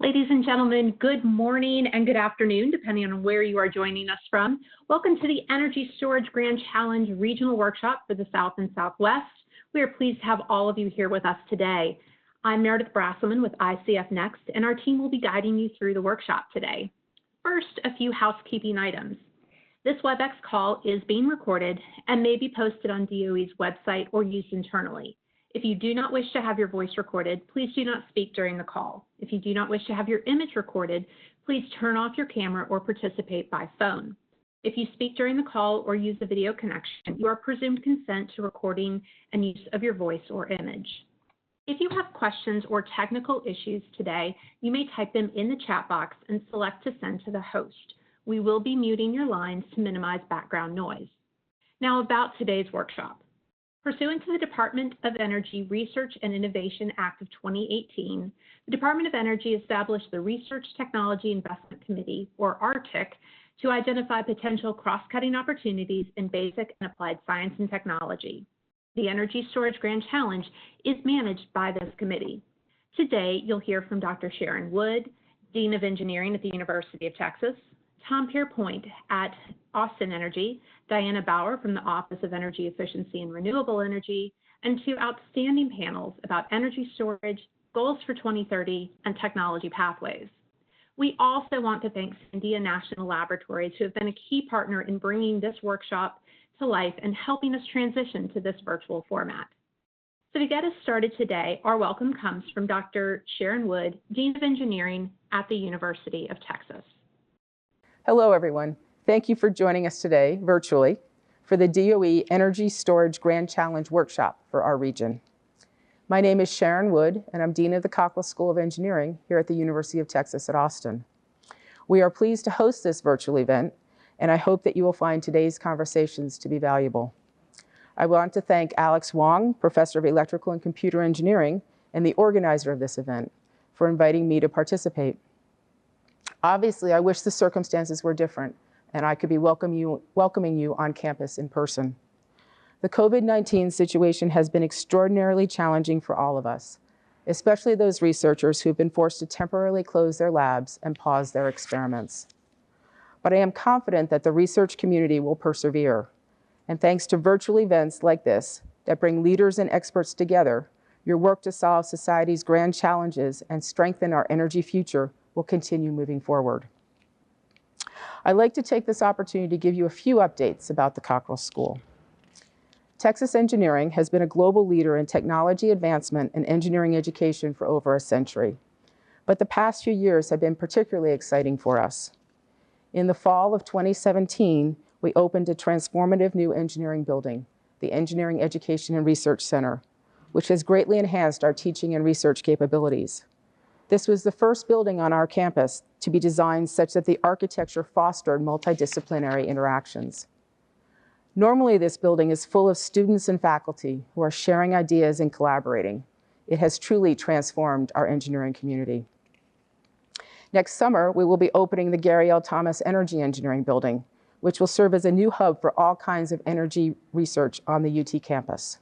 Ladies and gentlemen, good morning and good afternoon, depending on where you are joining us from. Welcome to the Energy Storage Grand Challenge Regional Workshop for the South and Southwest. We are pleased to have all of you here with us today. I'm Meredith Brasselman with ICF Next, and our team will be guiding you through the workshop today. First, a few housekeeping items. This WebEx call is being recorded and may be posted on DOE's website or used internally. If you do not wish to have your voice recorded, please do not speak during the call. If you do not wish to have your image recorded, please turn off your camera or participate by phone. If you speak during the call or use a video connection, you are presumed consent to recording and use of your voice or image. If you have questions or technical issues today, you may type them in the chat box and select to send to the host. We will be muting your lines to minimize background noise. Now about today's workshop. Pursuant to the Department of Energy Research and Innovation Act of 2018, the Department of Energy established the Research Technology Investment Committee, or RTIC, to identify potential cross-cutting opportunities in basic and applied science and technology. The Energy Storage Grand Challenge is managed by this committee. Today, you'll hear from Dr. Sharon Wood, Dean of Engineering at the University of Texas, Tom Pierpoint at Austin Energy, Diana Bauer from the Office of Energy Efficiency and Renewable Energy, and two outstanding panels about energy storage, goals for 2030, and technology pathways. We also want to thank Sandia National Laboratories, who have been a key partner in bringing this workshop to life and helping us transition to this virtual format. So to get us started today, our welcome comes from Dr. Sharon Wood, Dean of Engineering at the University of Texas. Hello, everyone. Thank you for joining us today, virtually, for the DOE Energy Storage Grand Challenge Workshop for our region. My name is Sharon Wood, and I'm Dean of the Cockrell School of Engineering here at the University of Texas at Austin. We are pleased to host this virtual event, and I hope that you will find today's conversations to be valuable. I want to thank Alex Wong, Professor of Electrical and Computer Engineering, and the organizer of this event, for inviting me to participate. Obviously, I wish the circumstances were different and I could be welcoming you on campus in person. The COVID-19 situation has been extraordinarily challenging for all of us, especially those researchers who have been forced to temporarily close their labs and pause their experiments. But I am confident that the research community will persevere. And thanks to virtual events like this that bring leaders and experts together, your work to solve society's grand challenges and strengthen our energy future will continue moving forward. I'd like to take this opportunity to give you a few updates about the Cockrell School. Texas Engineering has been a global leader in technology advancement and engineering education for over a century. But the past few years have been particularly exciting for us. In the fall of 2017, we opened a transformative new engineering building, the Engineering Education and Research Center, which has greatly enhanced our teaching and research capabilities. This was the first building on our campus to be designed such that the architecture fostered multidisciplinary interactions. Normally, this building is full of students and faculty who are sharing ideas and collaborating. It has truly transformed our engineering community. Next summer, we will be opening the Gary L. Thomas Energy Engineering Building, which will serve as a new hub for all kinds of energy research on the UT campus.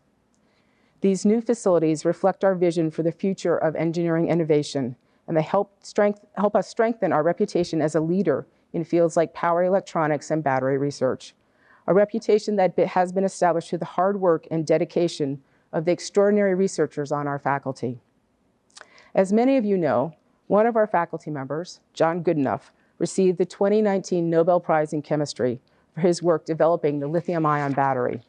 These new facilities reflect our vision for the future of engineering innovation, and they help us strengthen our reputation as a leader in fields like power electronics and battery research, a reputation that has been established through the hard work and dedication of the extraordinary researchers on our faculty. As many of you know, one of our faculty members, John Goodenough, received the 2019 Nobel Prize in Chemistry for his work developing the lithium-ion battery.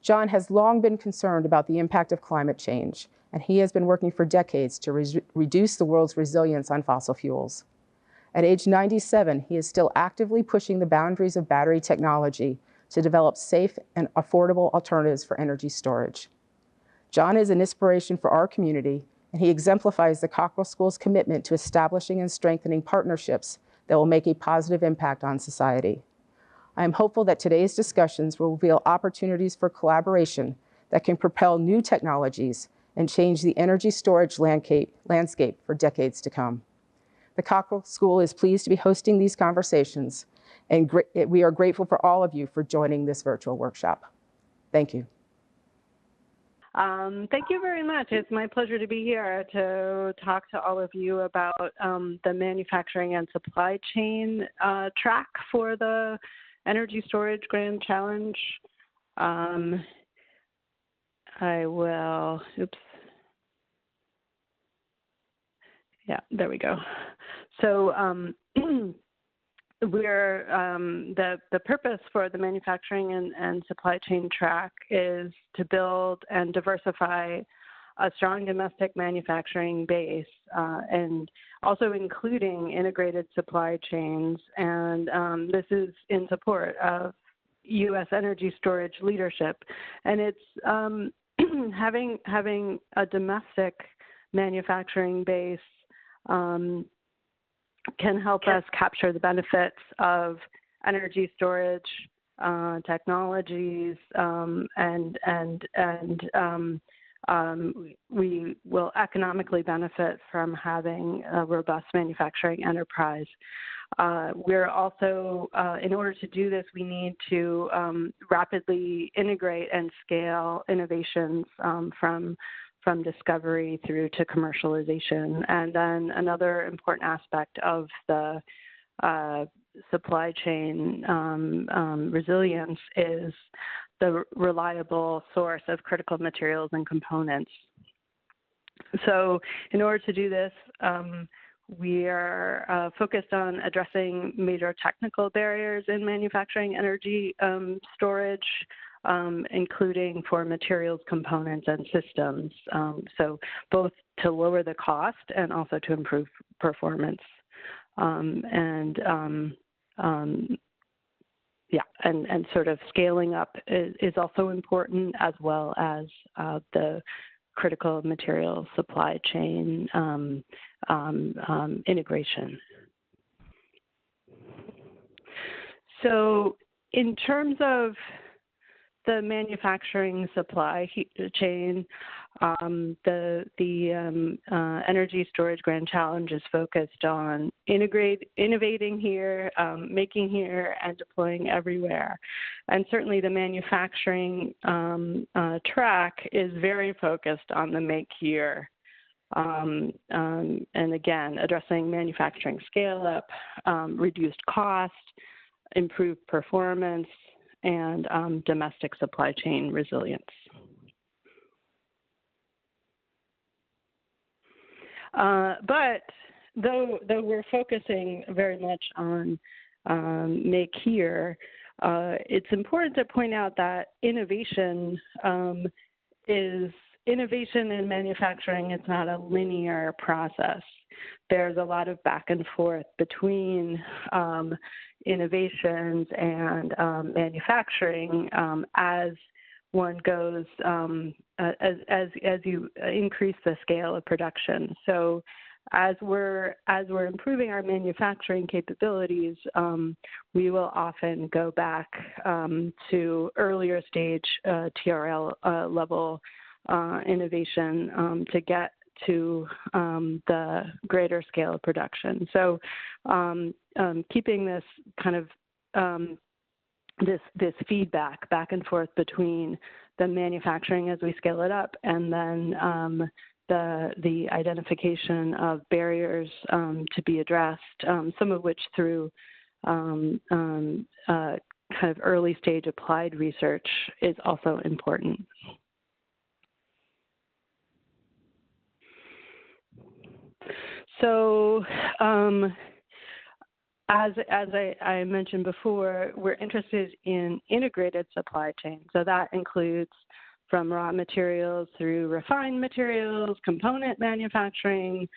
John has long been concerned about the impact of climate change, and he has been working for decades to reduce the world's reliance on fossil fuels. At age 97, he is still actively pushing the boundaries of battery technology to develop safe and affordable alternatives for energy storage. John is an inspiration for our community, and he exemplifies the Cockrell School's commitment to establishing and strengthening partnerships that will make a positive impact on society. I am hopeful that today's discussions will reveal opportunities for collaboration that can propel new technologies and change the energy storage landscape for decades to come. The Cockrell School is pleased to be hosting these conversations, and we are grateful for all of you for joining this virtual workshop. Thank you. Thank you very much. It's my pleasure to be here to talk to all of you about the manufacturing and supply chain track for the Energy Storage Grand Challenge. I will, oops. Yeah, there we go. So we're, the purpose for the manufacturing and supply chain track is to build and diversify a strong domestic manufacturing base and also including integrated supply chains. And this is in support of U.S. energy storage leadership. And it's having a domestic manufacturing base can help us capture the benefits of energy storage technologies, and we will economically benefit from having a robust manufacturing enterprise. We're also, in order to do this, we need to rapidly integrate and scale innovations from discovery through to commercialization. And then another important aspect of the supply chain resilience is the reliable source of critical materials and components. So in order to do this, we are focused on addressing major technical barriers in manufacturing energy storage, including for materials, components, and systems. So both to lower the cost and also to improve performance. And sort of scaling up is also important, as well as the critical material supply chain integration. So in terms of the manufacturing supply chain, the Energy Storage Grand Challenge is focused on innovating here, making here, and deploying everywhere. And certainly the manufacturing track is very focused on the make here. And again, addressing manufacturing scale up, reduced cost, improved performance, and domestic supply chain resilience. But though we're focusing very much on make here, it's important to point out that innovation is innovation in manufacturing. It's not a linear process. There's a lot of back and forth between innovations and manufacturing as one goes, as you increase the scale of production. So as we're improving our manufacturing capabilities, we will often go back to earlier stage TRL level innovation to get to the greater scale of production. So keeping this kind of this feedback back and forth between the manufacturing as we scale it up, and then the identification of barriers to be addressed, some of which through kind of early stage applied research is also important. So as I mentioned before, we're interested in integrated supply chain. So that includes from raw materials through refined materials, component manufacturing,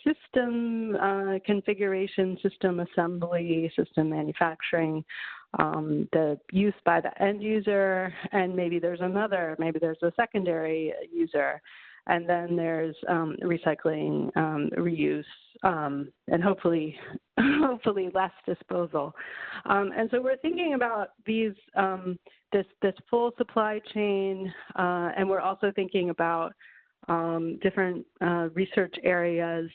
system configuration, system assembly, system manufacturing, the use by the end user, and maybe there's a secondary user. And then there's recycling, reuse, and hopefully less disposal. And so we're thinking about these this full supply chain, and we're also thinking about different research areas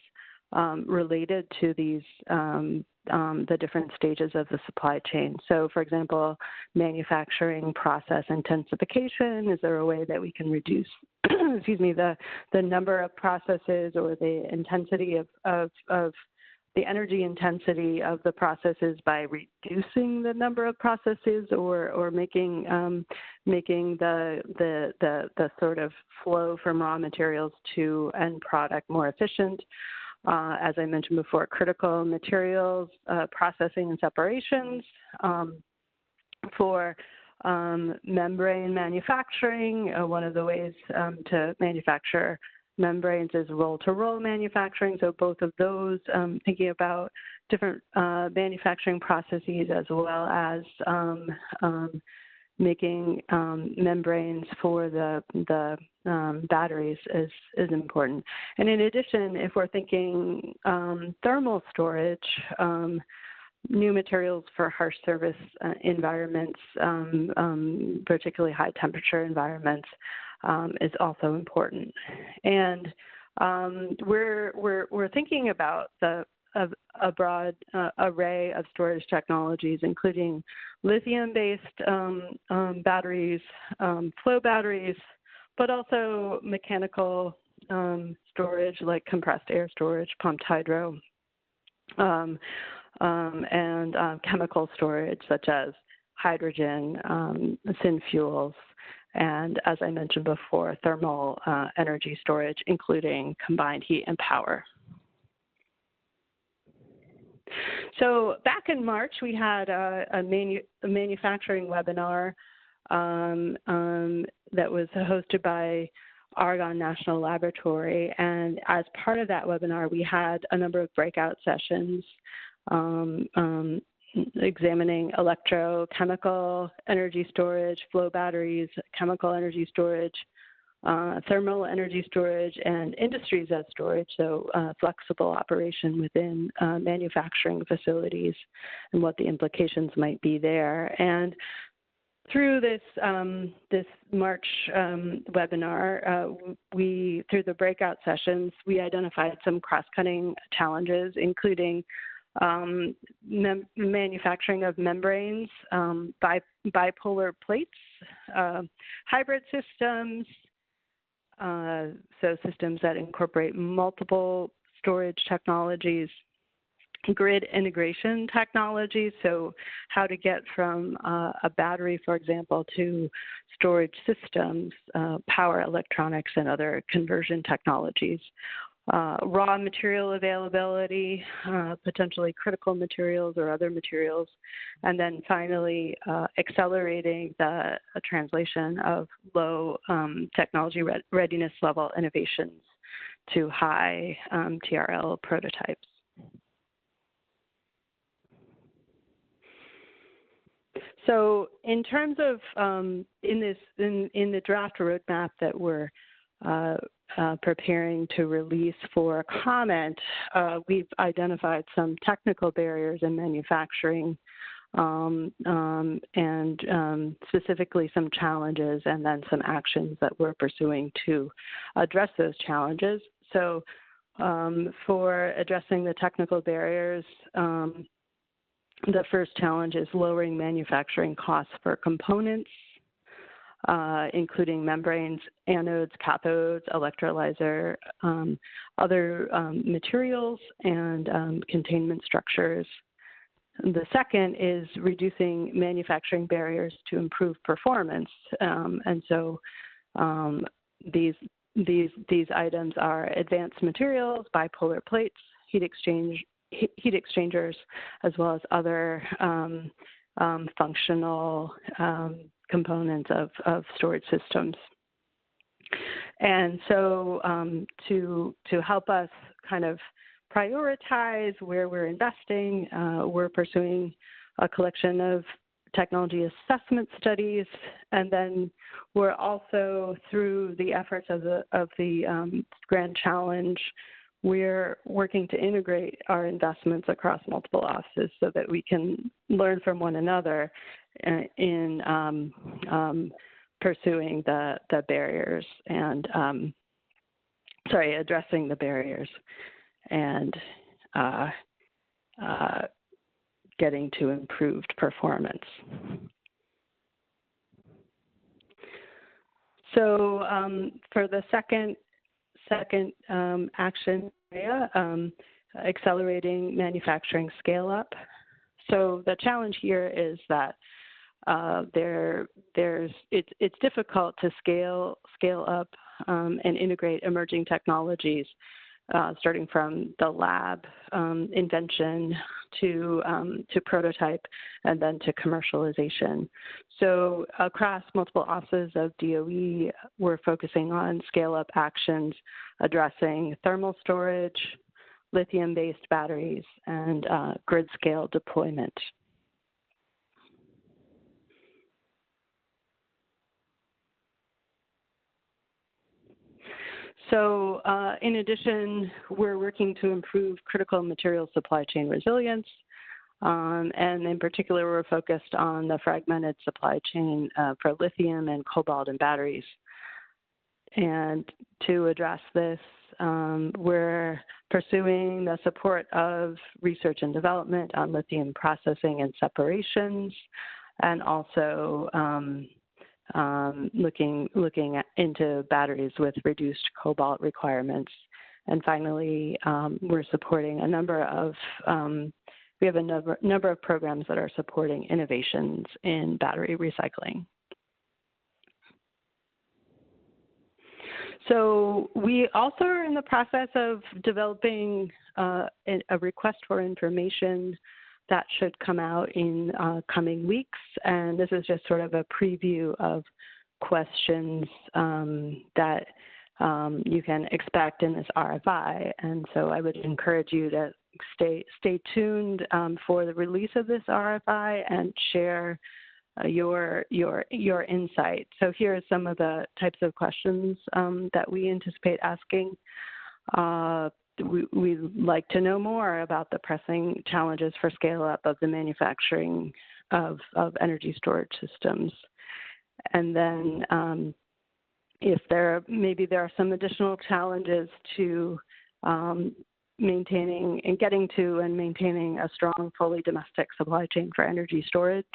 related to these the different stages of the supply chain. So, for example, manufacturing process intensification. Is there a way that we can reduce, excuse me, the number of processes or the intensity of the energy intensity of the processes by reducing the number of processes, or making the sort of flow from raw materials to end product more efficient. As I mentioned before, critical materials, processing and separations. For membrane manufacturing, one of the ways to manufacture membranes is roll-to-roll manufacturing. So both of those, thinking about different manufacturing processes, as well as making membranes for the batteries is important. And in addition, if we're thinking thermal storage, new materials for harsh service environments, particularly high temperature environments, is also important. And we're thinking about a broad array of storage technologies, including lithium-based batteries, flow batteries, but also mechanical storage like compressed air storage, pumped hydro, and chemical storage such as hydrogen, syn fuels, and, as I mentioned before, thermal energy storage, including combined heat and power. So back in March, we had a manufacturing webinar that was hosted by Argonne National Laboratory. And as part of that webinar, we had a number of breakout sessions examining electrochemical energy storage, flow batteries, chemical energy storage, thermal energy storage, and industries as storage, so flexible operation within manufacturing facilities and what the implications might be there. And through this March webinar, through the breakout sessions, we identified some cross-cutting challenges, including manufacturing of membranes, bipolar plates, hybrid systems, so systems that incorporate multiple storage technologies, grid integration technologies, so how to get from a battery, for example, to storage systems, power electronics, and other conversion technologies. Raw material availability, potentially critical materials or other materials, and then finally accelerating the translation of low technology readiness level innovations to high TRL prototypes. So in terms of in the draft roadmap that we're preparing to release for comment, we've identified some technical barriers in manufacturing and specifically some challenges, and then some actions that we're pursuing to address those challenges. So for addressing the technical barriers, the first challenge is lowering manufacturing costs for components, including membranes, anodes, cathodes, electrolyzer, other materials, and containment structures. The second is reducing manufacturing barriers to improve performance. And so these items are advanced materials, bipolar plates, heat exchangers, as well as other functional components of storage systems. And so to help us kind of prioritize where we're investing, we're pursuing a collection of technology assessment studies, and then we're also, through the efforts of the Grand Challenge, we're working to integrate our investments across multiple offices so that we can learn from one another in pursuing the barriers and, addressing the barriers. and getting to improved performance. So for the second action area, accelerating manufacturing scale up. So the challenge here is that it's difficult to scale up and integrate emerging technologies, starting from the lab invention to prototype and then to commercialization. So across multiple offices of DOE, we're focusing on scale-up actions addressing thermal storage, lithium-based batteries, and grid-scale deployment. So in addition, we're working to improve critical material supply chain resilience. And in particular, we're focused on the fragmented supply chain for lithium and cobalt and batteries. And to address this, we're pursuing the support of research and development on lithium processing and separations, and also looking into batteries with reduced cobalt requirements. And finally, we're supporting a number of we have a number of programs that are supporting innovations in battery recycling. So we also are in the process of developing a request for information that should come out in coming weeks. And this is just sort of a preview of questions that you can expect in this RFI. And so I would encourage you to stay tuned for the release of this RFI and share your insight. So here are some of the types of questions that we anticipate asking. We'd like to know more about the pressing challenges for scale-up of the manufacturing of energy storage systems. And then if maybe there are some additional challenges to maintaining and getting to and maintaining a strong, fully domestic supply chain for energy storage,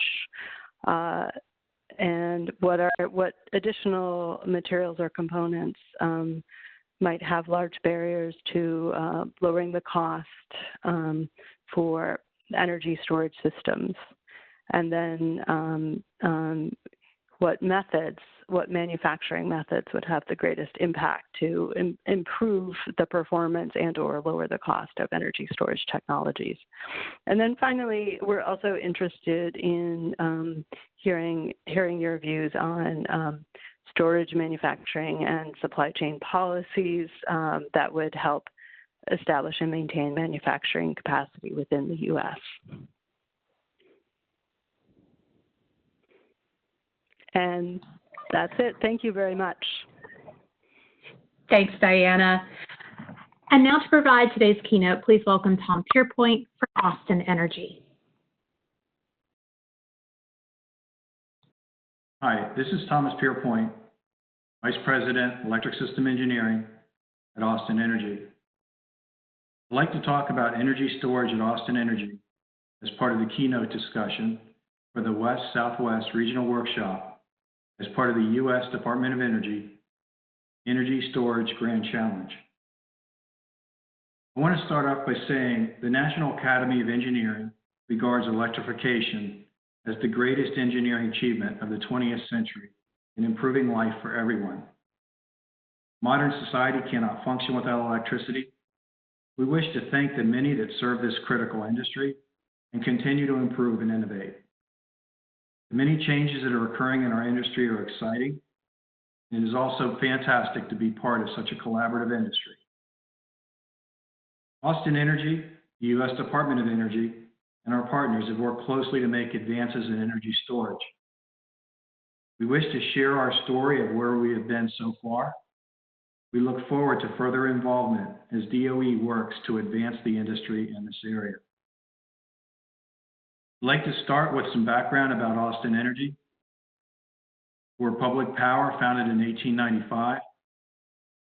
and what additional materials or components might have large barriers to lowering the cost for energy storage systems. And then what manufacturing methods would have the greatest impact to improve the performance and or lower the cost of energy storage technologies. And then finally, we're also interested in hearing your views on storage manufacturing and supply chain policies that would help establish and maintain manufacturing capacity within the U.S. And that's it. Thank you very much. Thanks, Diana. And now to provide today's keynote, please welcome Tom Pierpoint for Austin Energy. Hi, this is Thomas Pierpoint, Vice President, Electric System Engineering at Austin Energy. I'd like to talk about energy storage at Austin Energy as part of the keynote discussion for the West-Southwest Regional Workshop as part of the U.S. Department of Energy Storage Grand Challenge. I want to start off by saying the National Academy of Engineering regards electrification as the greatest engineering achievement of the 20th century in improving life for everyone. Modern society cannot function without electricity. We wish to thank the many that serve this critical industry and continue to improve and innovate. The many changes that are occurring in our industry are exciting, and it is also fantastic to be part of such a collaborative industry. Austin Energy, the U.S. Department of Energy, and our partners have worked closely to make advances in energy storage. We wish to share our story of where we have been so far. We look forward to further involvement as DOE works to advance the industry in this area. I'd like to start with some background about Austin Energy. We're public power founded in 1895.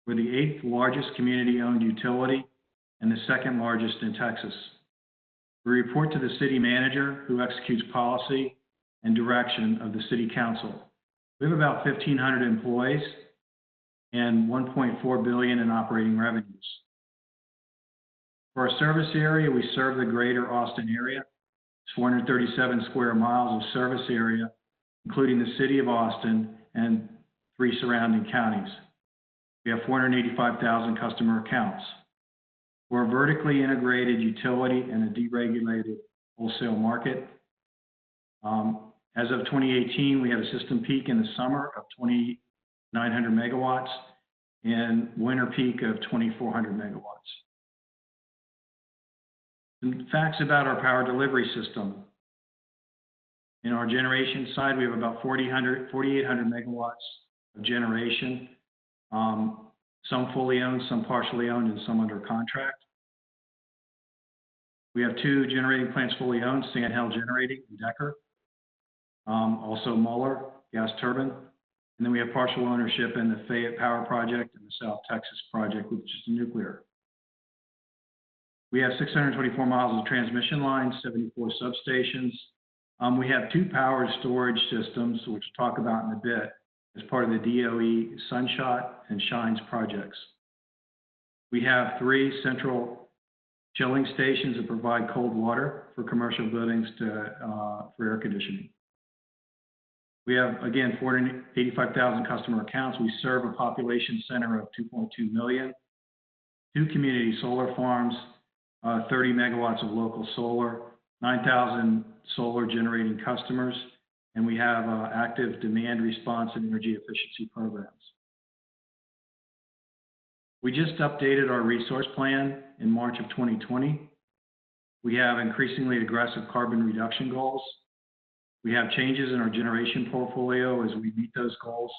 We're the 8th largest community-owned utility and the second largest in Texas. We report to the city manager, who executes policy and direction of the city council. We have about 1,500 employees and $1.4 billion in operating revenues. For our service area, we serve the greater Austin area. It's 437 square miles of service area, including the city of Austin and 3 surrounding counties. We have 485,000 customer accounts. We're a vertically integrated utility in a deregulated wholesale market. As of 2018, we had a system peak in the summer of 2,900 megawatts and winter peak of 2,400 megawatts. Some facts about our power delivery system. In our generation side, we have about 4,800 megawatts of generation, some fully owned, some partially owned, and some under contract. We have 2 generating plants fully owned, Sand Hill Generating and Decker, also Muller Gas Turbine. And then we have partial ownership in the Fayette Power Project and the South Texas Project, which is nuclear. We have 624 miles of transmission lines, 74 substations. We have 2 power storage systems, which we'll talk about in a bit, as part of the DOE Sunshot and Shines projects. We have 3 central chilling stations that provide cold water for commercial buildings for air conditioning. We have, again, 485,000 customer accounts. We serve a population center of 2.2 million, 2 community solar farms, 30 megawatts of local solar, 9,000 solar generating customers, and we have active demand response and energy efficiency programs. We just updated our resource plan in March of 2020. We have increasingly aggressive carbon reduction goals. We have changes in our generation portfolio as we meet those goals.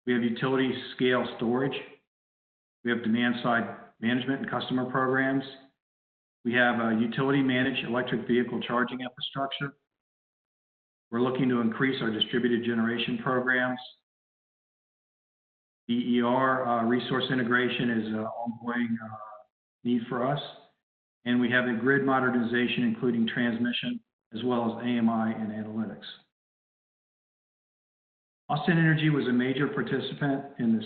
We have utility scale storage. We have demand side management and customer programs. We have a utility managed electric vehicle charging infrastructure. We're looking to increase our distributed generation programs. DER resource integration is an ongoing need for us. And we have a grid modernization, including transmission, as well as AMI and analytics. Austin Energy was a major participant in this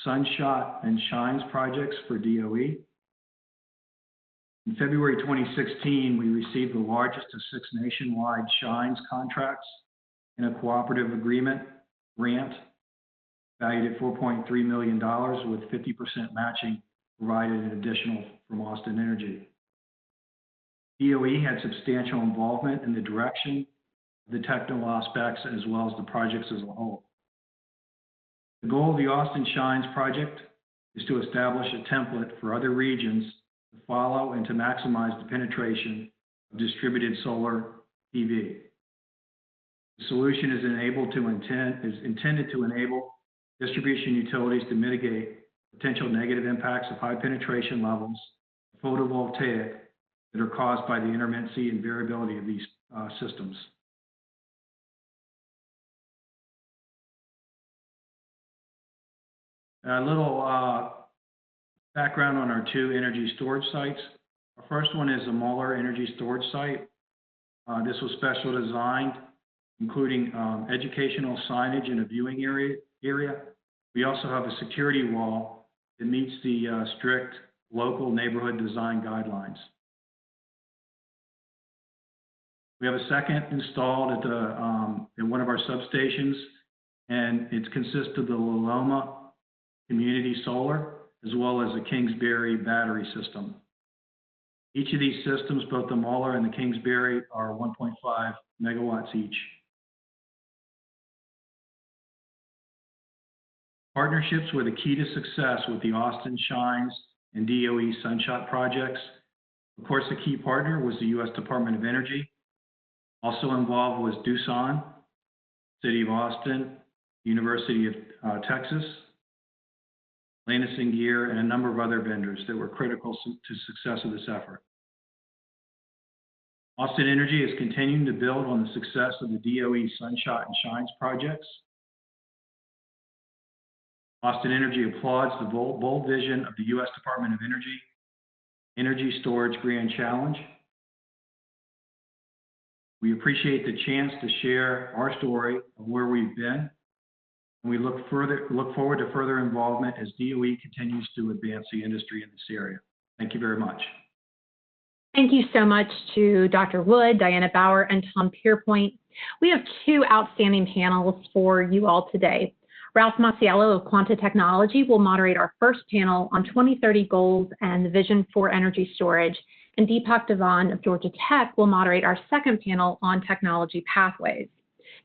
Sunshot and Shines projects for DOE. In February 2016, we received the largest of 6 nationwide Shines contracts in a cooperative agreement grant valued at $4.3 million with 50% matching provided in additional from Austin Energy. DOE had substantial involvement in the direction of the technical aspects as well as the projects as a whole. The goal of the Austin Shines project is to establish a template for other regions to follow and to maximize the penetration of distributed solar PV. The solution is intended to enable distribution utilities to mitigate potential negative impacts of high penetration levels of photovoltaic that are caused by the intermittency and variability of these systems. A little background on our 2 energy storage sites. Our first one is a Muller energy storage site. This was special designed, including educational signage in a viewing area. We also have a security wall that meets the strict local neighborhood design guidelines. We have a second installed at in one of our substations, and it consists of the Loma Community Solar, as well as the Kingsbury battery system. Each of these systems, both the Muller and the Kingsbury, are 1.5 megawatts each. Partnerships were the key to success with the Austin Shines and DOE Sunshot projects. Of course, the key partner was the U.S. Department of Energy. Also involved was Doosan, City of Austin, University of Texas, Landis & Gear, and a number of other vendors that were critical to success of this effort. Austin Energy is continuing to build on the success of the DOE Sunshot and Shines projects. Austin Energy applauds the bold vision of the U.S. Department of Energy Energy Storage Grand Challenge. We appreciate the chance to share our story of where we've been, and we look forward to further involvement as DOE continues to advance the industry in this area. Thank you very much. Thank you so much to Dr. Wood, Diana Bauer, and Tom Pierpoint. We have two outstanding panels for you all today. Ralph Masiello of Quanta Technology will moderate our first panel on 2030 goals and the vision for energy storage, and Deepak Devan of Georgia Tech will moderate our second panel on technology pathways.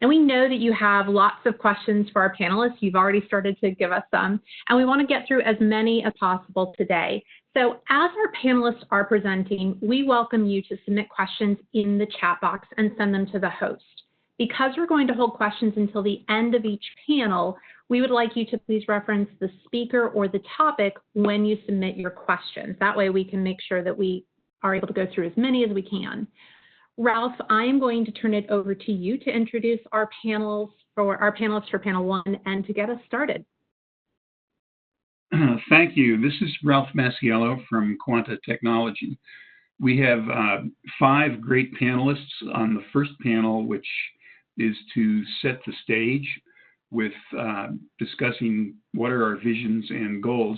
And we know that you have lots of questions for our panelists. You've already started to give us some, and we want to get through as many as possible today. So as our panelists are presenting, we welcome you to submit questions in the chat box and send them to the host. Because we're going to hold questions until the end of each panel, we would like you to please reference the speaker or the topic when you submit your questions. That way we can make sure that we are able to go through as many as we can. Ralph, I am going to turn it over to you to introduce our panelists for panel one and to get us started. Thank you. This is Ralph Masiello from Quanta Technology. We have 5 great panelists on the first panel, which is to set the stage with discussing what are our visions and goals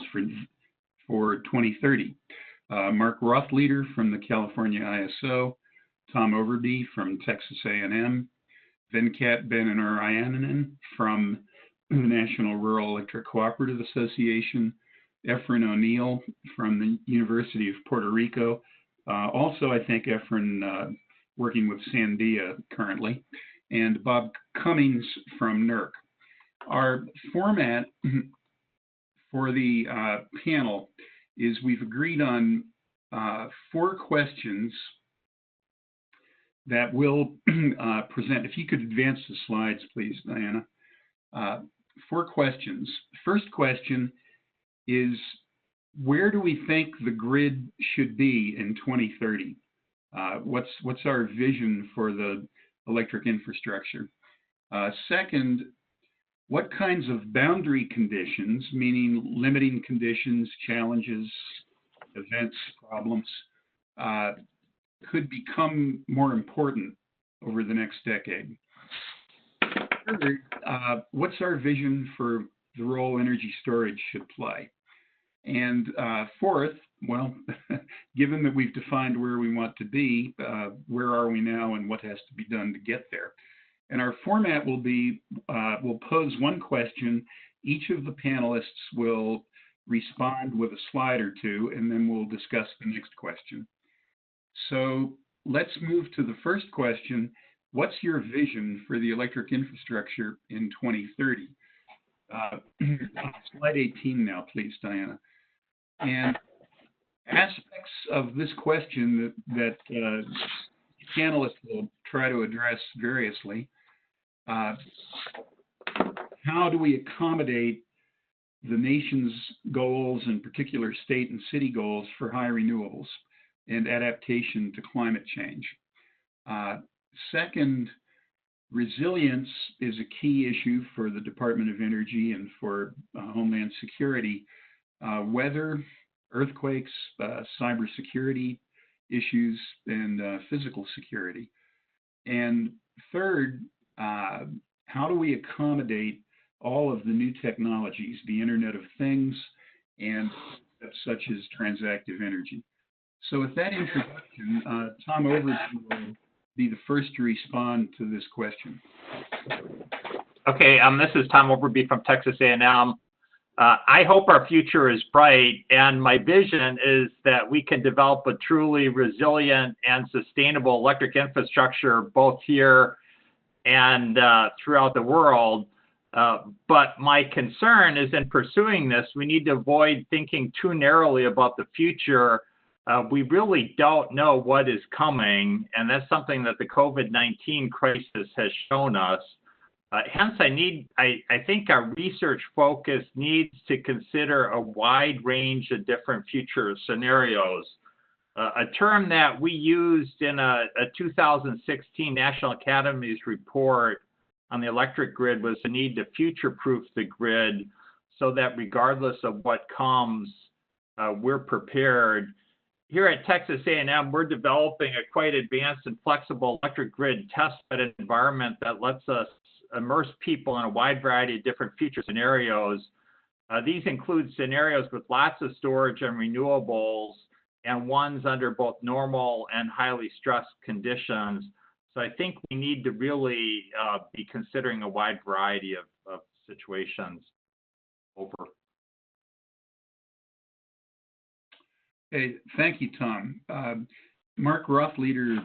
for 2030. Mark Rothleader from the California ISO, Tom Overby from Texas A&M, Venkat Benanarayanan from the National Rural Electric Cooperative Association, Efren O'Neill from the University of Puerto Rico. Also, I think Efren working with Sandia currently, and Bob Cummings from NERC. Our format for the panel is we've agreed on 4 questions that we'll present. If you could advance the slides, please, Diana. 4 questions. First question is, where do we think the grid should be in 2030? What's our vision for the electric infrastructure? Second, what kinds of boundary conditions, meaning limiting conditions, challenges, events, problems, could become more important over the next decade? Third, what's our vision for the role energy storage should play? And fourth, well, given that we've defined where we want to be, where are we now and what has to be done to get there? And our format will be, we'll pose one question, each of the panelists will respond with a slide or two, and then we'll discuss the next question. So let's move to the first question. What's your vision for the electric infrastructure in 2030? Slide 18 now, please, Diana. And aspects of this question that panelists will try to address variously. How do we accommodate the nation's goals, in particular state and city goals, for high renewables and adaptation to climate change? Second, resilience is a key issue for the Department of Energy and for Homeland Security. Weather, earthquakes, cybersecurity issues, and physical security. And third, how do we accommodate all of the new technologies, the Internet of Things, and such as transactive energy? So with that introduction, Tom Overby will be the first to respond to this question. Okay, this is Tom Overby from Texas A&M. I hope our future is bright, and my vision is that we can develop a truly resilient and sustainable electric infrastructure both here and throughout the world. But my concern is in pursuing this, we need to avoid thinking too narrowly about the future. We really don't know what is coming, and that's something that the COVID-19 crisis has shown us. Hence, I think our research focus needs to consider a wide range of different future scenarios. A term that we used in a 2016 National Academy's report on the electric grid was the need to future-proof the grid so that regardless of what comes, we're prepared. here at Texas A&M, we're developing a quite advanced and flexible electric grid testbed environment that lets us immerse people in a wide variety of different future scenarios. These include scenarios with lots of storage and renewables, and ones under both normal and highly stressed conditions. So I think we need to really be considering a wide variety of situations. Over. Hey, thank you, Tom. Mark Rothleader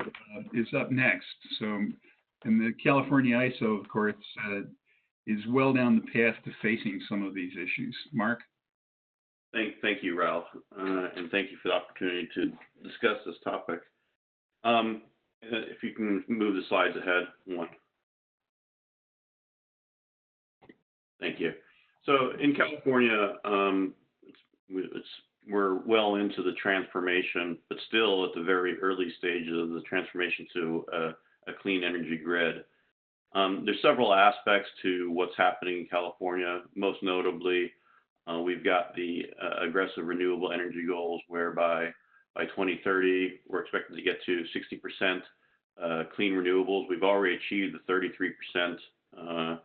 is up next. So, and the California ISO, of course, is well down the path to facing some of these issues. Mark? Thank you, Ralph, and thank you for the opportunity to discuss this topic. If you can move the slides ahead, one. Thank you. So in California, we're well into the transformation, but still at the very early stages of the transformation to a clean energy grid. There's several aspects to what's happening in California. Most notably, we've got the aggressive renewable energy goals, whereby by 2030, we're expected to get to 60% clean renewables. We've already achieved the 33%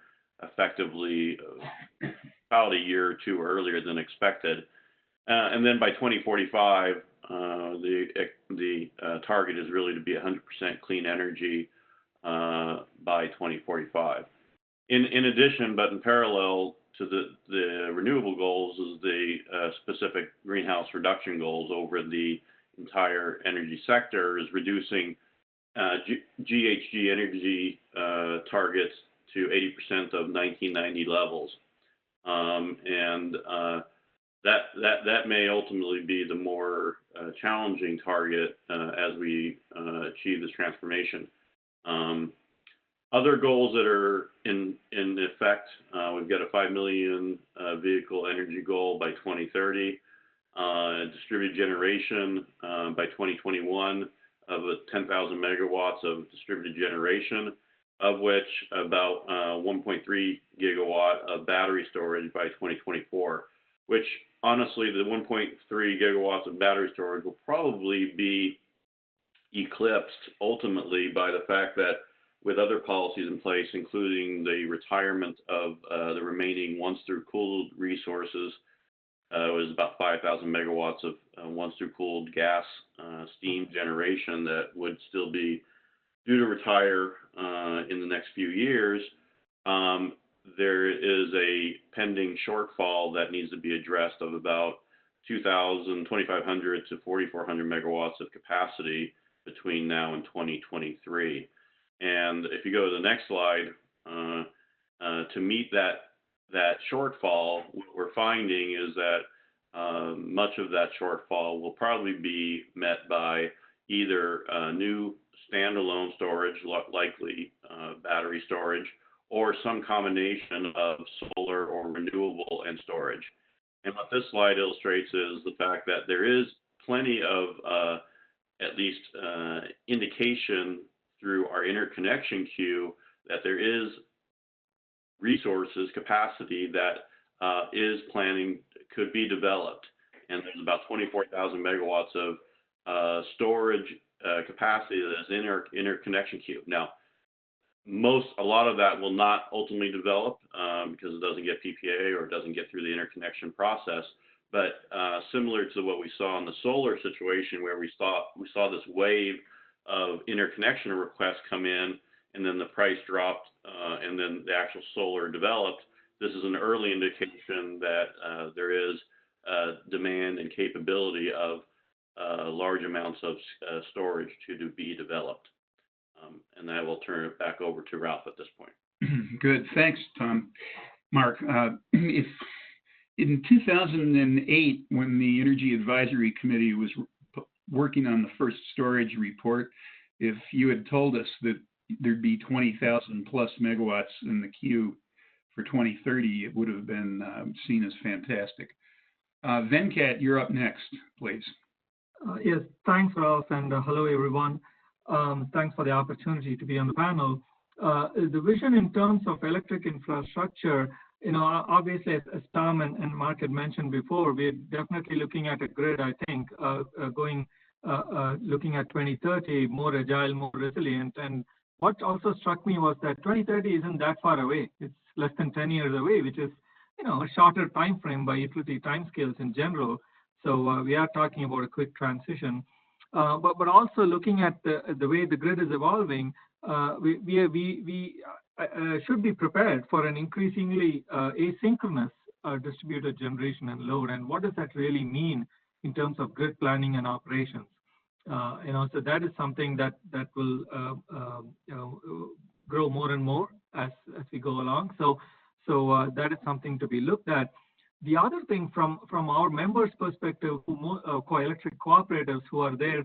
effectively about a year or two earlier than expected. And then by 2045, the target is really to be 100% clean energy by 2045. In addition, but in parallel to the renewable goals, is the specific greenhouse reduction goals over the entire energy sector, is reducing GHG energy targets to 80% of 1990 levels. That may ultimately be the more challenging target as we achieve this transformation. Other goals that are in effect, we've got a 5 million vehicle energy goal by 2030, distributed generation by 2021 of 10,000 megawatts of distributed generation, of which about 1.3 gigawatt of battery storage by 2024, which honestly, the 1.3 gigawatts of battery storage will probably be eclipsed ultimately by the fact that with other policies in place, including the retirement of the remaining once-through-cooled resources, it was about 5,000 megawatts of once-through-cooled gas steam generation that would still be due to retire in the next few years. There is a pending shortfall that needs to be addressed of about 2,500 to 4,400 megawatts of capacity between now and 2023. And if you go to the next slide, to meet that shortfall, what we're finding is that much of that shortfall will probably be met by either new standalone storage, likely battery storage, or some combination of solar or renewable and storage. And what this slide illustrates is the fact that there is plenty of at least indication through our interconnection queue that there is resources, capacity that is planning, could be developed. And there's about 24,000 megawatts of storage capacity that is in our interconnection queue. Now, a lot of that will not ultimately develop because it doesn't get PPA or it doesn't get through the interconnection process. But similar to what we saw in the solar situation, where we saw this wave of interconnection requests come in, and then the price dropped, and then the actual solar developed. This is an early indication that there is demand and capability of large amounts of storage to be developed. And I will turn it back over to Ralph at this point. Good, thanks, Tom. Mark, if in 2008, when the Energy Advisory Committee was working on the first storage report, if you had told us that there'd be 20,000 plus megawatts in the queue for 2030, it would have been seen as fantastic. Venkat, you're up next, please. Yes, thanks, Ralph, and hello, everyone. Thanks for the opportunity to be on the panel. The vision in terms of electric infrastructure, obviously, as Tom and Mark had mentioned before, we're definitely looking at a grid, I think, going looking at 2030, more agile, more resilient. And what also struck me was that 2030 isn't that far away. It's less than 10 years away, which is, a shorter time frame by utility timescales in general. So we are talking about a quick transition. But also looking at the way the grid is evolving, we should be prepared for an increasingly asynchronous distributed generation and load. And what does that really mean in terms of grid planning and operations? So that is something that will grow more and more as we go along. So that is something to be looked at. The other thing from our members' perspective, electric cooperatives who are there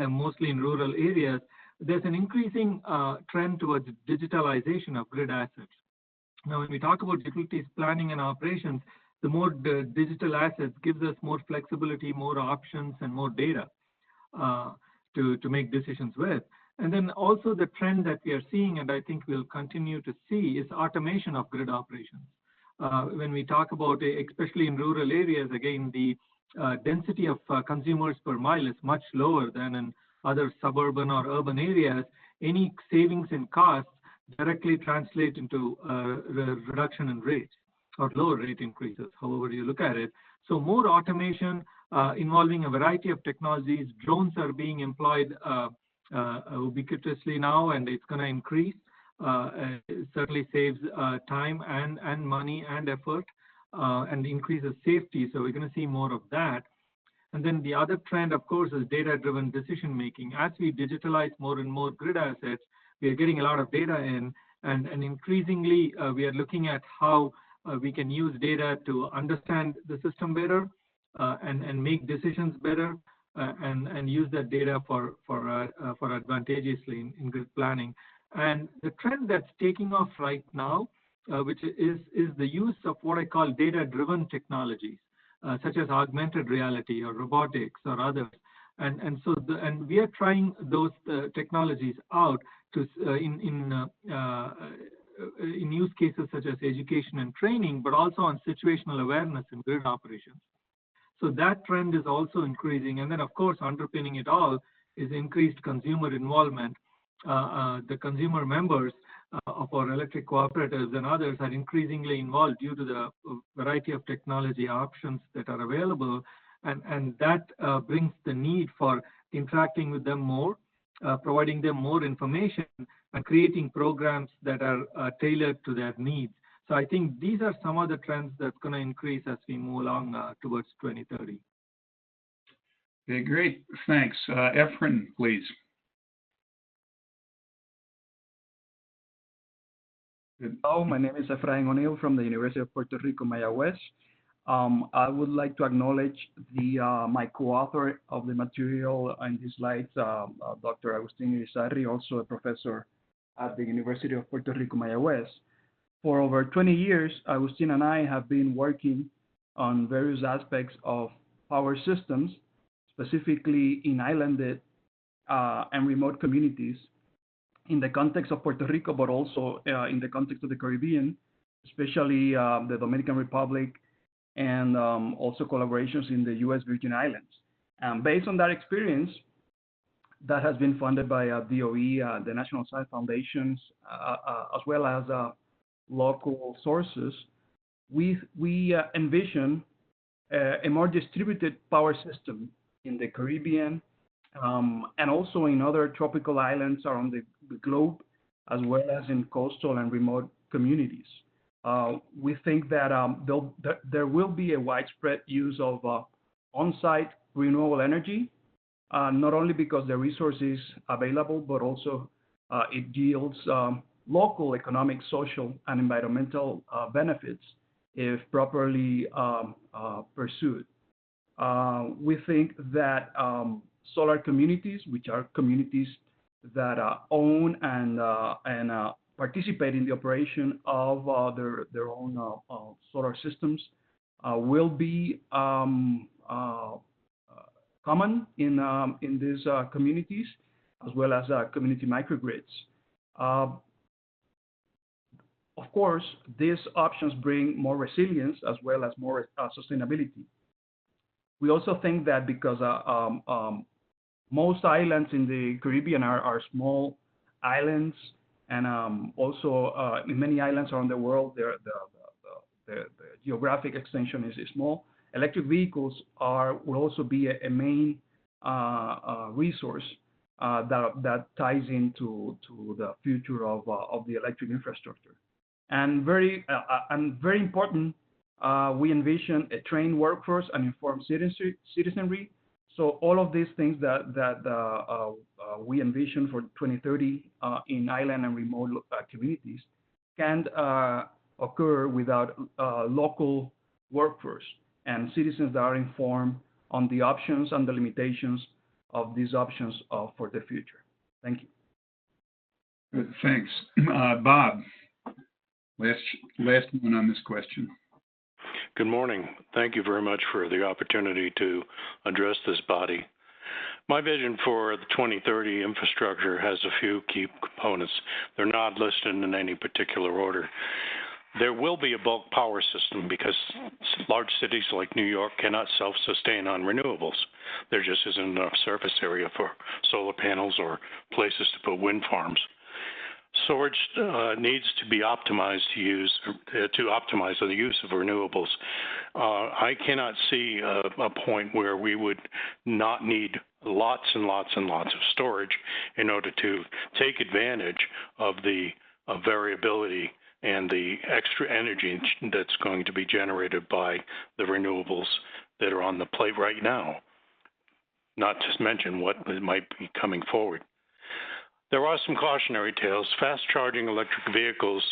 mostly in rural areas, there's an increasing trend towards digitalization of grid assets. Now, when we talk about utilities planning and operations, the more the digital assets gives us more flexibility, more options, and more data to make decisions with. And then also the trend that we are seeing, and I think we'll continue to see, is automation of grid operations. When we talk about, especially in rural areas, again, the density of consumers per mile is much lower than in other suburban or urban areas. Any savings in costs directly translate into reduction in rates or lower rate increases, however you look at it. So more automation involving a variety of technologies. Drones are being employed ubiquitously now, and it's going to increase. It certainly saves time and money and effort and increases safety. So we're going to see more of that. And then the other trend, of course, is data-driven decision making. As we digitalize more and more grid assets, we are getting a lot of data in, and increasingly we are looking at how we can use data to understand the system better and make decisions better and use that data for advantageously in grid planning. And the trend that's taking off right now, which is the use of what I call data-driven technologies, such as augmented reality or robotics or others. And we are trying those technologies out to in use cases such as education and training, but also on situational awareness in grid operations. So that trend is also increasing. And then, of course, underpinning it all is increased consumer involvement. The consumer members of our electric cooperatives and others are increasingly involved due to the variety of technology options that are available. And that brings the need for interacting with them more, providing them more information, and creating programs that are tailored to their needs. So I think these are some of the trends that's going to increase as we move along towards 2030. Okay, great. Thanks. Efren, please. Hello, my name is Efrain O'Neill from the University of Puerto Rico, Mayagüez. I would like to acknowledge my co-author of the material in these slides, Dr. Agustin Irizarry, also a professor at the University of Puerto Rico, Mayagüez. For over 20 years, Agustin and I have been working on various aspects of power systems, specifically in islanded and remote communities in the context of Puerto Rico, but also in the context of the Caribbean, especially the Dominican Republic, and also collaborations in the U.S. Virgin Islands. Based on that experience, that has been funded by DOE, the National Science Foundations, as well as local sources, we envision a more distributed power system in the Caribbean and also in other tropical islands around the globe, as well as in coastal and remote communities. We think that there will be a widespread use of on-site renewable energy, not only because the resource is available, but also it yields local economic, social, and environmental benefits if properly pursued. We think that solar communities, which are communities that own and participate in the operation of their own solar systems, will be common in these communities, as well as community microgrids. Of course, these options bring more resilience as well as more sustainability. We also think that because most islands in the Caribbean are small islands, and also in many islands around the world, the geographic extension is small. Electric vehicles will also be a main resource that ties into the future of the electric infrastructure. And very important, we envision a trained workforce and informed citizenry. So all of these things that we envision for 2030 in island and remote communities can't occur without local workforce and citizens that are informed on the options and the limitations of these options for the future. Thank you. Good, thanks. Bob, last one on this question. Good morning. Thank you very much for the opportunity to address this body. My vision for the 2030 infrastructure has a few key components. They're not listed in any particular order. There will be a bulk power system because large cities like New York cannot self-sustain on renewables. There just isn't enough surface area for solar panels or places to put wind farms. Storage needs to be optimized to optimize the use of renewables. I cannot see a point where we would not need lots and lots and lots of storage in order to take advantage of the variability and the extra energy that's going to be generated by the renewables that are on the plate right now, not to mention what might be coming forward. There are some cautionary tales. Fast charging electric vehicles,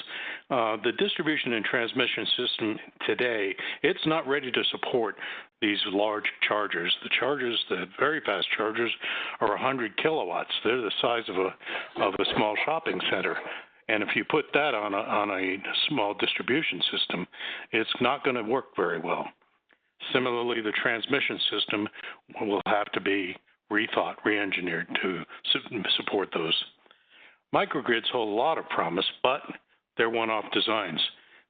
the distribution and transmission system today, it's not ready to support these large chargers. The very fast chargers are 100 kilowatts. They're the size of a small shopping center. And if you put that on a small distribution system, it's not going to work very well. Similarly, the transmission system will have to be rethought, re-engineered to support those. Microgrids hold a lot of promise, but they're one-off designs.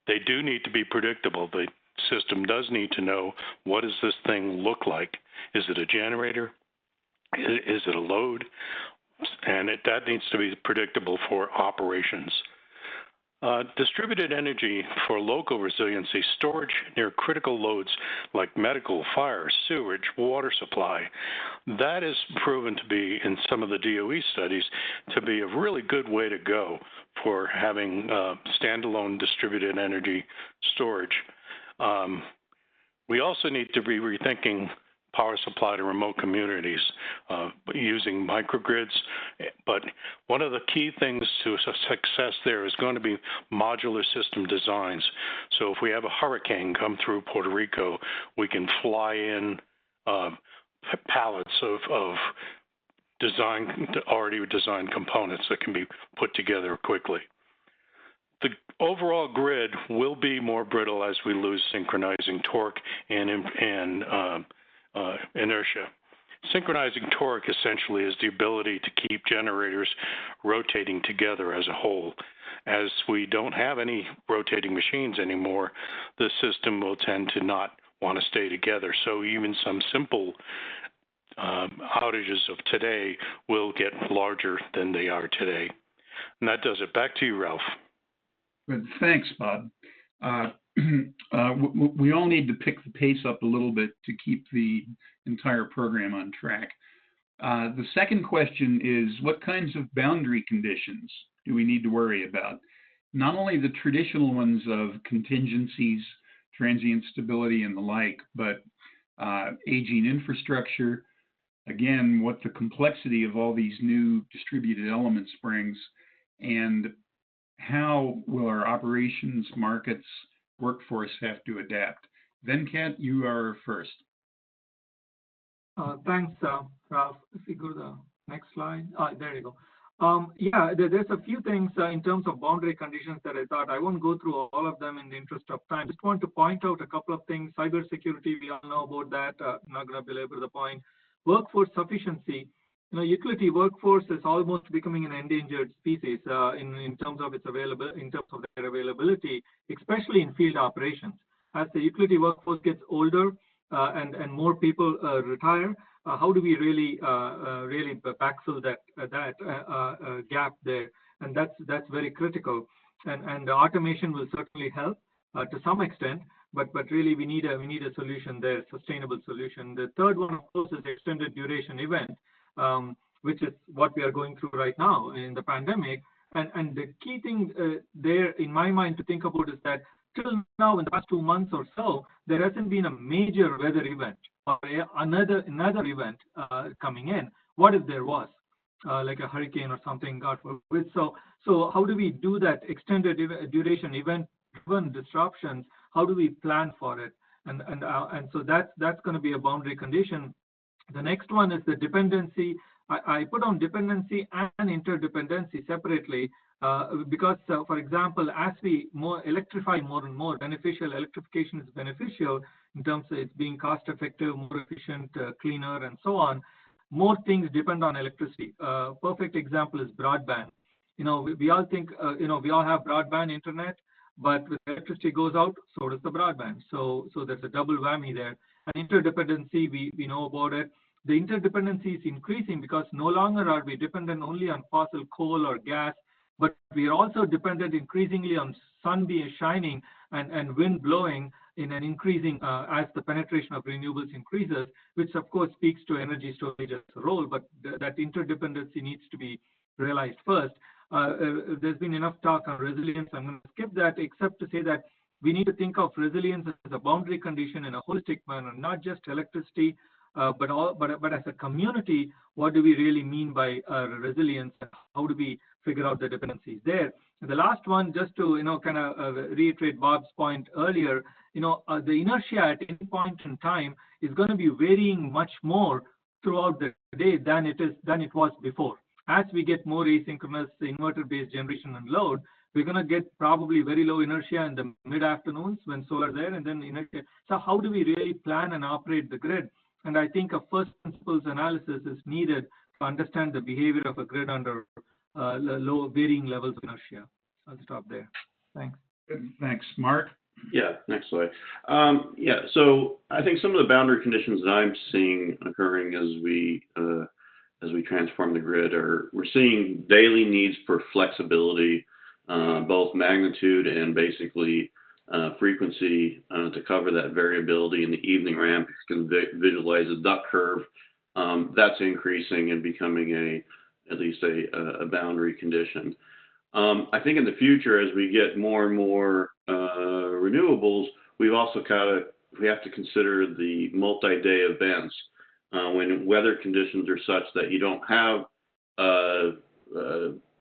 They do need to be predictable. The system does need to know, what does this thing look like? Is it a generator? Is it a load? And that needs to be predictable for operations. Distributed energy for local resiliency, storage near critical loads like medical, fire, sewage, water supply, that is proven to be, in some of the DOE studies, to be a really good way to go for having standalone distributed energy storage. We also need to be rethinking power supply to remote communities using microgrids. But one of the key things to success there is going to be modular system designs. So if we have a hurricane come through Puerto Rico, we can fly in pallets of already designed components that can be put together quickly. The overall grid will be more brittle as we lose synchronizing torque and inertia. Synchronizing torque essentially is the ability to keep generators rotating together as a whole. As we don't have any rotating machines anymore, the system will tend to not want to stay together. So even some simple outages of today will get larger than they are today. And that does it. Back to you, Ralph. Good. Thanks, Bob. We all need to pick the pace up a little bit to keep the entire program on track. The second question is, what kinds of boundary conditions do we need to worry about? Not only the traditional ones of contingencies, transient stability, and the like, but aging infrastructure, again, what the complexity of all these new distributed elements brings, and how will our operations, markets, workforce have to adapt. Venkat, you are first. Thanks, Ralph. If we go to the next slide. There you go. Yeah, there's a few things in terms of boundary conditions that I thought. I won't go through all of them in the interest of time. Just want to point out a couple of things. Cybersecurity, we all know about that. I'm not going to belabor the point. Workforce sufficiency. Utility workforce is almost becoming an endangered species in terms of their availability, especially in field operations. As the utility workforce gets older and more people retire, how do we really backfill that gap there? And that's very critical. And the automation will certainly help to some extent, but really we need a solution there, sustainable solution. The third one, of course, is extended duration event, which is what we are going through right now in the pandemic. And the key thing there, in my mind, to think about is that till now, in the past 2 months or so, there hasn't been a major weather event or another event coming in. What if there was, like a hurricane or something, God forbid? So how do we do that extended duration event-driven disruptions? How do we plan for it? And so that's going to be a boundary condition. The next one is the dependency. I put on dependency and interdependency separately because, for example, as we electrify more and more, electrification is beneficial in terms of it's being cost effective, more efficient, cleaner, and so on. More things depend on electricity. Perfect example is broadband. We all think, we all have broadband internet, but when electricity goes out, so does the broadband. So there's a double whammy there. And interdependency, we know about it. The interdependency is increasing because no longer are we dependent only on fossil coal or gas, but we are also dependent increasingly on sun being shining and wind blowing in an increasing as the penetration of renewables increases, which of course speaks to energy storage as a role, but that interdependency needs to be realized first. There's been enough talk on resilience. I'm going to skip that, except to say that we need to think of resilience as a boundary condition in a holistic manner, not just electricity, but as a community. What do we really mean by resilience? How do we figure out the dependencies there? The last one, just to kind of reiterate Bob's point earlier, the inertia at any point in time is going to be varying much more throughout the day than it was before. As we get more asynchronous inverter-based generation and load, we're going to get probably very low inertia in the mid-afternoons when solar is there, and then inertia. So how do we really plan and operate the grid? And I think a first principles analysis is needed to understand the behavior of a grid under low varying levels of inertia. I'll stop there. Thanks. Thanks. Mark? Yeah, next slide. So I think some of the boundary conditions that I'm seeing occurring as we transform the grid we're seeing daily needs for flexibility, both magnitude and basically frequency to cover that variability in the evening ramp. You can visualize a duck curve. That's increasing and becoming at least a boundary condition. I think in the future, as we get more and more renewables, we have to consider the multi-day events when weather conditions are such that you don't have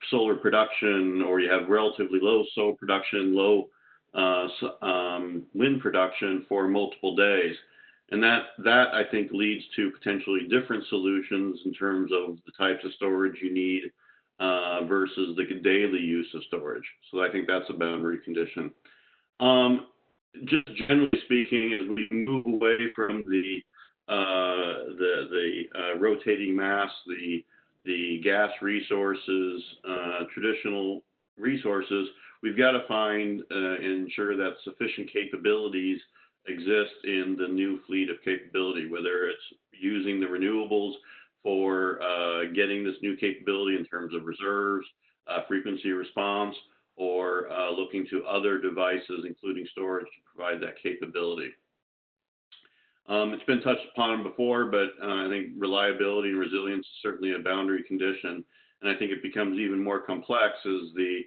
solar production, or you have relatively low solar production, low wind production for multiple days. And that I think leads to potentially different solutions in terms of the types of storage you need versus the daily use of storage. So I think that's a boundary condition. Just generally speaking, as we move away from the rotating mass, the gas resources, traditional resources, we've got to find and ensure that sufficient capabilities exist in the new fleet of capability, whether it's using the renewables for getting this new capability in terms of reserves, frequency response, or looking to other devices, including storage, to provide that capability. It's been touched upon before, but I think reliability and resilience is certainly a boundary condition, and I think it becomes even more complex as the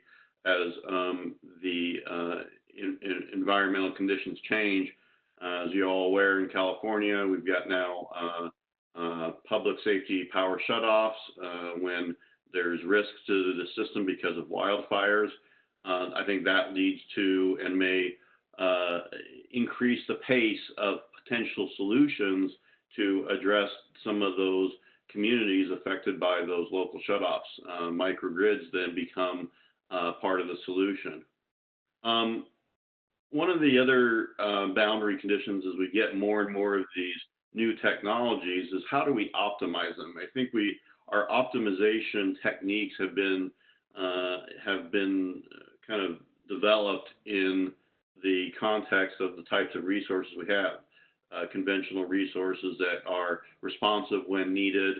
environmental conditions change. As you're all aware, in California, we've got now public safety power shutoffs when there's risks to the system because of wildfires. I think that leads to and may increase the pace of potential solutions to address some of those communities affected by those local shutoffs. Microgrids then become part of the solution. One of the other boundary conditions as we get more and more of these new technologies is how do we optimize them? I think our optimization techniques have been kind of developed in the context of the types of resources we have. conventional resources that are responsive when needed.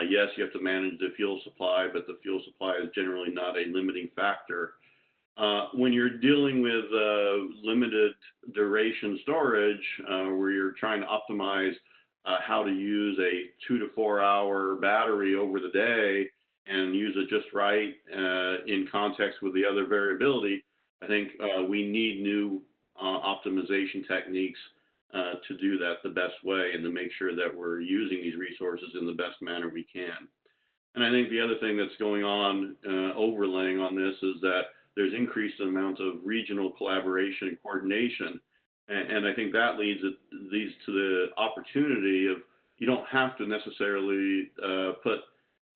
Yes, you have to manage the fuel supply, but the fuel supply is generally not a limiting factor. When you're dealing with limited duration storage, where you're trying to optimize how to use a 2 to 4 hour battery over the day and use it just right in context with the other variability, I think we need new optimization techniques to do that the best way and to make sure that we're using these resources in the best manner we can. And I think the other thing that's going on, overlaying on this, is that there's increased amounts of regional collaboration and coordination. And I think that leads to the opportunity of, you don't have to necessarily put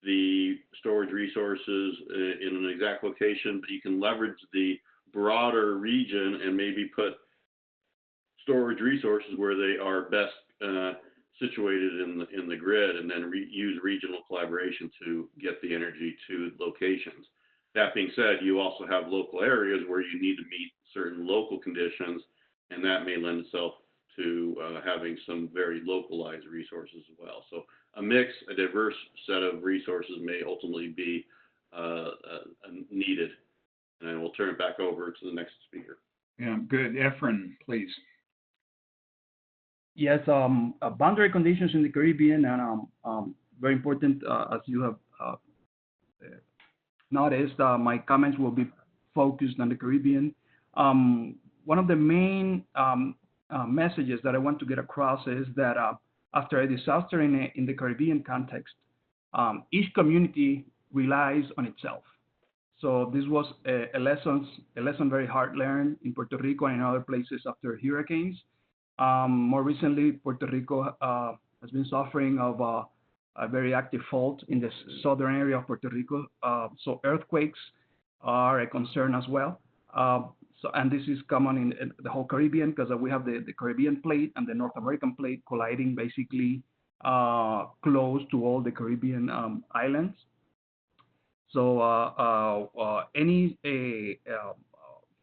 the storage resources in an exact location, but you can leverage the broader region and maybe put storage resources where they are best situated in the grid, and then use regional collaboration to get the energy to locations. That being said, you also have local areas where you need to meet certain local conditions, and that may lend itself to having some very localized resources as well. So a mix, a diverse set of resources may ultimately be needed. And I will turn it back over to the next speaker. Yeah, good. Efren, please. Yes, boundary conditions in the Caribbean, and very important, as you have noticed, my comments will be focused on the Caribbean. One of the main messages that I want to get across is that after a disaster in the Caribbean context, each community relies on itself. So this was a lesson very hard learned in Puerto Rico and in other places after hurricanes. More recently, Puerto Rico has been suffering of a very active fault in the southern area of Puerto Rico. So earthquakes are a concern as well. And this is common in the whole Caribbean, because we have the Caribbean plate and the North American plate colliding basically close to all the Caribbean islands. So any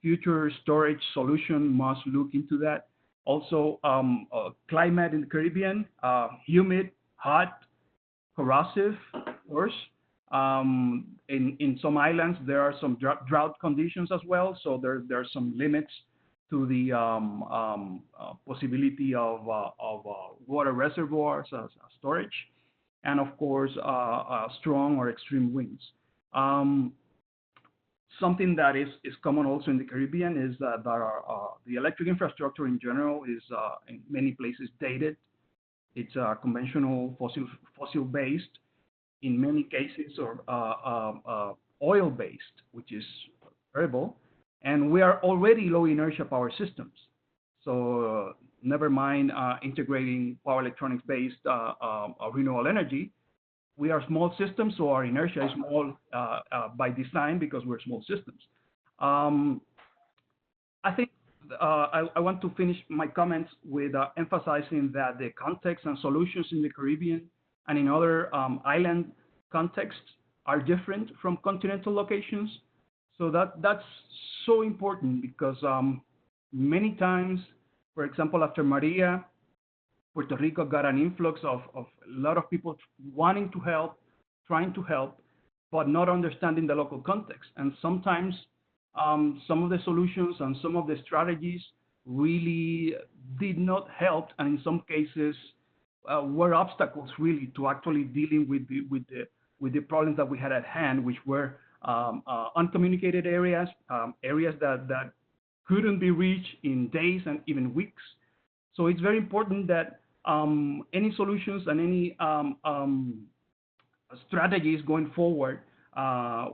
future storage solution must look into that. Also, climate in the Caribbean, humid, hot, corrosive, of course. In some islands, there are some drought conditions as well. So there are some limits to the possibility of water reservoirs as storage. And of course, strong or extreme winds. Something that is common also in the Caribbean is that the electric infrastructure in general is in many places dated. It's conventional fossil-based, in many cases, or oil-based, which is terrible. And we are already low inertia power systems. So never mind integrating power electronics-based renewable energy. We are small systems, so our inertia is small by design because we're small systems. I think I want to finish my comments with emphasizing that the context and solutions in the Caribbean and in other island contexts are different from continental locations. So that's so important, because many times, for example, after Maria, Puerto Rico got an influx of a lot of people wanting to help, trying to help, but not understanding the local context. And sometimes some of the solutions and some of the strategies really did not help, and in some cases were obstacles really to actually dealing with the problems that we had at hand, which were uncommunicated areas, areas that couldn't be reached in days and even weeks. So it's very important that any solutions and any strategies going forward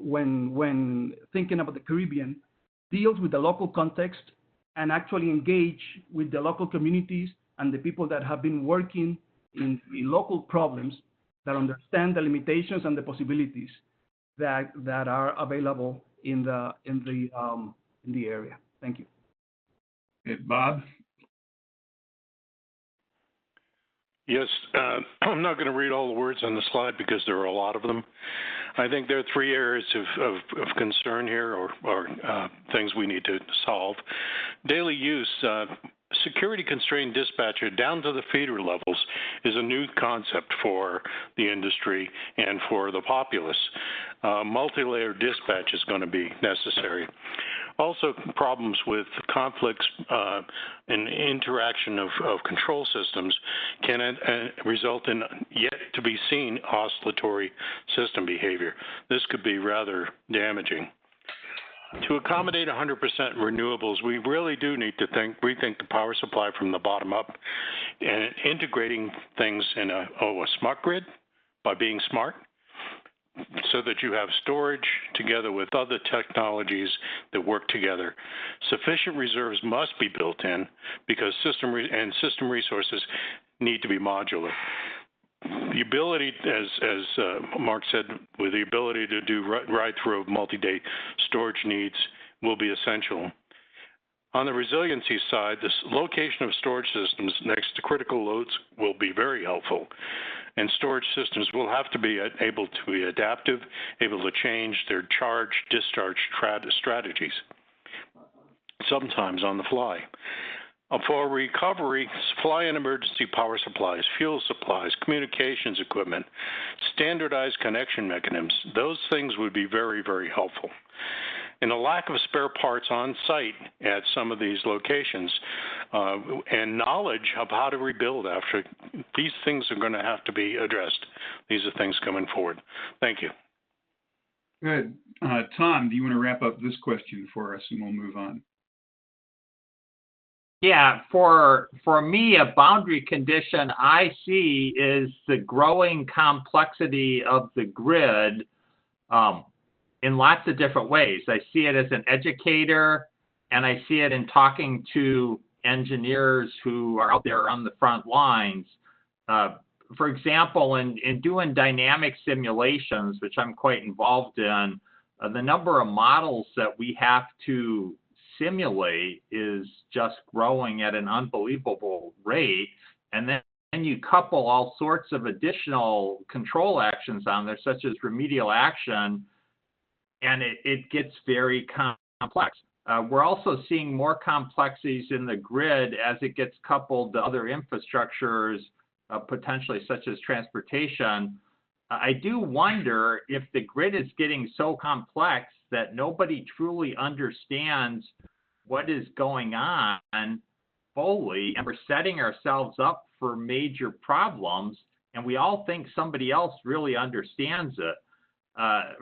when thinking about the Caribbean deals with the local context and actually engage with the local communities and the people that have been working in local problems, that understand the limitations and the possibilities that are available in the area. Thank you. Okay, Bob? Yes, I'm not going to read all the words on the slide because there are a lot of them. I think there are three areas of concern here, or things we need to solve. Daily use, security-constrained dispatcher down to the feeder levels is a new concept for the industry and for the populace. Multi-layer dispatch is going to be necessary. Also, problems with conflicts and interaction of control systems can result in yet to be seen oscillatory system behavior. This could be rather damaging. To accommodate 100% renewables, we really do need to rethink the power supply from the bottom up, and integrating things in a smart grid by being smart, so that you have storage together with other technologies that work together. Sufficient reserves must be built in because system resources need to be modular. The ability, as Mark said, with the ability to do right through of multi-day storage needs will be essential. On the resiliency side, this location of storage systems next to critical loads will be very helpful. And storage systems will have to be able to be adaptive, able to change their charge-discharge strategies, sometimes on the fly. For recovery, supply and emergency power supplies, fuel supplies, communications equipment, standardized connection mechanisms, those things would be very, very helpful. And a lack of spare parts on site at some of these locations and knowledge of how to rebuild after, these things are going to have to be addressed. These are things coming forward. Thank you. Good. Tom, do you want to wrap up this question for us and we'll move on? Yeah, for me, a boundary condition I see is the growing complexity of the grid in lots of different ways. I see it as an educator, and I see it in talking to engineers who are out there on the front lines. For example, in doing dynamic simulations, which I'm quite involved in, the number of models that we have to simulate is just growing at an unbelievable rate. And then you couple all sorts of additional control actions on there, such as remedial action, and it gets very complex. We're also seeing more complexities in the grid as it gets coupled to other infrastructures, potentially such as transportation. I do wonder if the grid is getting so complex that nobody truly understands what is going on fully, and we're setting ourselves up for major problems, and we all think somebody else really understands it.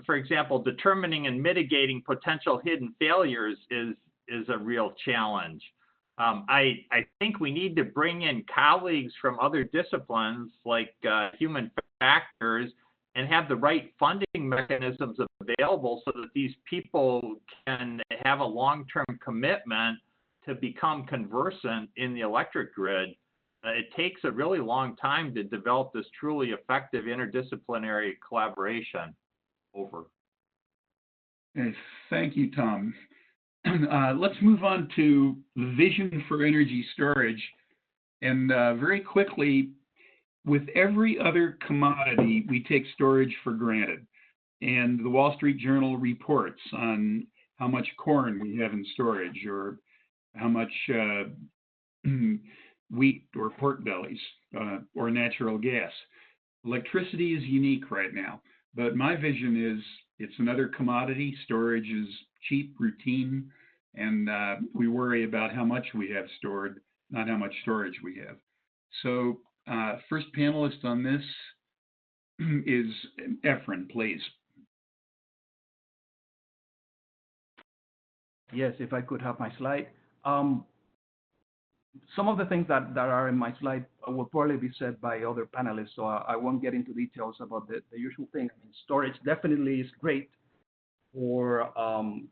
For example, determining and mitigating potential hidden failures is a real challenge. I think we need to bring in colleagues from other disciplines like human factors and have the right funding mechanisms available so that these people can have a long-term commitment to become conversant in the electric grid. It takes a really long time to develop this truly effective interdisciplinary collaboration. Over. Okay, thank you, Tom. Let's move on to the vision for energy storage. And very quickly, with every other commodity, we take storage for granted. And the Wall Street Journal reports on how much corn we have in storage or how much wheat or pork bellies or natural gas. Electricity is unique right now, but my vision is it's another commodity. Storage is cheap, routine, and we worry about how much we have stored, not how much storage we have. So first panelist on this is Efren, please. Yes, if I could have my slide. Some of the things that are in my slide will probably be said by other panelists, so I won't get into details about the usual thing. I mean, storage definitely is great for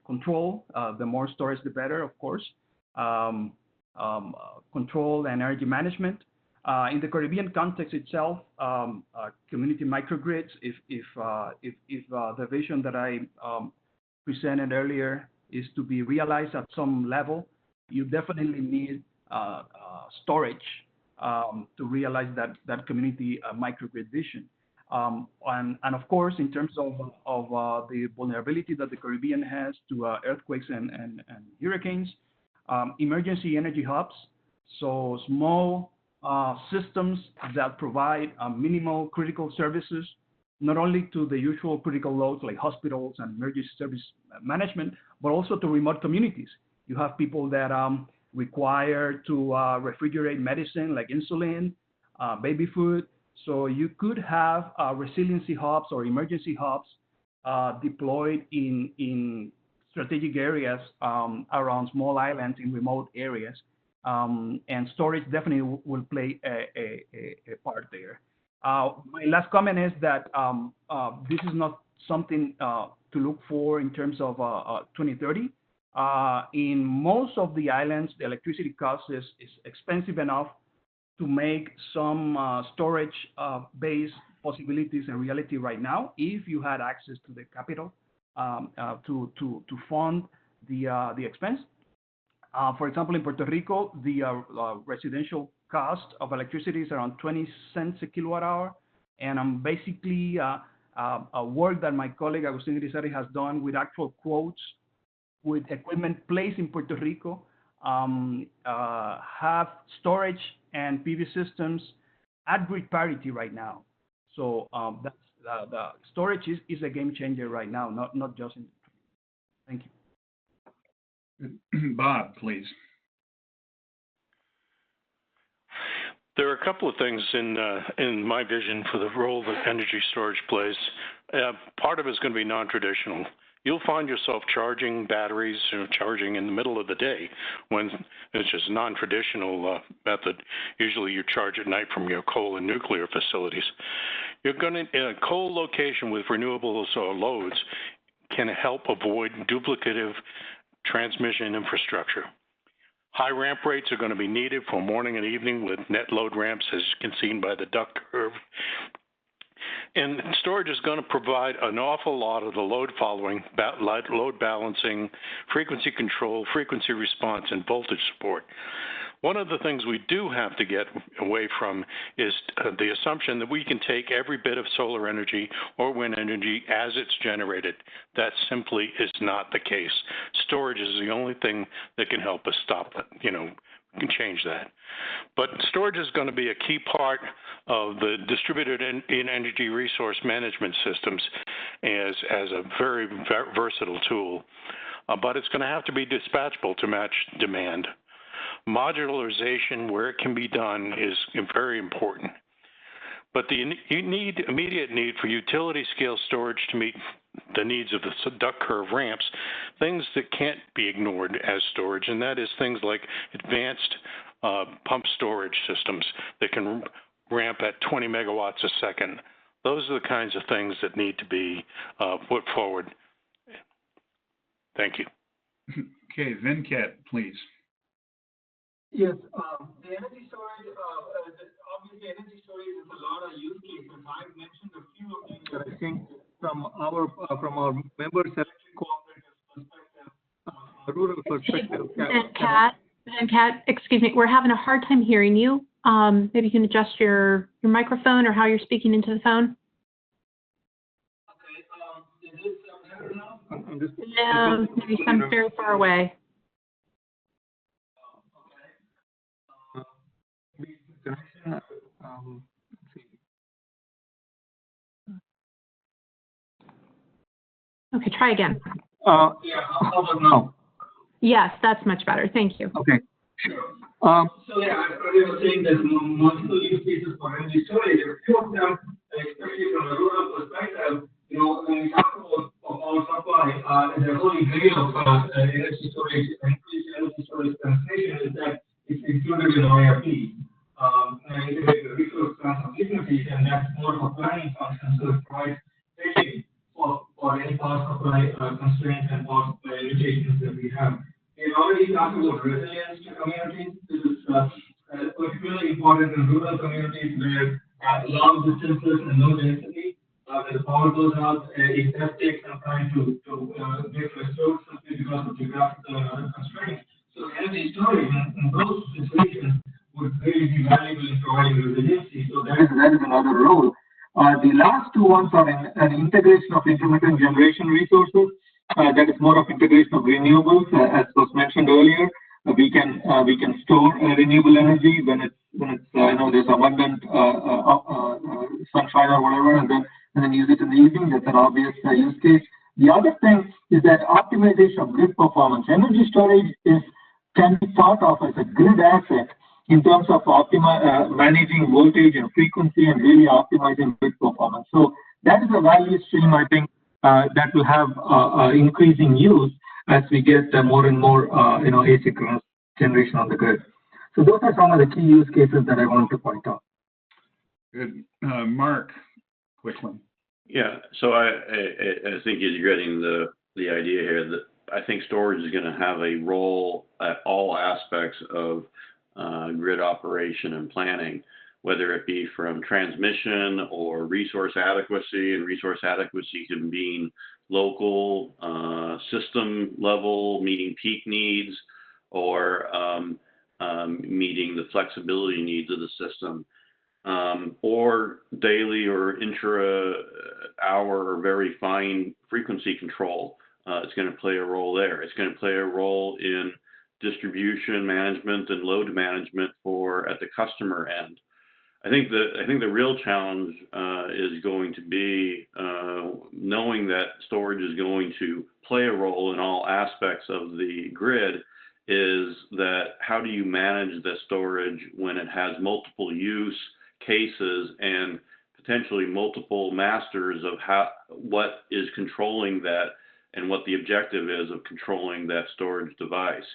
control. The more storage, the better, of course. Control and energy management. In the Caribbean context itself, community microgrids, if the vision that I presented earlier is to be realized at some level, you definitely need storage to realize that community microgrid vision. And of course, in terms of the vulnerability that the Caribbean has to earthquakes and hurricanes, emergency energy hubs So small systems that provide minimal critical services, not only to the usual critical loads like hospitals and emergency service management, but also to remote communities. You have people that require to refrigerate medicine like insulin, baby food. So you could have resiliency hubs or emergency hubs deployed in strategic areas around small islands in remote areas. And storage definitely will play a part there. My last comment is that this is not something to look for in terms of 2030. In most of the islands, the electricity cost is expensive enough to make some storage-based possibilities a reality right now if you had access to the capital to fund the expense. For example, in Puerto Rico, the residential cost of electricity is around 20 cents a kilowatt hour. And basically, a work that my colleague Agustin Grisari has done with actual quotes with equipment placed in Puerto Rico, have storage and PV systems at grid parity right now. So that's, the storage is a game changer right now, not just in. Thank you. Bob, please. There are a couple of things in my vision for the role that energy storage plays. Part of it is going to be non-traditional. You'll find yourself charging batteries, charging in the middle of the day when it's just a non-traditional method. Usually you charge at night from your coal and nuclear facilities. You're going to, in a co-location with renewables or loads can help avoid duplicative transmission infrastructure. High ramp rates are going to be needed for morning and evening with net load ramps, as you can see by the duck curve. And storage is going to provide an awful lot of the load following, load balancing, frequency control, frequency response, and voltage support. One of the things we do have to get away from is the assumption that we can take every bit of solar energy or wind energy as it's generated. That simply is not the case. Storage is the only thing that can help us stop that, can change that. But storage is going to be a key part of the distributed energy resource management systems as a very versatile tool. But it's going to have to be dispatchable to match demand. Modularization, where it can be done, is very important. But the immediate need for utility scale storage to meet the needs of the duck curve ramps, things that can't be ignored as storage, and that is things like advanced pump storage systems that can ramp at 20 megawatts a second. Those are the kinds of things that need to be put forward. Thank you. Okay, Venkat, please. Yes, the energy storage, obviously energy storage is a lot of use cases. I've mentioned a few of these that I think from our members' electric cooperatives perspective, rural perspective. Venkat, excuse me, we're having a hard time hearing you. Maybe you can adjust your microphone or how you're speaking into the phone. Okay, is this better now? No, maybe some very far away. Okay, try again. Yeah, how about now? Yes, that's much better. Thank you. Okay, sure. So yeah, I was saying there's multiple use cases for energy storage. A few of them, especially from a rural perspective, when we talk about power supply, the holy grail of energy storage, increased energy storage penetration is that it's included in IRP. Integrated resource transfer frequencies, and that's more of a planning function, so it provides hedging for any power supply constraints and power supply limitations that we have. We already talked about resilience to communities. This is particularly important in rural communities where long distances and low density, when the power goes out, it does take some time to get restored simply because of geographical and other constraints. So energy storage in those situations would really be valuable in providing resiliency. So that is another role. The last two ones are an integration of intermittent generation resources. That is more of integration of renewables, as was mentioned earlier. we can store renewable energy when it's there's abundant sunshine or whatever, and then use it in the evening. That's an obvious use case. The other thing is that optimization of grid performance. Energy storage can be thought of as a grid asset in terms of managing voltage and frequency and really optimizing grid performance. So that is a value stream, I think, that will have increasing use as we get more and more asynchronous generation on the grid. So those are some of the key use cases that I wanted to point out. Good. Mark, quickly. Yeah, so I think you're getting the idea here that I think storage is going to have a role at all aspects of grid operation and planning, whether it be from transmission or resource adequacy, and resource adequacy can mean local, system level, meeting peak needs, or meeting the flexibility needs of the system. Or daily or intra-hour or very fine frequency control. It's going to play a role there. It's going to play a role in distribution management and load management at the customer end. I think the real challenge is going to be knowing that storage is going to play a role in all aspects of the grid. Is that how do you manage the storage when it has multiple use cases and potentially multiple masters of what is controlling that and what the objective is of controlling that storage device.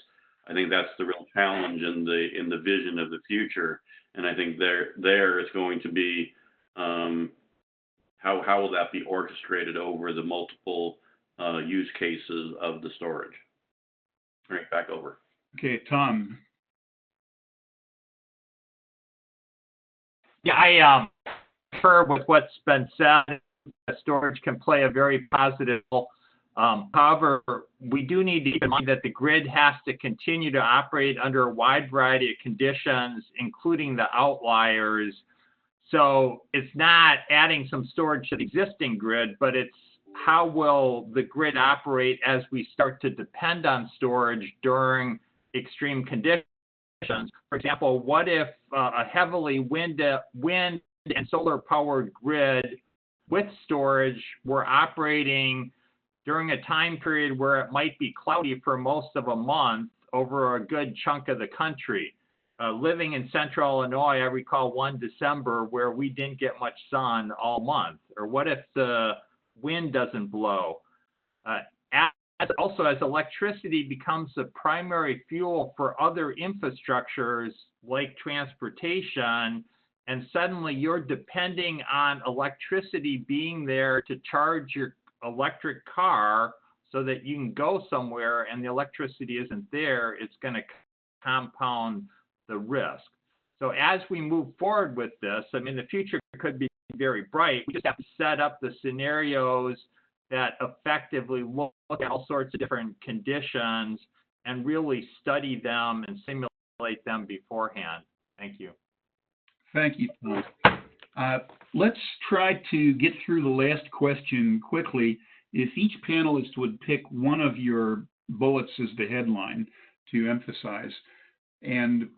I think that's the real challenge in the vision of the future, and I think there it's going to be how will that be orchestrated over the multiple use cases of the storage. All right, back over. Okay, Tom. Yeah, I concur with what's been said. Storage can play a very positive role. However, we do need to keep in mind that the grid has to continue to operate under a wide variety of conditions, including the outliers. So it's not adding some storage to the existing grid, but it's how will the grid operate as we start to depend on storage during extreme conditions. For example, what if a heavily wind and solar powered grid with storage were operating during a time period where it might be cloudy for most of a month over a good chunk of the country? Living in central Illinois, I recall one December where we didn't get much sun all month. Or what if the wind doesn't blow? Also, as electricity becomes the primary fuel for other infrastructures like transportation, and suddenly you're depending on electricity being there to charge your electric car so that you can go somewhere and the electricity isn't there, it's going to compound the risk. So as we move forward with this, I mean, the future could be very bright. We just have to set up the scenarios that effectively look at all sorts of different conditions and really study them and simulate them beforehand. Thank you. Thank you, Tom. Let's try to get through the last question quickly. If each panelist would pick one of your bullets as the headline to emphasize, and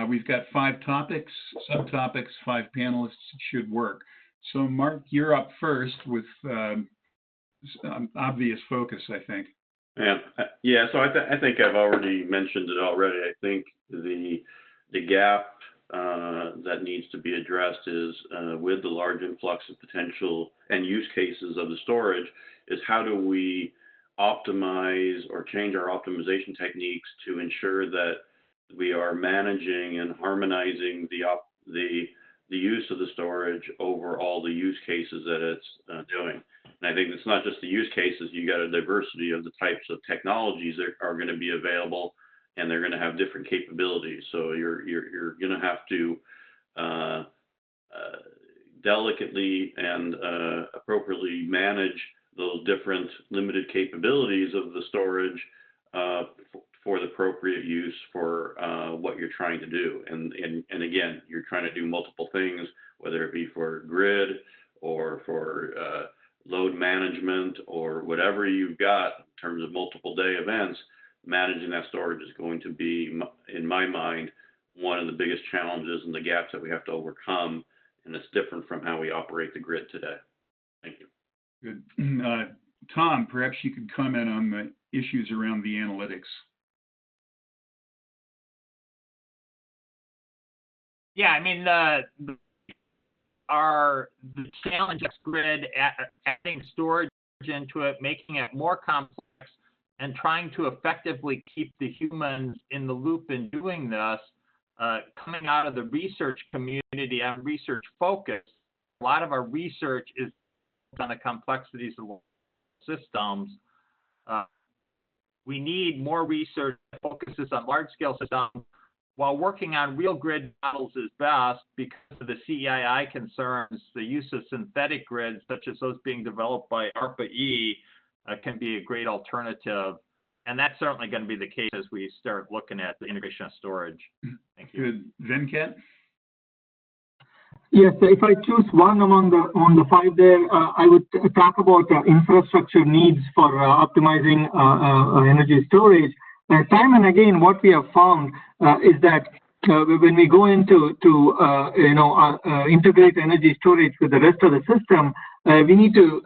we've got 5 topics, subtopics, 5 panelists, it should work. So Mark, you're up first with obvious focus, I think. Yeah. So I think I've already mentioned it already. I think the gap that needs to be addressed is with the large influx of potential and use cases of the storage is how do we optimize or change our optimization techniques to ensure that we are managing and harmonizing the use of the storage over all the use cases that it's doing. And I think it's not just the use cases, you got a diversity of the types of technologies that are going to be available, and they're going to have different capabilities. So you're going to have to delicately and appropriately manage those different limited capabilities of the storage for the appropriate use for what you're trying to do. And again, you're trying to do multiple things, whether it be for grid or for load management or whatever you've got in terms of multiple day events. managing that storage is going to be, in my mind, one of the biggest challenges and the gaps that we have to overcome, and it's different from how we operate the grid today. Thank you. Good. Tom, perhaps you could comment on the issues around the analytics. Yeah, I mean, the challenge of grid, adding storage into it, making it more complex, and trying to effectively keep the humans in the loop in doing this, coming out of the research community and research focus. A lot of our research is on the complexities of systems. We need more research that focuses on large-scale systems, while working on real grid models is best because of the CEII concerns. The use of synthetic grids, such as those being developed by ARPA-E, can be a great alternative. And that's certainly going to be the case as we start looking at the integration of storage. Thank you. Good. Venkat? Yes, if I choose one among the five there, I would talk about infrastructure needs for optimizing energy storage. Time and again, what we have found is that when we go into integrate energy storage with the rest of the system, we need to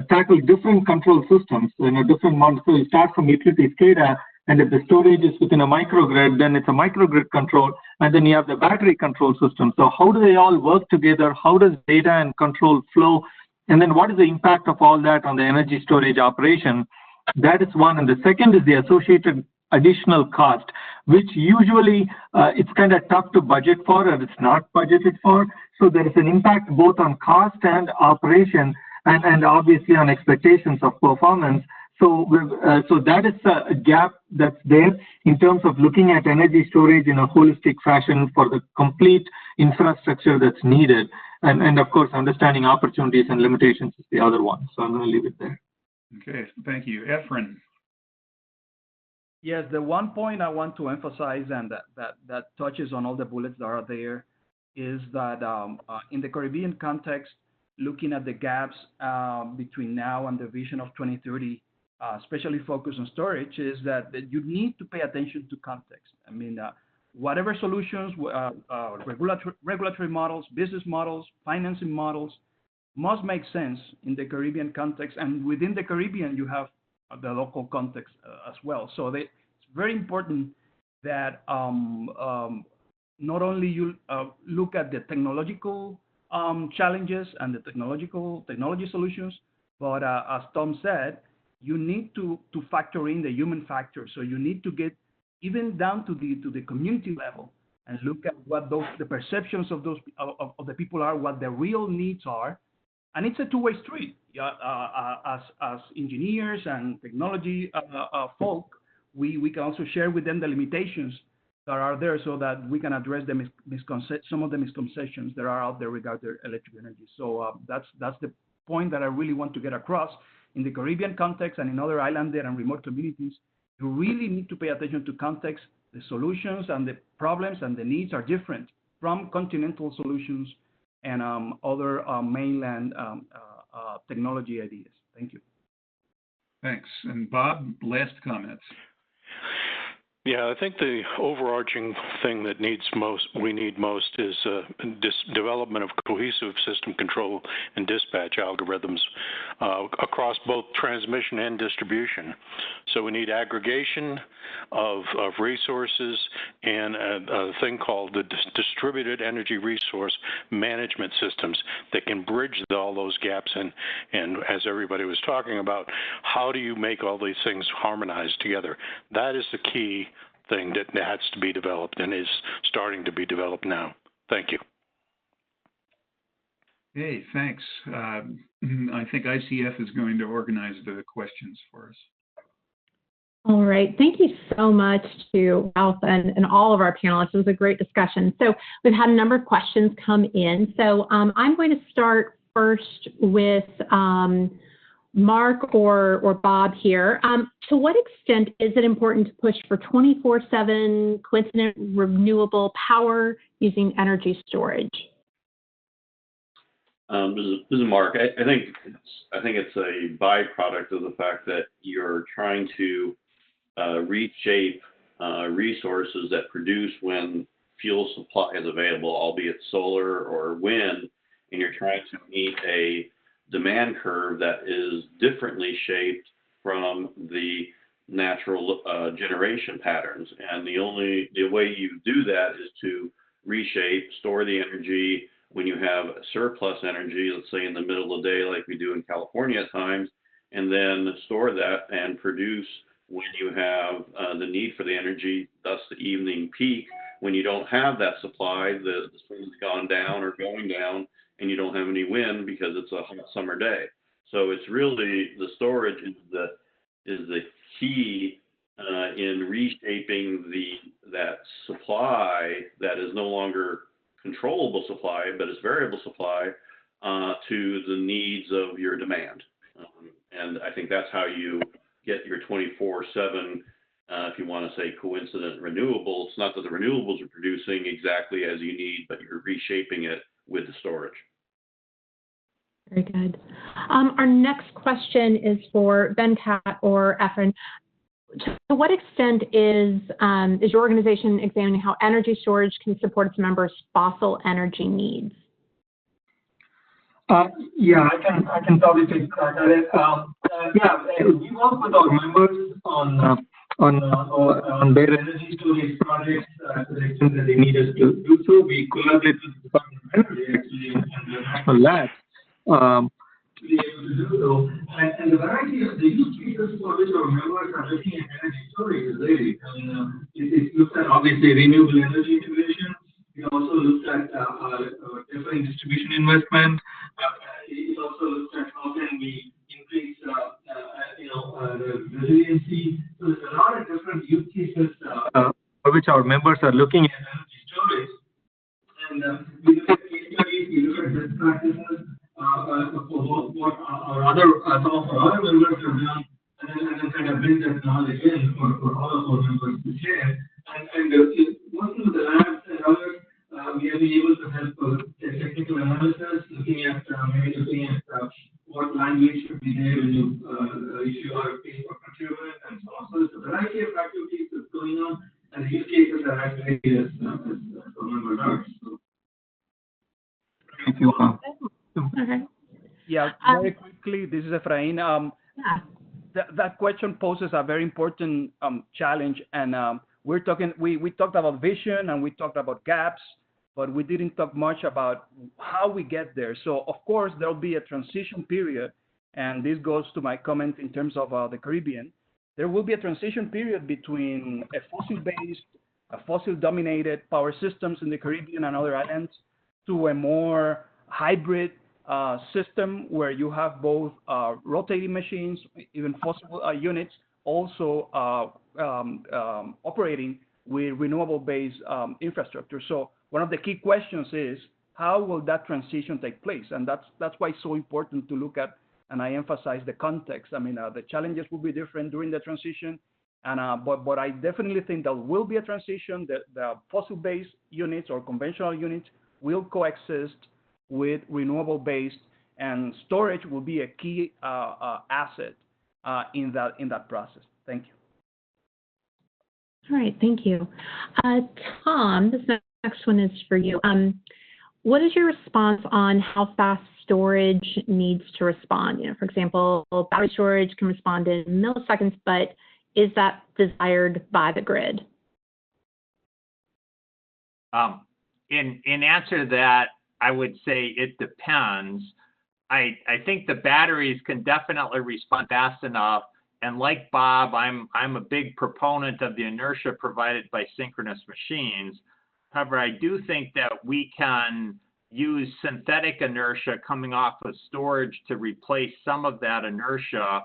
tackle different control systems, different models. So we start from utility SCADA, and if the storage is within a microgrid, then it's a microgrid control, and then you have the battery control system. So how do they all work together? How does data and control flow? And then what is the impact of all that on the energy storage operation? That is one. And the second is the associated additional cost, which usually it's kind of tough to budget for, or it's not budgeted for. So there is an impact both on cost and operation, and obviously on expectations of performance. So that is a gap that's there in terms of looking at energy storage in a holistic fashion for the complete infrastructure that's needed. And of course, understanding opportunities and limitations is the other one. So I'm going to leave it there. Okay, thank you. Efren. Yes, the one point I want to emphasize, and that touches on all the bullets that are there, is that in the Caribbean context, looking at the gaps between now and the vision of 2030, especially focused on storage, is that you need to pay attention to context. I mean, whatever solutions, regulatory models, business models, financing models, must make sense in the Caribbean context, and within the Caribbean, you have the local context as well. So it's very important that not only you look at the technological challenges and the technology solutions, but as Tom said, you need to factor in the human factor. So you need to get even down to the community level and look at what the perceptions of the people are, what their real needs are. And it's a two-way street. As engineers and technology folk, we can also share with them the limitations that are there so that we can address some of the misconceptions that are out there regarding electric energy. So that's the point that I really want to get across. In the Caribbean context and in other islanded and remote communities, you really need to pay attention to context. The solutions and the problems and the needs are different from continental solutions and other mainland technology ideas. Thank you. Thanks. And Bob, last comments. Yeah, I think the overarching thing that we need most is development of cohesive system control and dispatch algorithms across both transmission and distribution. So we need aggregation of resources and a thing called the distributed energy resource management systems that can bridge all those gaps. And as everybody was talking about, how do you make all these things harmonized together? That is the key thing that has to be developed and is starting to be developed now. Thank you. Hey, thanks. I think ICF is going to organize the questions for us. All right. Thank you so much to Ralph and all of our panelists. It was a great discussion. So we've had a number of questions come in. So I'm going to start first with Mark or Bob here. To what extent is it important to push for 24/7 coincident renewable power using energy storage? This is Mark. I think it's a byproduct of the fact that you're trying to reshape resources that produce when fuel supply is available, albeit solar or wind, and you're trying to meet a demand curve that is differently shaped from the natural generation patterns. And the way you do that is to reshape, store the energy when you have surplus energy, let's say in the middle of the day like we do in California at times, and then store that and produce when you have the need for the energy, thus the evening peak, when you don't have that supply, the sun's gone down or going down, and you don't have any wind because it's a hot summer day. So it's really, the storage is the key in reshaping that supply that is no longer controllable supply, but it's variable supply to the needs of your demand. And I think that's how you get your 24/7, if you want to say coincident renewable. It's not that the renewables are producing exactly as you need, but you're reshaping it with the storage. Very good. Our next question is for Venkat or Efren. To what extent is your organization examining how energy storage can support its members' fossil energy needs? Yeah, I can probably take a crack at it. We work with our members on their energy storage projects to the extent that they need us to do so. We collaborate with the Department of Energy actually and the national labs to be able to do so. And the variety of the use cases for which our members are looking at energy storage is varied. It looks at obviously renewable energy integration. It also looks at different distribution investment. It also looks at how can we increase the resiliency. So there's a lot of different use cases for which our members are looking at energy storage. And we look at case studies, we look at best practices for what some of our other members have done, and then kind of bring that knowledge in for all of our members to share. And working with the labs and others, we have been able to help technical analysis, looking at what language should be there when you issue RFPs for procurement and so on. So there's a variety of activities that's going on, and the use cases are as varied as our members are. So, if you want. Okay. Yeah, very quickly, this is Efrain. That question poses a very important challenge, and we talked about vision and we talked about gaps, but we didn't talk much about how we get there. So of course there'll be a transition period, and this goes to my comment in terms of the Caribbean. There will be a transition period between a fossil-dominated power systems in the Caribbean and other islands to a more hybrid system where you have both rotating machines, even fossil units, also operating with renewable-based infrastructure. So one of the key questions is, how will that transition take place? And that's why it's so important to look at, and I emphasize the context. I mean, the challenges will be different during the transition, and but I definitely think there will be a transition. That the fossil-based units or conventional units will coexist with renewable-based, and storage will be a key asset in that process. Thank you. All right, thank you. Tom, this next one is for you. What is your response on how fast storage needs to respond? You know, for example, battery storage can respond in milliseconds, but is that desired by the grid? In answer to that, I would say it depends. I think the batteries can definitely respond fast enough. And like Bob, I'm a big proponent of the inertia provided by synchronous machines. However, I do think that we can use synthetic inertia coming off of storage to replace some of that inertia.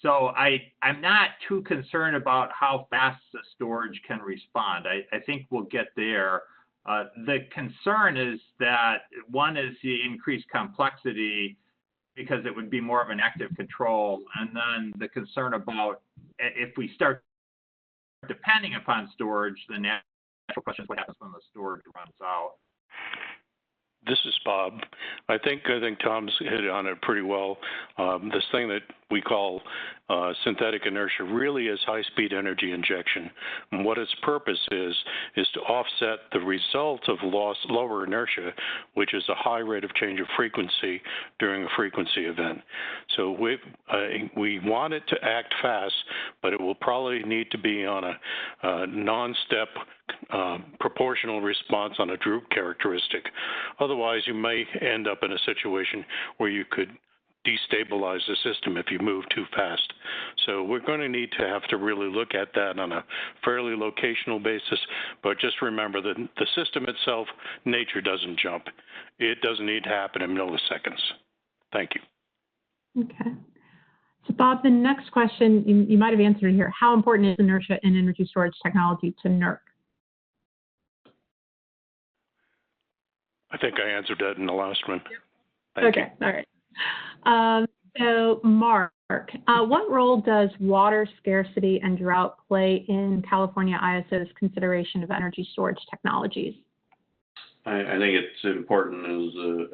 So I'm not too concerned about how fast the storage can respond. I think we'll get there. The concern is that one is the increased complexity, because it would be more of an active control. And then the concern about if we start depending upon storage, the natural question is what happens when the storage runs out. This is Bob. I think Tom's hit on it pretty well. This thing that we call synthetic inertia really is high-speed energy injection. And what its purpose is to offset the result of lower inertia, which is a high rate of change of frequency during a frequency event. So we want it to act fast, but it will probably need to be on a non-step proportional response on a droop characteristic. Otherwise, you may end up in a situation where you could destabilize the system if you move too fast. So we're going to need to have to really look at that on a fairly locational basis, but just remember that the system itself, nature doesn't jump. It doesn't need to happen in milliseconds. Thank you. Okay. So Bob, the next question, you might have answered it here. How important is inertia in energy storage technology to NERC? I think I answered that in the last one. Okay, all right. So Mark, what role does water scarcity and drought play in California ISO's consideration of energy storage technologies? I think it's important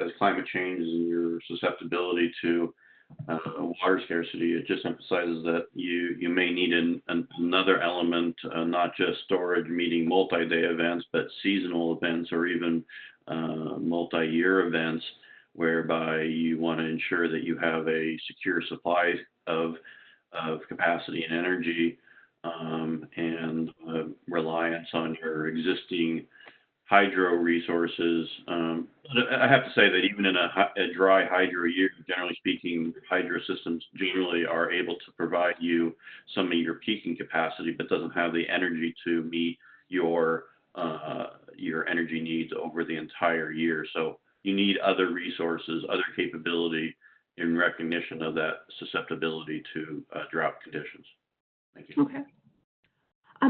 as climate change and your susceptibility to water scarcity. It just emphasizes that you may need another element, not just storage meeting multi-day events, but seasonal events or even multi-year events, whereby you want to ensure that you have a secure supply of capacity and energy, and reliance on your existing hydro resources. I have to say that even in a dry hydro year, generally speaking, hydro systems generally are able to provide you some of your peaking capacity, but doesn't have the energy to meet your energy needs over the entire year. So you need other resources, other capability in recognition of that susceptibility to drought conditions. Thank you. Okay.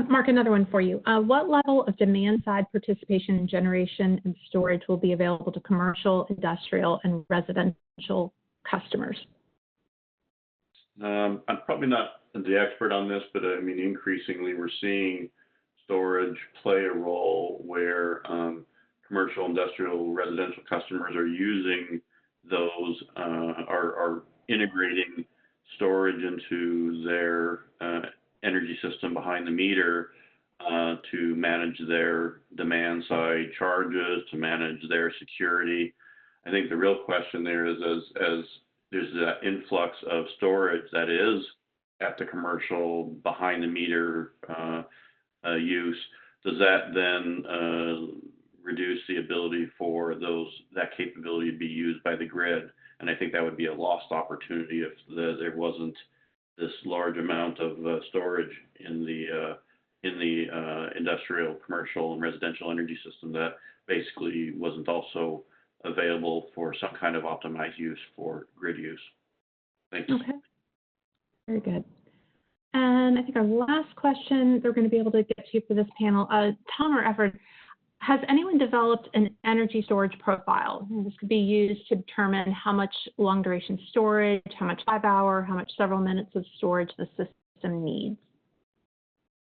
Mark, another one for you. What level of demand-side participation in generation and storage will be available to commercial, industrial, and residential customers? I'm probably not the expert on this, but I mean, increasingly we're seeing storage play a role where commercial, industrial, residential customers are using those, are integrating storage into their energy system behind the meter to manage their demand side charges, to manage their security. I think the real question there is as there's that influx of storage that is at the commercial behind the meter use, does that then reduce the ability for that capability to be used by the grid? And I think that would be a lost opportunity if there wasn't this large amount of storage in the industrial, commercial, and residential energy system that basically wasn't also available for some kind of optimized use for grid use. Thanks. Okay. Very good. And I think our last question they're going to be able to get to for this panel, Tom or Everett, has anyone developed an energy storage profile? And this could be used to determine how much long duration storage, how much 5-hour, how much several minutes of storage the system needs.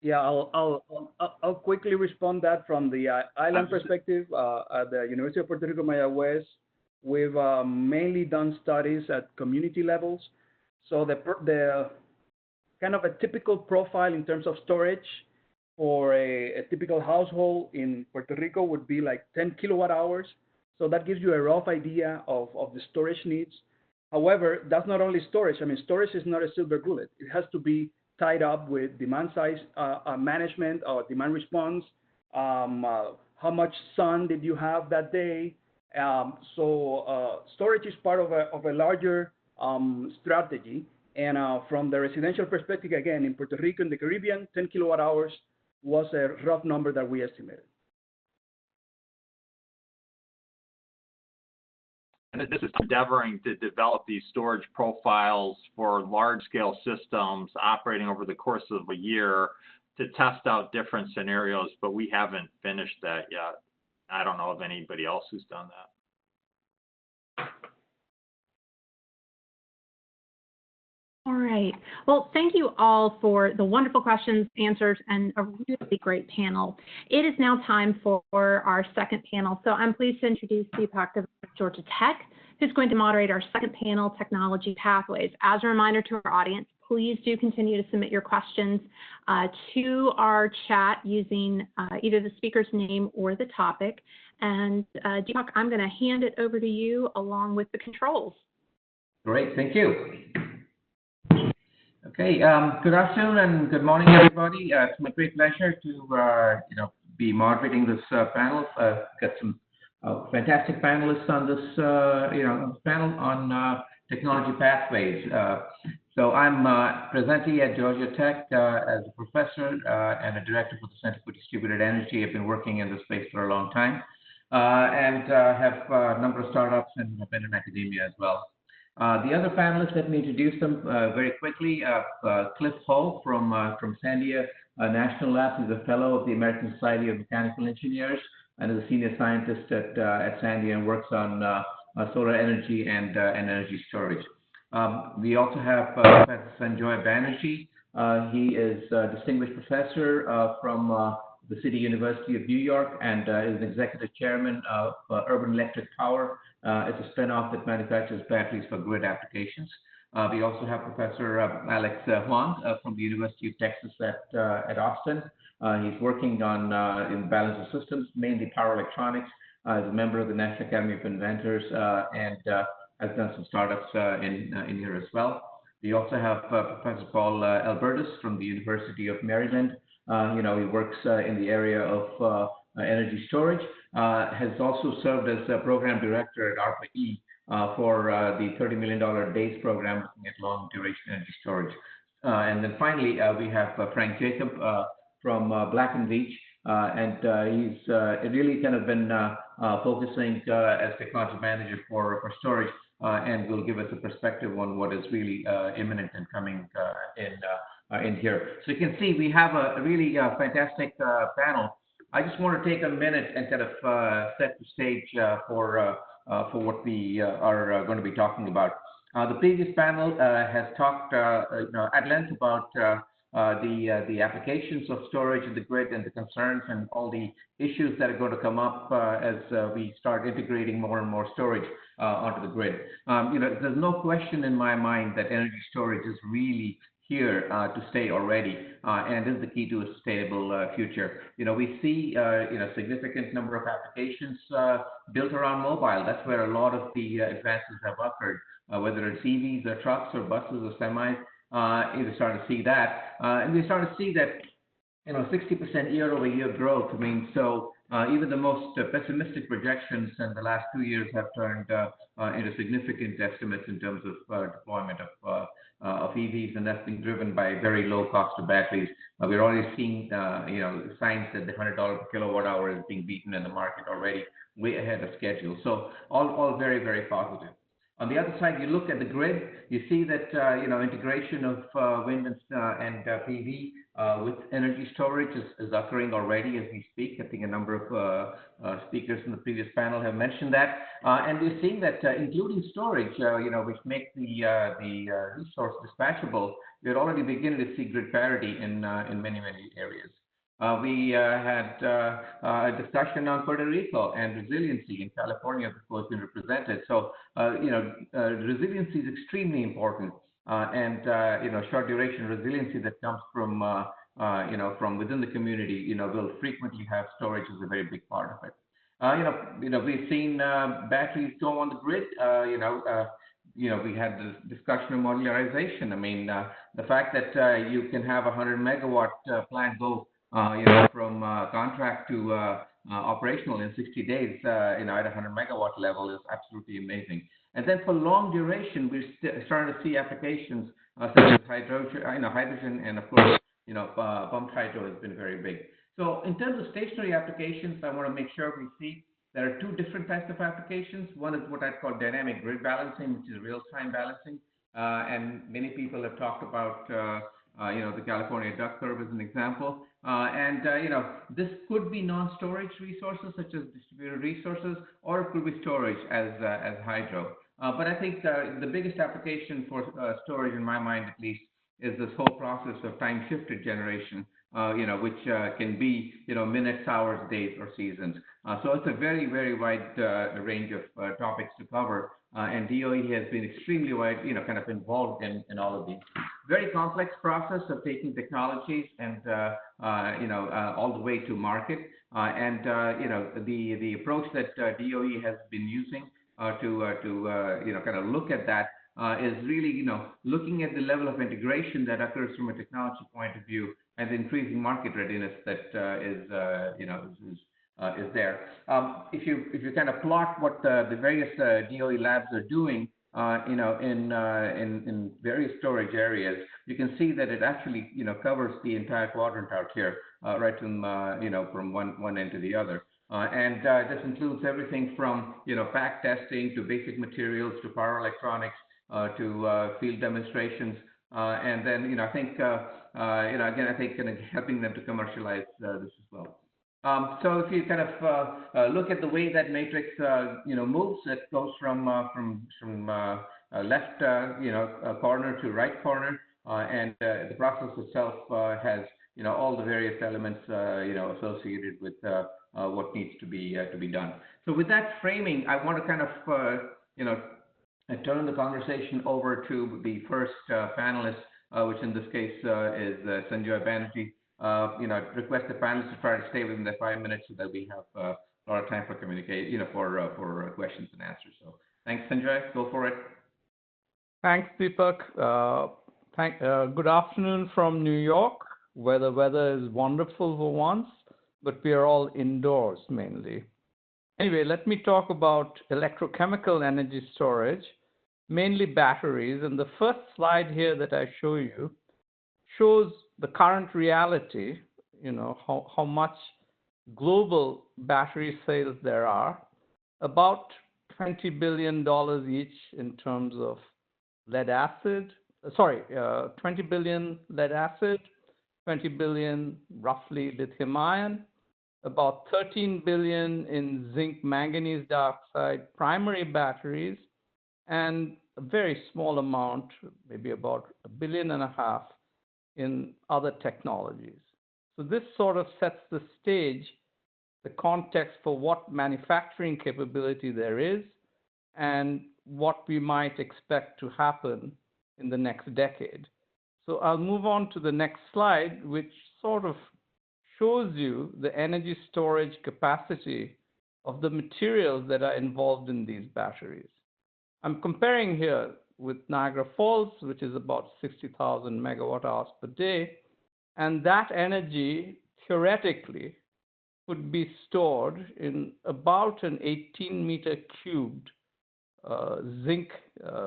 Yeah, I'll quickly respond that from the island perspective. At the University of Puerto Rico, Maya West, we've mainly done studies at community levels. So the kind of a typical profile in terms of storage for a typical household in Puerto Rico would be like 10 kilowatt hours. So that gives you a rough idea of the storage needs. However, that's not only storage. I mean, storage is not a silver bullet. It has to be tied up with demand size management or demand response. How much sun did you have that day? So storage is part of a larger strategy. And from the residential perspective, again, in Puerto Rico and the Caribbean, 10 kilowatt hours was a rough number that we estimated. This is endeavoring to develop these storage profiles for large-scale systems operating over the course of a year to test out different scenarios, but we haven't finished that yet. I don't know of anybody else who's done that. All right. Well, thank you all for the wonderful questions, answers, and a really great panel. It is now time for our second panel. So I'm pleased to introduce Deepak of Georgia Tech, who's going to moderate our second panel, Technology Pathways. As a reminder to our audience, please do continue to submit your questions to our chat using either the speaker's name or the topic. And Deepak, I'm going to hand it over to you along with the controls. Great, thank you. Okay, good afternoon and good morning, everybody. It's my great pleasure to be moderating this panel. Got some fantastic panelists on this panel on technology pathways. So I'm presenting at Georgia Tech as a professor and a director for the Center for Distributed Energy. I've been working in this space for a long time and have a number of startups and have been in academia as well. The other panelists, let me introduce them very quickly. Cliff Hull from Sandia National Labs. He's a fellow of the American Society of Mechanical Engineers and is a senior scientist at Sandia and works on solar energy and energy storage. We also have Professor Sanjoy Banerjee. He is a distinguished professor from the City University of New York and is an executive chairman of Urban Electric Power. It's a spinoff that manufactures batteries for grid applications. We also have Professor Alex Huang from the University of Texas at Austin. He's working on in balance of systems, mainly power electronics. Is a member of the National Academy of Inventors and has done some startups in here as well. We also have Professor Paul Albertus from the University of Maryland. He works in the area of energy storage, has also served as a program director at ARPA-E for the $30 million DAYS program looking at long duration energy storage. And then finally, we have Frank Jacob from Black & Veatch, and he's really kind of been focusing as technology manager for storage and will give us a perspective on what is really imminent and coming in here. So you can see we have a really fantastic panel. I just want to take a minute and kind of set the stage for what we are going to be talking about. The previous panel has talked at length about the applications of storage in the grid and the concerns and all the issues that are going to come up as we start integrating more and more storage onto the grid. There's no question in my mind that energy storage is really here to stay already and is the key to a sustainable future. We see significant number of applications built around mobile. That's where a lot of the advances have occurred, whether it's EVs or trucks or buses or semis. You're starting to see that, and we start to see that 60% year-over-year growth. I mean, so even the most pessimistic projections in the last 2 years have turned into significant estimates in terms of deployment of EVs, and that's being driven by very low cost of batteries. We're already seeing signs that the $100 per kilowatt hour is being beaten in the market already, way ahead of schedule. So all very, very positive. On the other side, you look at the grid, you see that integration of wind and PV with energy storage is occurring already as we speak. I think a number of speakers in the previous panel have mentioned that, and we're seeing that including storage, which makes the resource dispatchable. We're already beginning to see grid parity in many areas. We had a discussion on Puerto Rico and resiliency in California that was being represented. So, resiliency is extremely important, and short duration resiliency that comes from within the community, will frequently have storage as a very big part of it. We've seen batteries go on the grid. We had this discussion of modularization. I mean, the fact that you can have a 100 megawatt plant go from contract to operational in 60 days, at 100 megawatt level is absolutely amazing. And then for long duration, we're starting to see applications such as hydrogen, and of course, pumped hydro has been very big. So in terms of stationary applications, I want to make sure we see there are two different types of applications. One is what I call dynamic grid balancing, which is real-time balancing, and many people have talked about the California duck curve as an example. This could be non-storage resources such as distributed resources, or it could be storage as hydro. But I think the biggest application for storage, in my mind at least, is this whole process of time-shifted generation, which can be, minutes, hours, days, or seasons. So it's a very, very wide range of topics to cover, and DOE has been extremely wide, kind of involved in all of these. Very complex process of taking technologies and, all the way to market. The approach that DOE has been using to kind of look at that is really, looking at the level of integration that occurs from a technology point of view and the increasing market readiness that is there. If you kind of plot what the various DOE labs are doing, in various storage areas, you can see that it actually, covers the entire quadrant out here, right from, from one end to the other. And this includes everything from, pack testing to basic materials to power electronics to field demonstrations. And then, I think, again, I think kind of helping them to commercialize this as well. So if you kind of look at the way that matrix, moves, it goes from left, corner to right corner, and the process itself has, all the various elements, associated with what needs to be done. So with that framing, I want to kind of, turn the conversation over to the first panelist, which in this case is Sanjoy Banerjee. I'd request the panelists to try to stay within the 5 minutes so that we have a lot of time for communication, for questions and answers. So thanks, Sanjoy. Go for it. Thanks, Deepak. Good afternoon from New York, where the weather is wonderful for once, but we are all indoors mainly. Anyway, let me talk about electrochemical energy storage, mainly batteries. And the first slide here that I show you shows the current reality, how much global battery sales there are, about $20 billion each in terms of lead acid, 20 billion lead acid, 20 billion roughly lithium ion, about 13 billion in zinc manganese dioxide primary batteries, and a very small amount, maybe about $1.5 billion in other technologies. So this sort of sets the stage, the context for what manufacturing capability there is and what we might expect to happen in the next decade. So I'll move on to the next slide, which sort of shows you the energy storage capacity of the materials that are involved in these batteries. I'm comparing here with Niagara Falls, which is about 60,000 megawatt hours per day, and that energy theoretically could be stored in about an 18-meter cubed zinc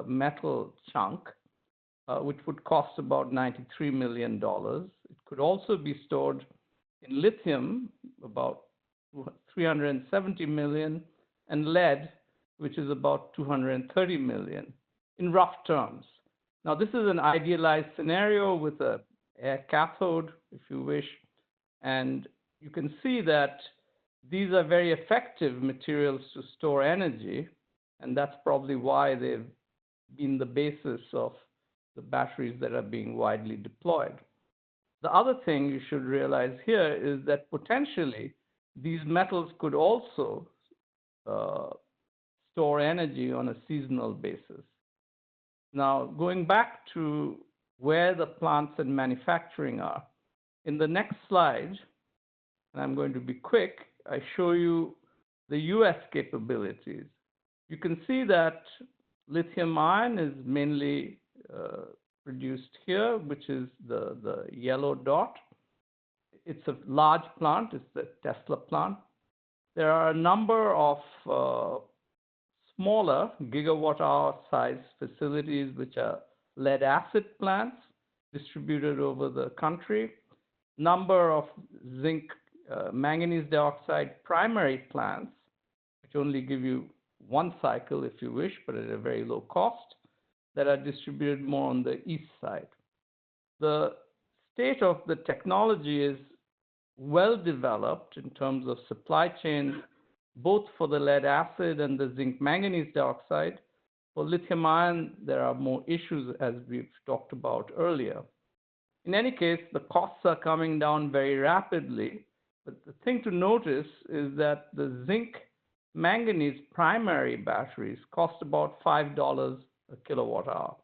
metal chunk, which would cost about $93 million. It could also be stored in lithium, about 370 million, and lead, which is about 230 million, in rough terms. Now, this is an idealized scenario with a air cathode, if you wish, and you can see that these are very effective materials to store energy, and that's probably why they've been the basis of the batteries that are being widely deployed. The other thing you should realize here is that potentially these metals could also store energy on a seasonal basis. Now, going back to where the plants and manufacturing are, in the next slide, and I'm going to be quick, I show you the US capabilities. You can see that lithium ion is mainly produced here, which is the yellow dot. It's a large plant. It's the Tesla plant. There are a number of smaller gigawatt-hour size facilities, which are lead acid plants distributed over the country. Number of zinc manganese dioxide primary plants, which only give you one cycle if you wish, but at a very low cost, that are distributed more on the east side. The state of the technology is well developed in terms of supply chain, both for the lead acid and the zinc manganese dioxide, For lithium ion, there are more issues as we've talked about earlier. In any case, the costs are coming down very rapidly. But the thing to notice is that the zinc manganese primary batteries cost about $5 a kilowatt hour.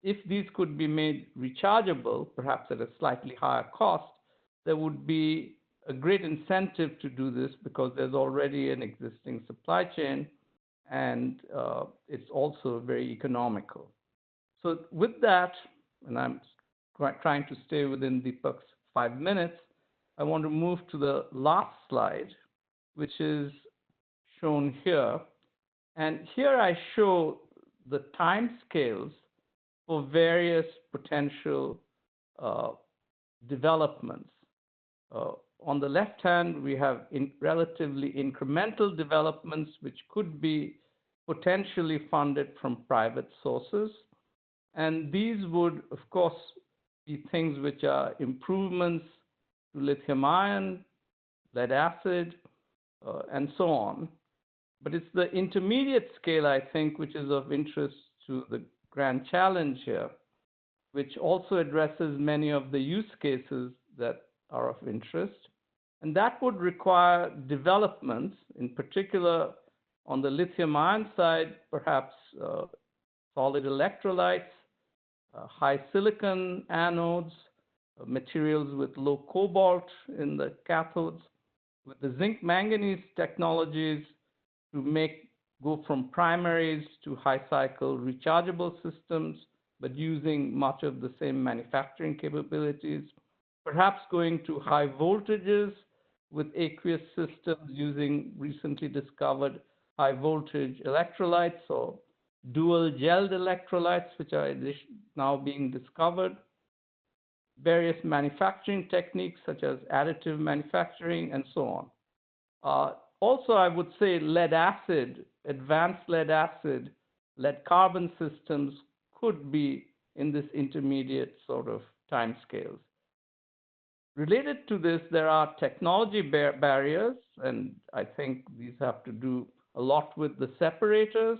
If these could be made rechargeable, perhaps at a slightly higher cost, there would be a great incentive to do this because there's already an existing supply chain and it's also very economical. So with that, and I'm trying to stay within Deepak's 5 minutes, I want to move to the last slide, which is shown here. And here I show the time scales for various potential developments. On the left hand, we have relatively incremental developments which could be potentially funded from private sources. And these would, of course, be things which are improvements to lithium ion, lead acid, and so on. But it's the intermediate scale, I think, which is of interest to the grand challenge here, which also addresses many of the use cases that are of interest. And that would require developments, in particular on the lithium ion side, perhaps solid electrolytes, high silicon anodes, materials with low cobalt in the cathodes, with the zinc manganese technologies to go from primaries to high cycle rechargeable systems, but using much of the same manufacturing capabilities, perhaps going to high voltages with aqueous systems using recently discovered high voltage electrolytes or dual gelled electrolytes, which are now being discovered, various manufacturing techniques such as additive manufacturing and so on. Also, I would say lead acid, advanced lead acid, lead carbon systems could be in this intermediate sort of timescales. Related to this, there are technology barriers, and I think these have to do a lot with the separators.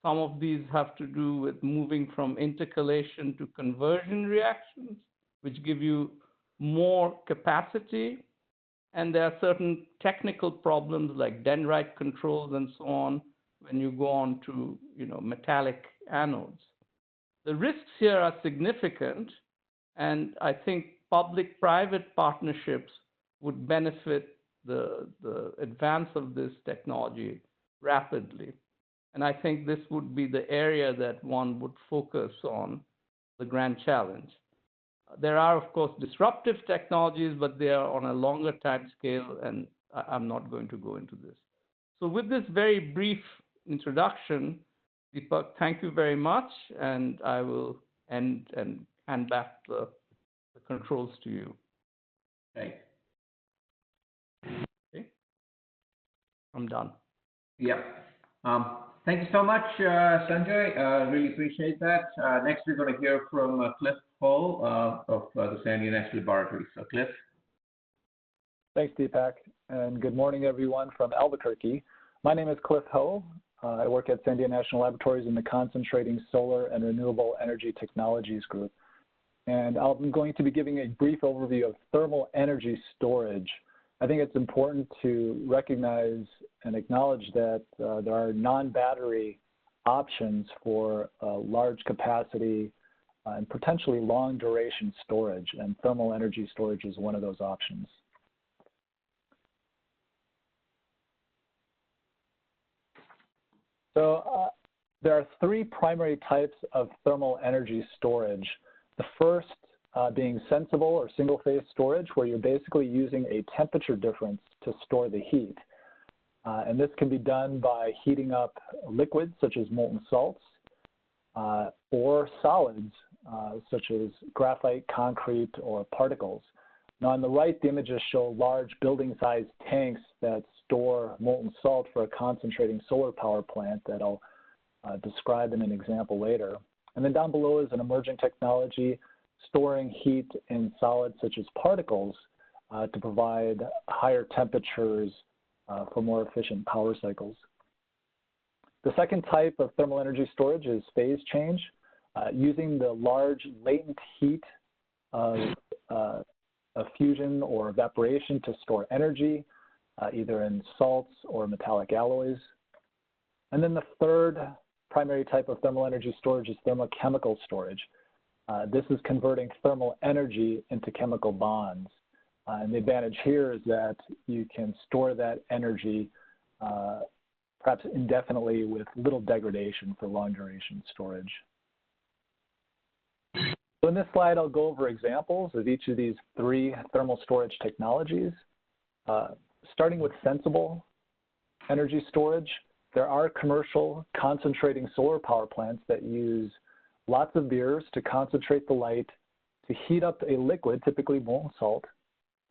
Some of these have to do with moving from intercalation to conversion reactions, which give you more capacity. And there are certain technical problems like dendrite controls and so on when you go on to metallic anodes. The risks here are significant, and I think public-private partnerships would benefit the advance of this technology rapidly. And I think this would be the area that one would focus on, the grand challenge. There are, of course, disruptive technologies, but they are on a longer time scale, and I'm not going to go into this. So with this very brief introduction, Deepak, thank you very much, and I will end and hand back the controls to you. Right. Okay. I'm done. Yeah. Thank you so much, Sanjay. Really appreciate that. Next, we're going to hear from Cliff Hull of the Sandia National Laboratory. So, Cliff. Thanks, Deepak, and good morning, everyone from Albuquerque. My name is Cliff Hull. I work at Sandia National Laboratories in the Concentrating Solar and Renewable Energy Technologies Group. And I'm going to be giving a brief overview of thermal energy storage. I think it's important to recognize and acknowledge that there are non-battery options for large capacity and potentially long duration storage, and thermal energy storage is one of those options. So there are three primary types of thermal energy storage. The first being sensible or single-phase storage, where you're basically using a temperature difference to store the heat. And this can be done by heating up liquids, such as molten salts, or solids, such as graphite, concrete, or particles. Now, on the right, the images show large building-sized tanks that store molten salt for a concentrating solar power plant that I'll describe in an example later. And then down below is an emerging technology storing heat in solids such as particles to provide higher temperatures for more efficient power cycles. The second type of thermal energy storage is phase change, using the large latent heat of fusion or evaporation to store energy, either in salts or metallic alloys. And then the third primary type of thermal energy storage is thermochemical storage. This is converting thermal energy into chemical bonds. And the advantage here is that you can store that energy perhaps indefinitely with little degradation for long duration storage. So in this slide, I'll go over examples of each of these three thermal storage technologies. Starting with sensible energy storage, there are commercial concentrating solar power plants that use lots of beers to concentrate the light to heat up a liquid, typically molten salt,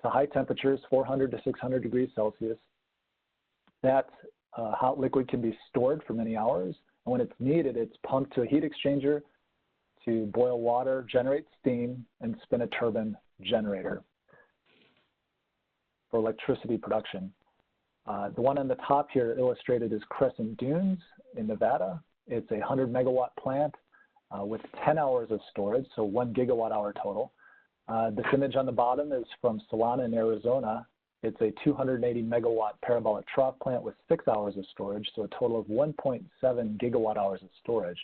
to high temperatures, 400 to 600 degrees Celsius. That hot liquid can be stored for many hours, and when it's needed, it's pumped to a heat exchanger to boil water, generate steam, and spin a turbine generator for electricity production. The one on the top here illustrated is Crescent Dunes in Nevada. It's a 100 megawatt plant with 10 hours of storage, so 1 gigawatt hour total. This image on the bottom is from Solana in Arizona. It's a 280 megawatt parabolic trough plant with 6 hours of storage, so a total of 1.7 gigawatt hours of storage.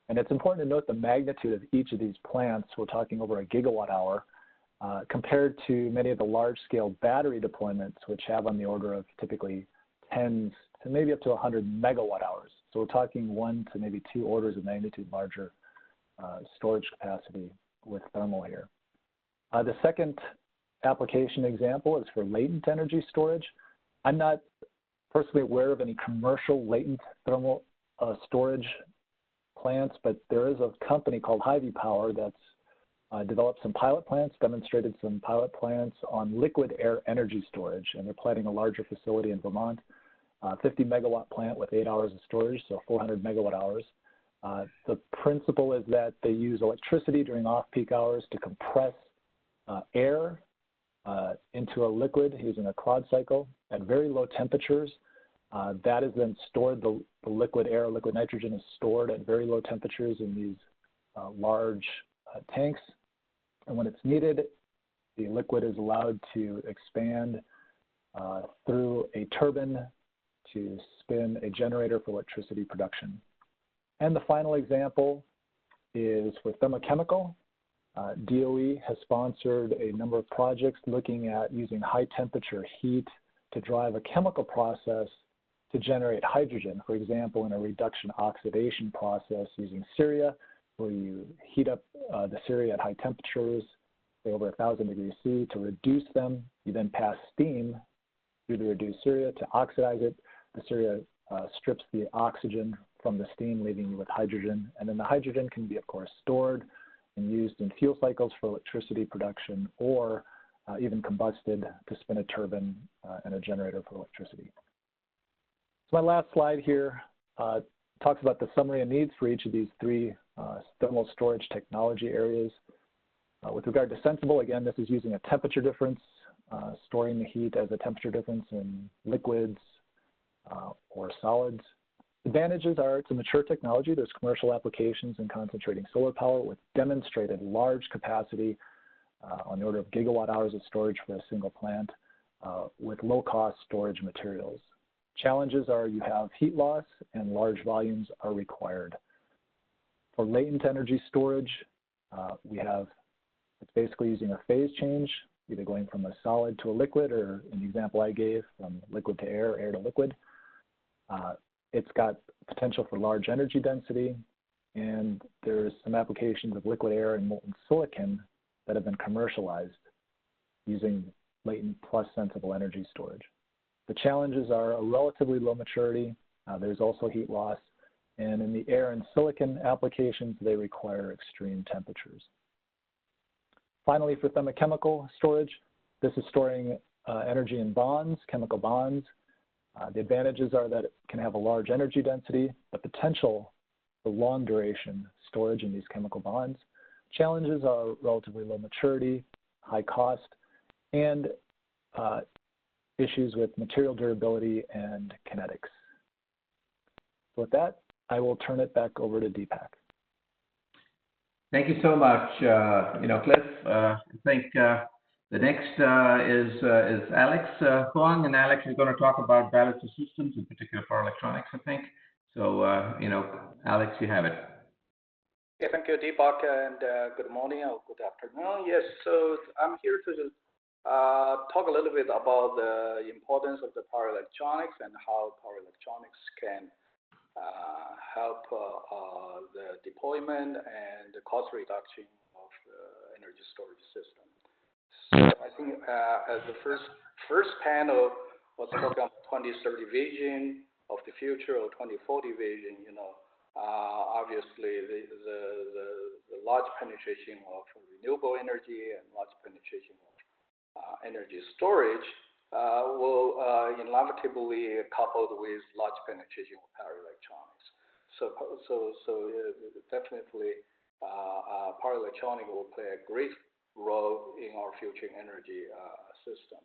And it's important to note the magnitude of each of these plants. We're talking over a gigawatt hour compared to many of the large-scale battery deployments, which have on the order of typically tens to maybe up to 100 megawatt hours. So we're talking 1 to maybe 2 orders of magnitude larger storage capacity with thermal here. The second application example is for latent energy storage. I'm not personally aware of any commercial latent thermal storage plants, but there is a company called Hy-Vee Power that's developed some pilot plants, demonstrated some pilot plants on liquid air energy storage, and they're planning a larger facility in Vermont, 50 megawatt plant with 8 hours of storage, so 400 megawatt hours. The principle is that they use electricity during off-peak hours to compress air into a liquid using a Claude cycle at very low temperatures. That is then stored, the liquid air, liquid nitrogen is stored at very low temperatures in these large tanks. And when it's needed, the liquid is allowed to expand through a turbine to spin a generator for electricity production. And the final example is for thermochemical. DOE has sponsored a number of projects looking at using high temperature heat to drive a chemical process to generate hydrogen, for example, in a reduction oxidation process using ceria, where you heat up the ceria at high temperatures, say over 1,000 degrees C, to reduce them. You then pass steam through the reduced ceria to oxidize it. The ceria strips the oxygen from the steam, leaving you with hydrogen. And then the hydrogen can be, of course, stored and used in fuel cycles for electricity production, or even combusted to spin a turbine and a generator for electricity. So my last slide here talks about the summary and needs for each of these three thermal storage technology areas. With regard to sensible, again, this is using a temperature difference, storing the heat as a temperature difference in liquids or solids. Advantages are it's a mature technology. There's commercial applications in concentrating solar power with demonstrated large capacity on the order of gigawatt hours of storage for a single plant with low-cost storage materials. Challenges are you have heat loss and large volumes are required. For latent energy storage, it's basically using a phase change, either going from a solid to a liquid, or in the example I gave, from liquid to air, air to liquid. It's got potential for large energy density, and there's some applications of liquid air and molten silicon that have been commercialized using latent plus sensible energy storage. The challenges are a relatively low maturity. There's also heat loss. And in the air and silicon applications, they require extreme temperatures. Finally, for thermochemical storage, this is storing energy in bonds, chemical bonds. The advantages are that it can have a large energy density, the potential for long duration storage in these chemical bonds. Challenges are relatively low maturity, high cost, and issues with material durability and kinetics. So with that, I will turn it back over to Deepak. Thank you so much, Cliff. I think the next is Alex Huang, and Alex is going to talk about balance of systems, in particular for electronics, I think. So, Alex, you have it. Yeah, thank you, Deepak, and good morning or good afternoon. Yes, so I'm here to talk a little bit about the importance of the power electronics and how power electronics can help the deployment and the cost reduction of the energy storage system. So I think as the first panel was talking about 2030 vision of the future or 2040 vision, obviously the large penetration of renewable energy and large penetration of energy storage will inevitably coupled with large penetration of power electronics. So definitely power electronics will play a great role in our future energy system,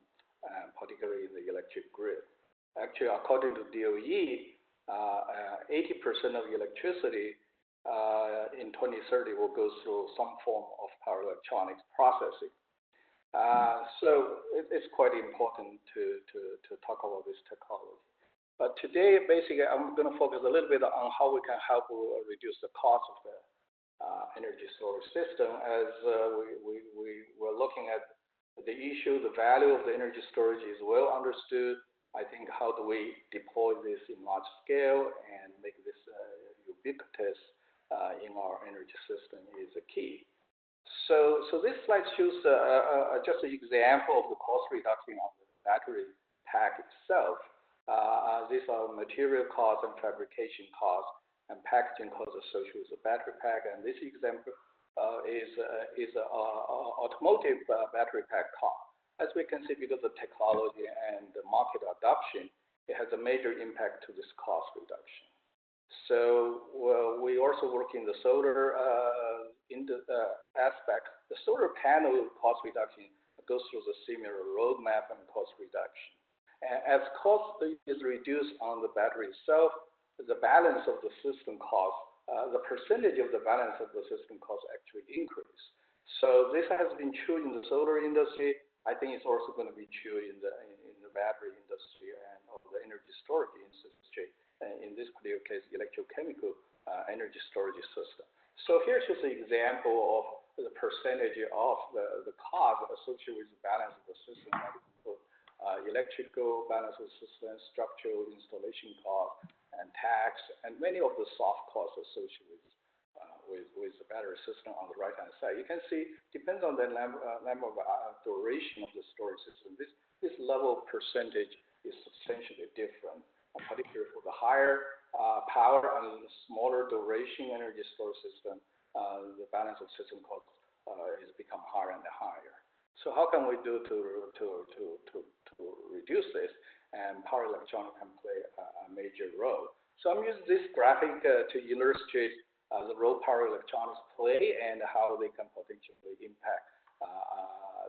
particularly in the electric grid. Actually, according to DOE, 80% of electricity in 2030 will go through some form of power electronics processing. So it's quite important to talk about this technology. But today, basically, I'm going to focus a little bit on how we can help reduce the cost of the energy storage system. As we were looking at the issue, the value of the energy storage is well understood. I think how do we deploy this in large scale and make this ubiquitous in our energy system is a key. So this slide shows just an example of the cost reduction of the battery pack itself. These are material costs and fabrication costs and packaging costs associated with the battery pack. And this example is automotive battery pack cost. As we can see, because of technology and the market adoption, it has a major impact to this cost reduction. So we also work in the solar aspect. The solar panel cost reduction goes through the similar roadmap and cost reduction. As cost is reduced on the battery itself, the balance of the system cost, the percentage of the balance of the system cost actually increase. So this has been true in the solar industry. I think it's also going to be true in the battery industry and the energy storage industry. In this particular case, electrochemical energy storage system. So here's just an example of the percentage of the cost associated with the balance of the system. Electrical balance of the system, structural installation cost, and tax, and many of the soft costs associated with the battery system on the right-hand side. You can see, depends on the number of duration of the storage system, this level of percentage is substantially different, particularly for the higher power and smaller duration energy storage system, the balance of system cost has become higher and higher. So how can we do to reduce this? And power electronics can play a major role. So I'm using this graphic to illustrate the role power electronics play and how they can potentially impact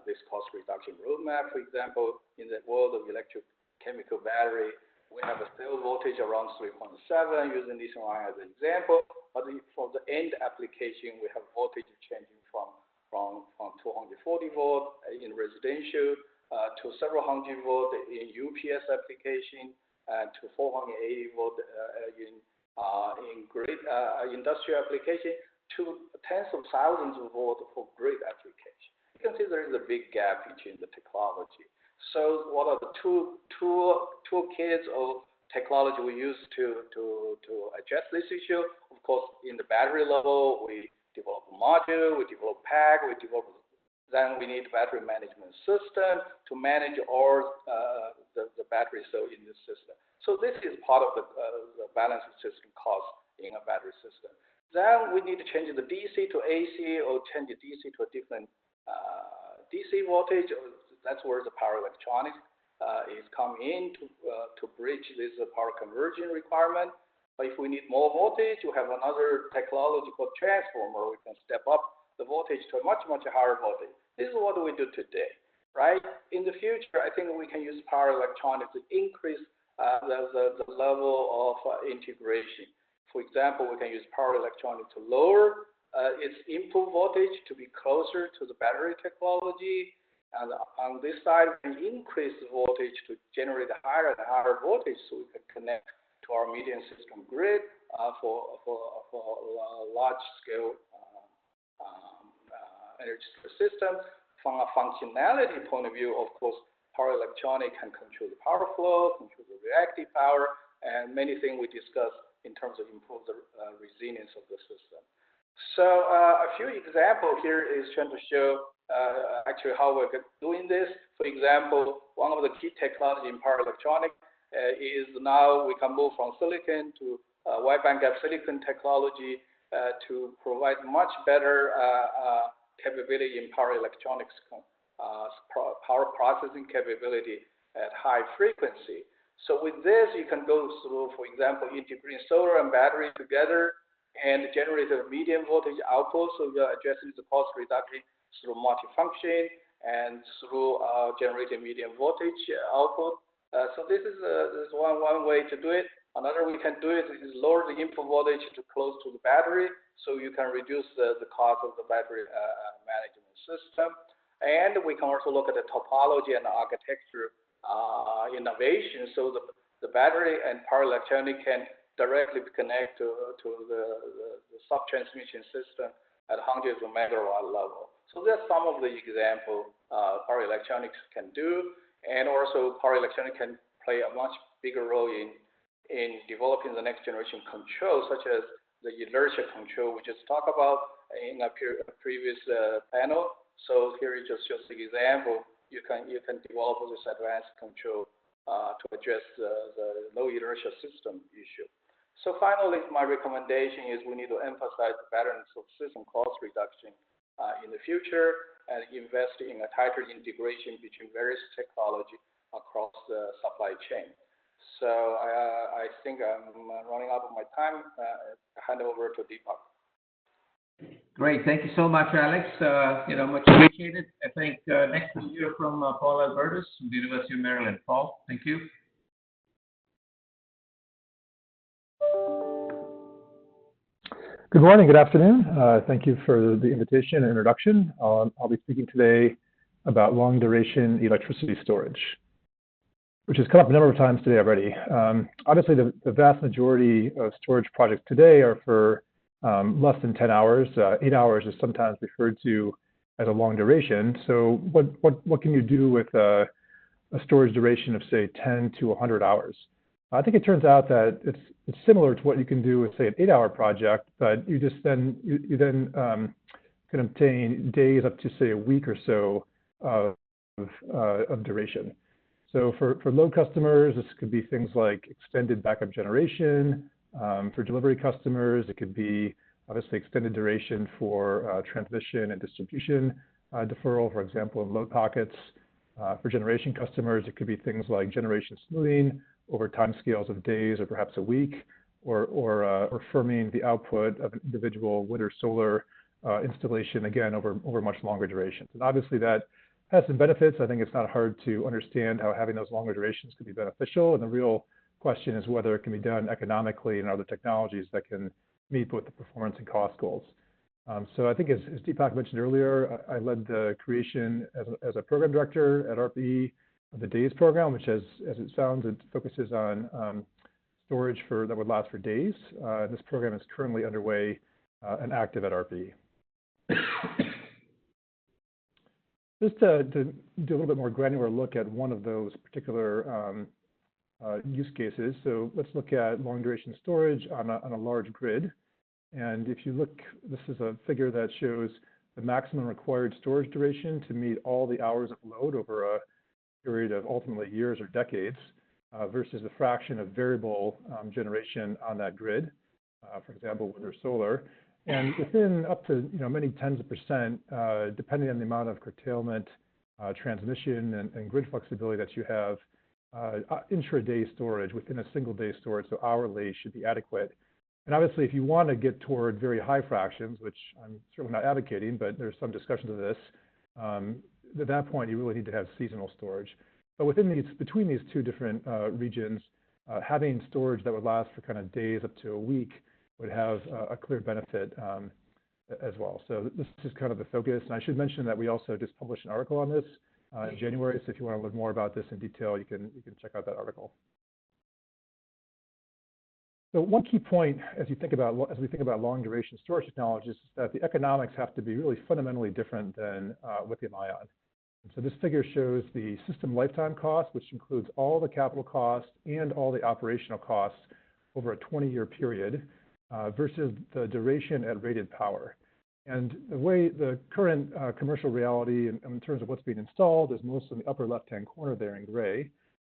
this cost reduction roadmap. For example, in the world of electrochemical battery, we have a cell voltage around 3.7 using lithium-ion as an example. But for the end application, we have voltage changing from 240 volt in residential to several hundred volt in UPS application and to 480 volt in grid industrial application to tens of thousands of volts for grid application. You can see there is a big gap between the technology. So what are the two toolkits of technology we use to address this issue? Of course, in the battery level, we develop a module, we develop pack, then we need battery management system to manage all the battery cell in the system. So this is part of the balance of system cost in a battery system. Then we need to change the DC to AC or change the DC to a different DC voltage. That's where the power electronics is coming in to bridge this power conversion requirement. But if we need more voltage, we have another technology called transformer. We can step up the voltage to a much, much higher voltage. This is what we do today, right? In the future, I think we can use power electronics to increase the level of integration. For example, we can use power electronics to lower its input voltage to be closer to the battery technology. And on this side, we can increase the voltage to generate higher and higher voltage so we can connect to our medium system grid for large-scale energy system. From a functionality point of view, of course, power electronic can control the power flow, control the reactive power, and many things we discussed in terms of improve the resilience of the system. So a few examples here is trying to show actually how we're doing this. For example, one of the key technology in power electronics is now we can move from silicon to wide bandgap silicon technology to provide much better capability in power electronics, power processing capability at high frequency. So with this, you can go through, for example, integrating solar and battery together and generate a medium voltage output. So you're addressing the cost reduction through multifunction and through generating medium voltage output. So this is one way to do it. Another way we can do it is lower the input voltage to close to the battery, so you can reduce the cost of the battery management system. And we can also look at the topology and architecture innovation, so the battery and power electronic can directly connect to the sub-transmission system at hundreds of megawatt level. So there's some of the examples power electronics can do, and also power electronics can play a much bigger role in developing the next generation control, such as the inertia control we just talked about in a previous panel. So here it just shows the example. You can develop this advanced control to address the low inertia system issue. So finally, my recommendation is we need to emphasize the balance of system cost reduction in the future and invest in a tighter integration between various technology across the supply chain. So I think I'm running out of my time. Hand over to Deepak. Great. Thank you so much, Alex. Much appreciated. I think next we'll hear from Paul Albertus from the University of Maryland. Paul, thank you. Good morning, good afternoon. Thank you for the invitation and introduction. I'll be speaking today about long duration electricity storage, which has come up a number of times today already. Obviously, the vast majority of storage projects today are for less than 10 hours. 8 hours is sometimes referred to as a long duration. So what can you do with a storage duration of, say, 10 to 100 hours? I think it turns out that it's similar to what you can do with, say, an 8-hour project, but you then can obtain days up to, say, a week or so of duration. So for load customers, this could be things like extended backup generation. For delivery customers, it could be obviously extended duration for transmission and distribution deferral, for example, in load pockets. For generation customers, it could be things like generation smoothing over timescales of days or perhaps a week, or firming the output of an individual wind or solar installation, again, over much longer durations. And obviously that has some benefits. I think it's not hard to understand how having those longer durations could be beneficial. And the real question is whether it can be done economically in other technologies that can meet both the performance and cost goals. So I think as Deepak mentioned earlier, I led the creation as a program director at RPE of the DAYS program, which as it sounds, it focuses on storage that would last for days. This program is currently underway and active at RPE. Just to do a little bit more granular look at one of those particular use cases. So let's look at long duration storage on a large grid. And if you look, this is a figure that shows the maximum required storage duration to meet all the hours of load over a period of ultimately years or decades versus the fraction of variable generation on that grid, for example, wind or solar. And within up to many tens of percent, depending on the amount of curtailment, transmission, and grid flexibility that you have, intraday storage within a single day storage, so hourly, should be adequate. And obviously, if you want to get toward very high fractions, which I'm certainly not advocating, but there's some discussions of this, at that point, you really need to have seasonal storage. But between these two different regions, having storage that would last for kind of days up to a week would have a clear benefit as well. So this is kind of the focus. And I should mention that we also just published an article on this in January. So if you want to learn more about this in detail, you can check out that article. So one key point as we think about long duration storage technologies is that the economics have to be really fundamentally different than lithium ion. And so this figure shows the system lifetime cost, which includes all the capital costs and all the operational costs over a 20-year period versus the duration at rated power. And the way the current commercial reality in terms of what's being installed is mostly in the upper left-hand corner there in gray.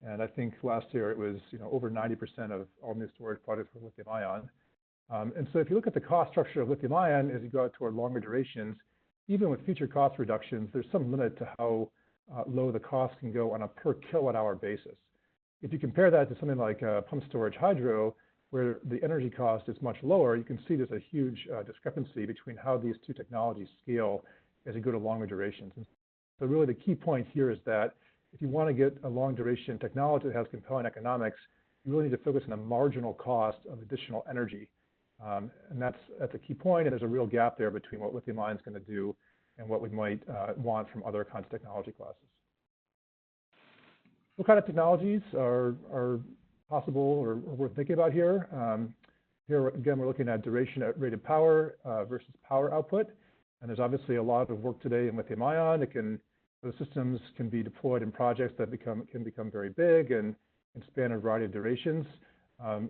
And I think last year it was over 90% of all new storage projects were lithium ion. And so if you look at the cost structure of lithium ion as you go out toward longer durations, even with future cost reductions, there's some limit to how low the cost can go on a per kilowatt hour basis. If you compare that to something like pumped storage hydro, where the energy cost is much lower, you can see there's a huge discrepancy between how these two technologies scale as you go to longer durations. And so really the key point here is that if you want to get a long duration technology that has compelling economics, you really need to focus on the marginal cost of additional energy. And that's a key point, and there's a real gap there between what lithium ion is going to do and what we might want from other kinds of technology classes. What kind of technologies are possible or worth thinking about here? Here again, we're looking at duration at rated power versus power output. And there's obviously a lot of work today in lithium ion. Those systems can be deployed in projects that can become very big and span a variety of durations.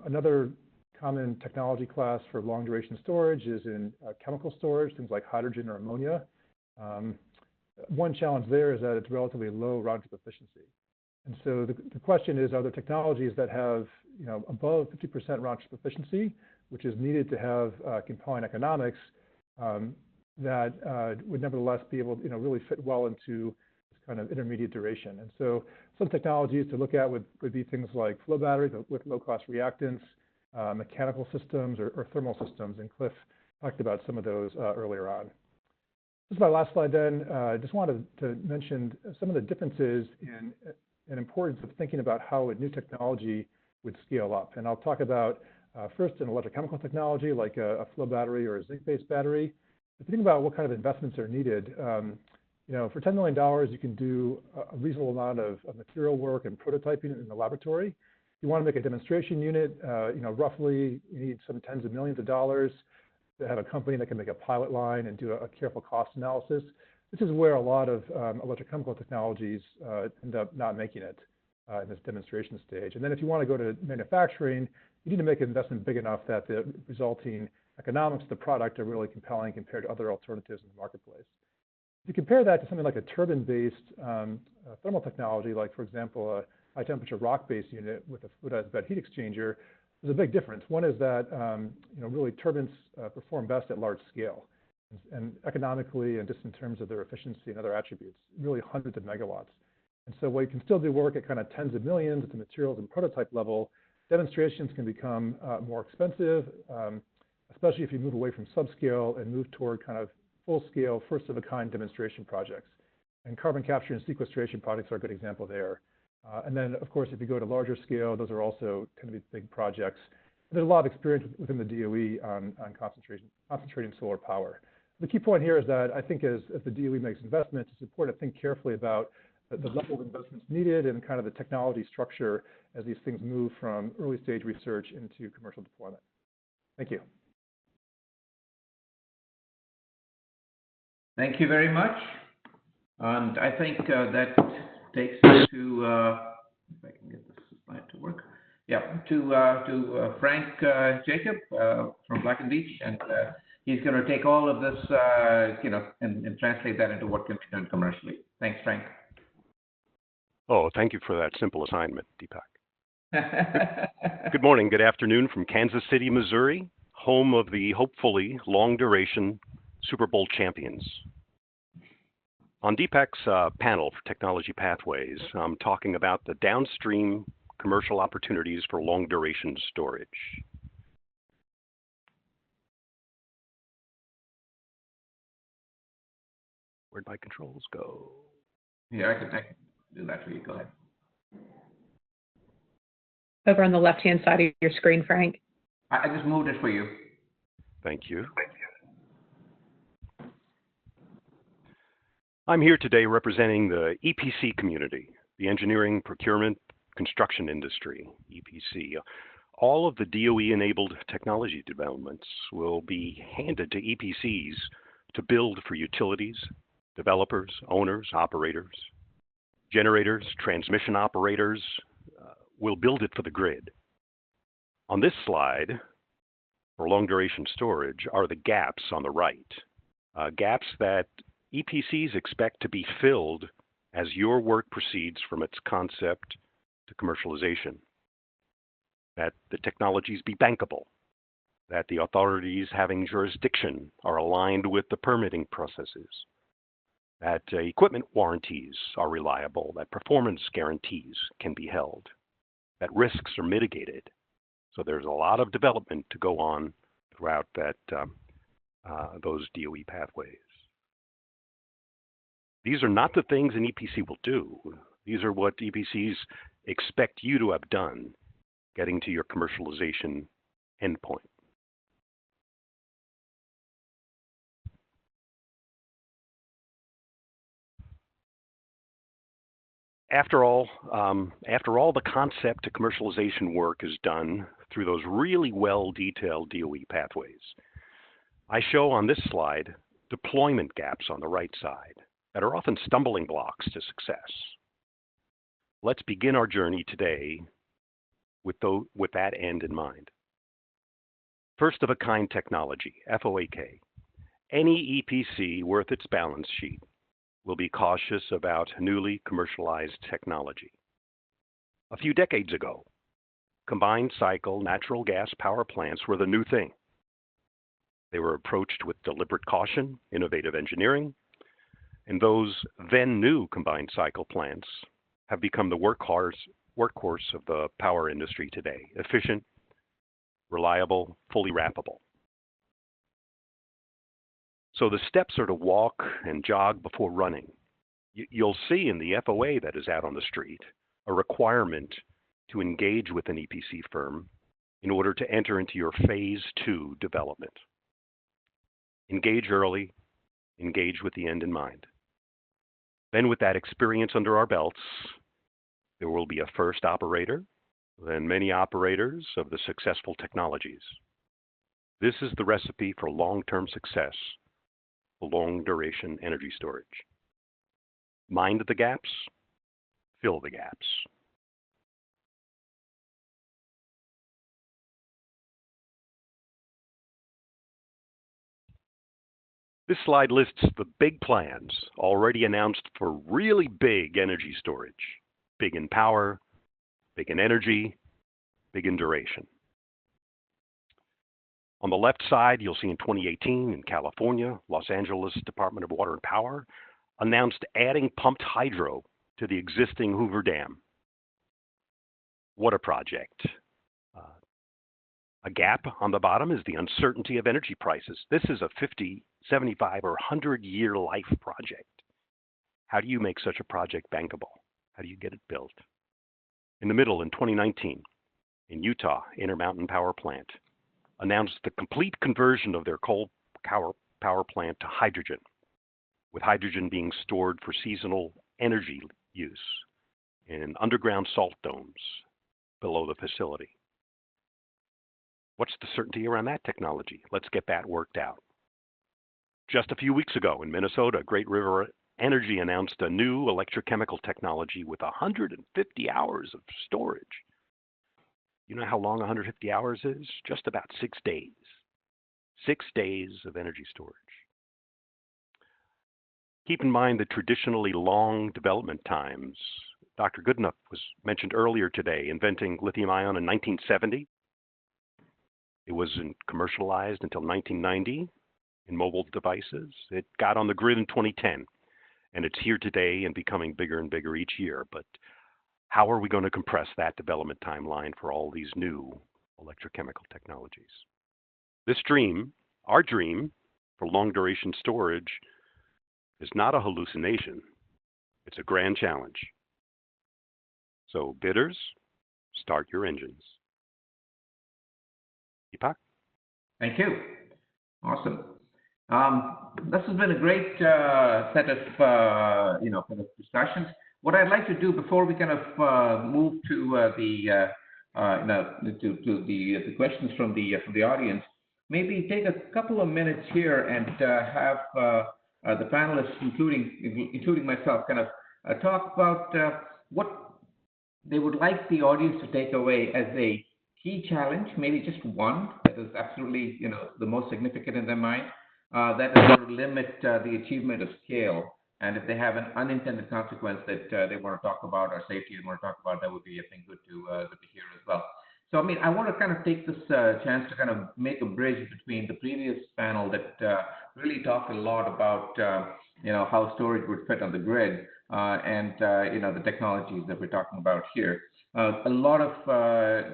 Another common technology class for long duration storage is in chemical storage, things like hydrogen or ammonia. One challenge there is that it's relatively low round trip efficiency. And so the question is, are there technologies that have above 50% round trip efficiency, which is needed to have compelling economics, that would nevertheless be able to really fit well into this kind of intermediate duration. And so some technologies to look at would be things like flow batteries with low-cost reactants, mechanical systems or thermal systems, and Cliff talked about some of those earlier on. This is my last slide then. I just wanted to mention some of the differences in importance of thinking about how a new technology would scale up. And I'll talk about first an electrochemical technology like a flow battery or a zinc-based battery. If you think about what kind of investments are needed, for $10 million, you can do a reasonable amount of material work and prototyping in the laboratory. If you want to make a demonstration unit, roughly you need some tens of millions of dollars to have a company that can make a pilot line and do a careful cost analysis. This is where a lot of electrochemical technologies end up not making it in this demonstration stage. And then if you want to go to manufacturing, you need to make an investment big enough that the resulting economics of the product are really compelling compared to other alternatives in the marketplace. If you compare that to something like a turbine-based thermal technology, like, for example, a high-temperature rock-based unit with a fluidized bed heat exchanger, there's a big difference. One is that really turbines perform best at large scale, and economically and just in terms of their efficiency and other attributes, really hundreds of megawatts. And so while you can still do work at kind of tens of millions at the materials and prototype level, demonstrations can become more expensive, especially if you move away from subscale and move toward kind of full-scale, first-of-a-kind demonstration projects. And carbon capture and sequestration projects are a good example there. And then, of course, if you go to larger scale, those are also tend to be big projects. And there's a lot of experience within the DOE on concentrating solar power. The key point here is that I think as the DOE makes investments, it's important to think carefully about the level of investments needed and kind of the technology structure as these things move from early stage research into commercial deployment. Thank you. Thank you very much. And I think that takes us to, if I can get this slide to work. Yeah, to Frank Jacob from Black & Veatch, and he's going to take all of this, and translate that into what can be done commercially. Thanks, Frank. Oh, thank you for that simple assignment, Deepak. Good morning, good afternoon from Kansas City, Missouri, home of the hopefully long-duration Super Bowl champions. On Deepak's panel for Technology Pathways, I'm talking about the downstream commercial opportunities for long-duration storage. Where'd my controls go? Yeah, I can do that for you. Go ahead. Over on the left-hand side of your screen, Frank. I just moved it for you. Thank you. I'm here today representing the EPC community, the engineering, procurement, construction industry, EPC. All of the DOE-enabled technology developments will be handed to EPCs to build for utilities, developers, owners, operators, generators, transmission operators. Will build it for the grid. On this slide, for long-duration storage, are the gaps on the right, gaps that EPCs expect to be filled as your work proceeds from its concept to commercialization. That the technologies be bankable, that the authorities having jurisdiction are aligned with the permitting processes, that equipment warranties are reliable, that performance guarantees can be held, that risks are mitigated. So there's a lot of development to go on throughout that those DOE pathways. These are not the things an EPC will do. These are what EPCs expect you to have done, getting to your commercialization endpoint. After all the concept to commercialization work is done through those really well-detailed DOE pathways, I show on this slide deployment gaps on the right side that are often stumbling blocks to success. Let's begin our journey today with that end in mind. First-of-a-kind technology, FOAK. Any EPC worth its balance sheet will be cautious about newly commercialized technology. A few decades ago, combined cycle natural gas power plants were the new thing. They were approached with deliberate caution, innovative engineering, and those then new combined cycle plants have become the workhorse of the power industry today. Efficient, reliable, fully wrappable. So the steps are to walk and jog before running. You'll see in the FOA that is out on the street a requirement to engage with an EPC firm in order to enter into your phase 2 development. Engage early, engage with the end in mind. Then with that experience under our belts, there will be a first operator, then many operators of the successful technologies. This is the recipe for long-term success, for long-duration energy storage. Mind the gaps, fill the gaps. This slide lists the big plans already announced for really big energy storage. Big in power, big in energy, big in duration. On the left side, you'll see in 2018 in California, Los Angeles Department of Water and Power announced adding pumped hydro to the existing Hoover Dam. What a project. A gap on the bottom is the uncertainty of energy prices. This is a 50, 75, or 100-year life project. How do you make such a project bankable? How do you get it built? In the middle, in 2019, in Utah, Intermountain Power Plant announced the complete conversion of their coal power plant to hydrogen, with hydrogen being stored for seasonal energy use in underground salt domes below the facility. What's the certainty around that technology? Let's get that worked out. Just a few weeks ago in Minnesota, Great River Energy announced a new electrochemical technology with 150 hours of storage. You know how long 150 hours is? Just about 6 days. 6 days of energy storage. Keep in mind the traditionally long development times. Dr. Goodenough was mentioned earlier today, inventing lithium-ion in 1970. It wasn't commercialized until 1990 in mobile devices. It got on the grid in 2010, and it's here today and becoming bigger and bigger each year. But how are we going to compress that development timeline for all these new electrochemical technologies? This dream, our dream for long-duration storage, is not a hallucination. It's a grand challenge. So bidders, start your engines. Deepak? Thank you. Awesome. This has been a great set of kind of discussions. What I'd like to do before we kind of move to the questions from the audience, maybe take a couple of minutes here and have the panelists, including myself, kind of talk about what they would like the audience to take away as a key challenge, maybe just one that is absolutely the most significant in their mind, that is going to limit the achievement of scale. And if they have an unintended consequence that they want to talk about, or safety they want to talk about, that would be, I think, good to hear as well. So, I mean, I want to kind of take this chance to kind of make a bridge between the previous panel that really talked a lot about, how storage would fit on the grid and, the technologies that we're talking about here. A lot of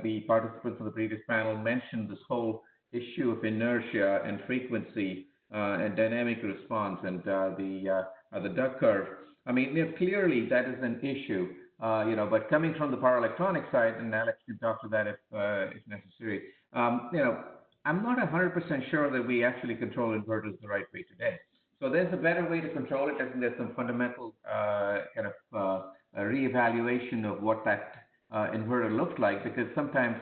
the participants of the previous panel mentioned this whole issue of inertia and frequency and dynamic response and the duck curve. I mean, clearly that is an issue, but coming from the power electronic side, and Alex can talk to that if necessary, I'm not 100% sure that we actually control inverters the right way today. So there's a better way to control it. I think there's some fundamental kind of reevaluation of what that inverter looks like, because sometimes,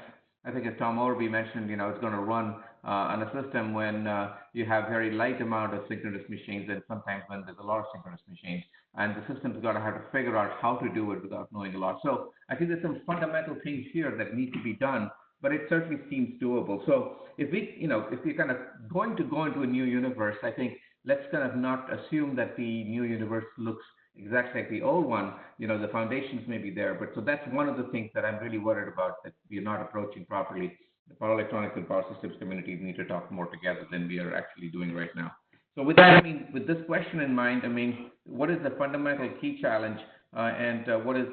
I think as Tom Overby mentioned, it's going to run on a system when you have very light amount of synchronous machines, and sometimes when there's a lot of synchronous machines, and the system's got to have to figure out how to do it without knowing a lot. So I think there's some fundamental things here that need to be done, but it certainly seems doable. So if we're kind of going to go into a new universe, I think let's kind of not assume that the new universe looks exactly like the old one. The foundations may be there, but so that's one of the things that I'm really worried about, that we're not approaching properly. The power electronics and power systems communities need to talk more together than we are actually doing right now. So with that, I mean, with this question in mind, I mean, what is the fundamental key challenge, and what is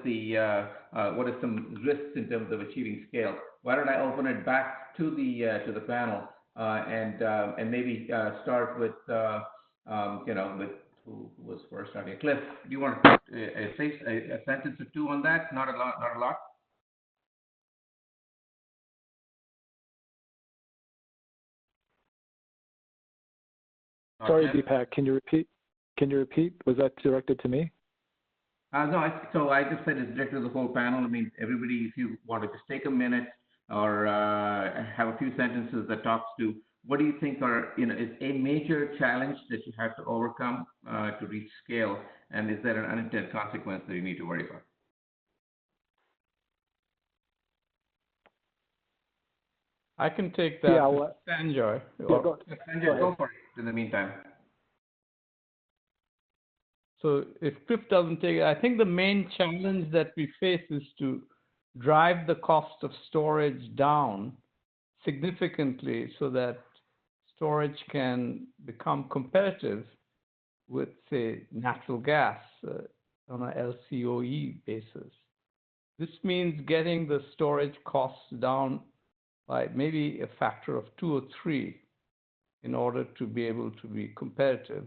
some risks in terms of achieving scale? Why don't I open it back to the panel and maybe start with with who was first? Okay, Cliff, do you want to say a sentence or two on that? Not a lot. Sorry, Deepak, can you repeat? Was that directed to me? No, so I just said it's directed to the whole panel. I mean, everybody, if you want to just take a minute or have a few sentences that talks to what do you think is a major challenge that you have to overcome to reach scale, and is there an unintended consequence that you need to worry about? I can take that. Yeah, Sanjoy. Sanjoy, go for it in the meantime. So if Cliff doesn't take it, I think the main challenge that we face is to drive the cost of storage down significantly so that storage can become competitive with, say, natural gas on a LCOE basis. This means getting the storage costs down by maybe a factor of 2 or 3 in order to be able to be competitive.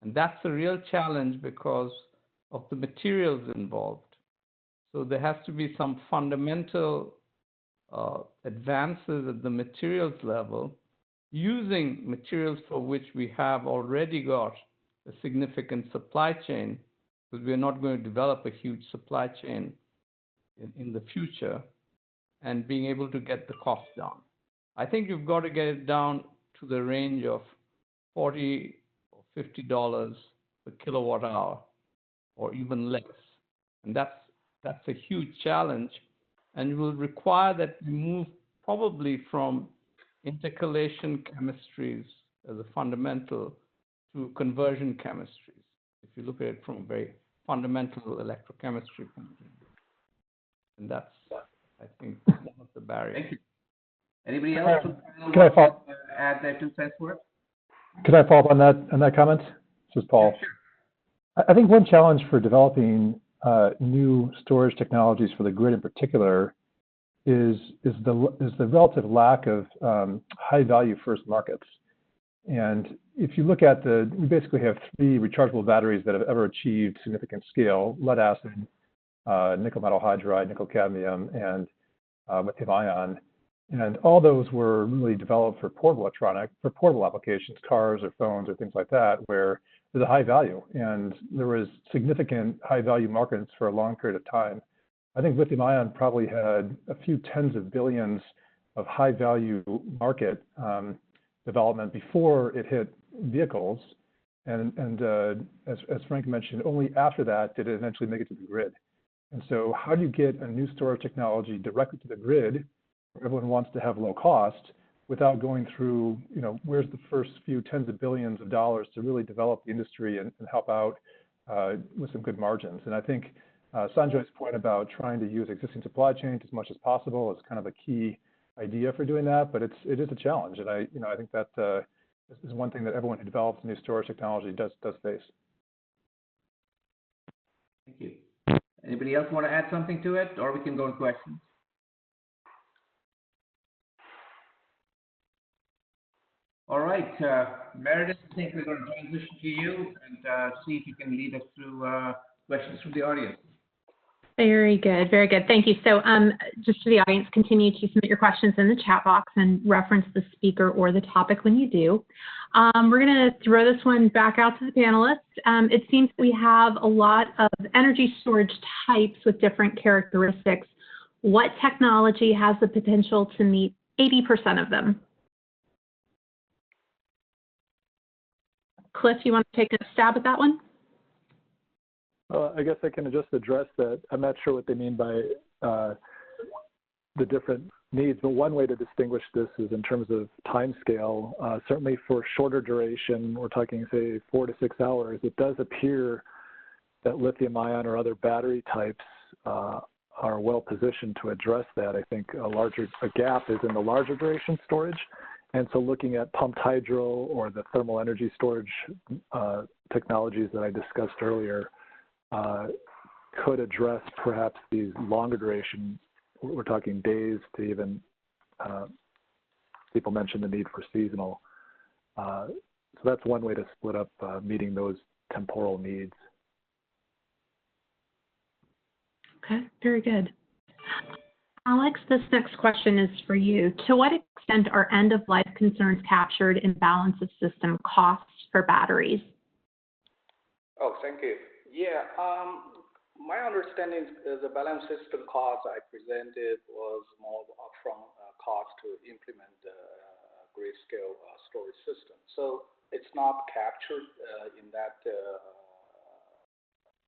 And that's a real challenge because of the materials involved. So there has to be some fundamental advances at the materials level using materials for which we have already got a significant supply chain, because we're not going to develop a huge supply chain in the future, and being able to get the cost down. I think you've got to get it down to the range of $40 or $50 per kilowatt hour, or even less. And that's a huge challenge, and it will require that we move probably from intercalation chemistries as a fundamental to conversion chemistries, if you look at it from a very fundamental electrochemistry point of view. And that's, I think, one of the barriers. Thank you. Anybody else Can I follow? Add their 2 cents worth? Could I follow up on that comment? This is Paul. Yeah, sure. I think one challenge for developing new storage technologies for the grid in particular is the relative lack of high value first markets. And if you look at we basically have 3 rechargeable batteries that have ever achieved significant scale: lead acid, nickel metal hydride, nickel cadmium, and lithium-ion. And all those were really developed for portable applications, cars or phones or things like that, where there's a high value. And there was significant high value markets for a long period of time. I think lithium-ion probably had a few tens of billions of high value market development before it hit vehicles. And as Frank mentioned, only after that did it eventually make it to the grid. And so how do you get a new storage technology directly to the grid, where everyone wants to have low cost, without going through, where's the first few tens of billions of dollars to really develop the industry and help out with some good margins? And I think Sanjoy's point about trying to use existing supply chains as much as possible is kind of a key idea for doing that, but it is a challenge. And I think that is one thing that everyone who develops new storage technology does face. Thank you. Anybody else want to add something to it, or we can go to questions? All right, Meredith, I think we're going to transition to you and see if you can lead us through questions from the audience. Very good, very good. Thank you. So just to the audience, continue to submit your questions in the chat box and reference the speaker or the topic when you do. We're going to throw this one back out to the panelists. It seems we have a lot of energy storage types with different characteristics. What technology has the potential to meet 80% of them? Cliff, you want to take a stab at that one? I guess I can just address that. I'm not sure what they mean by the different needs, but one way to distinguish this is in terms of time scale. Certainly for shorter duration, we're talking, say, 4 to 6 hours, it does appear that lithium-ion or other battery types are well positioned to address that. I think a gap is in the larger duration storage. And so looking at pumped hydro or the thermal energy storage technologies that I discussed earlier could address perhaps these longer duration, we're talking days to even, people mentioned the need for seasonal. So that's one way to split up meeting those temporal needs. Okay, very good. Alex, this next question is for you. To what extent are end-of-life concerns captured in balance of system costs for batteries? Oh, thank you. Yeah, my understanding is the balance system cost I presented was more upfront cost to implement the grid-scale storage system. So it's not captured in that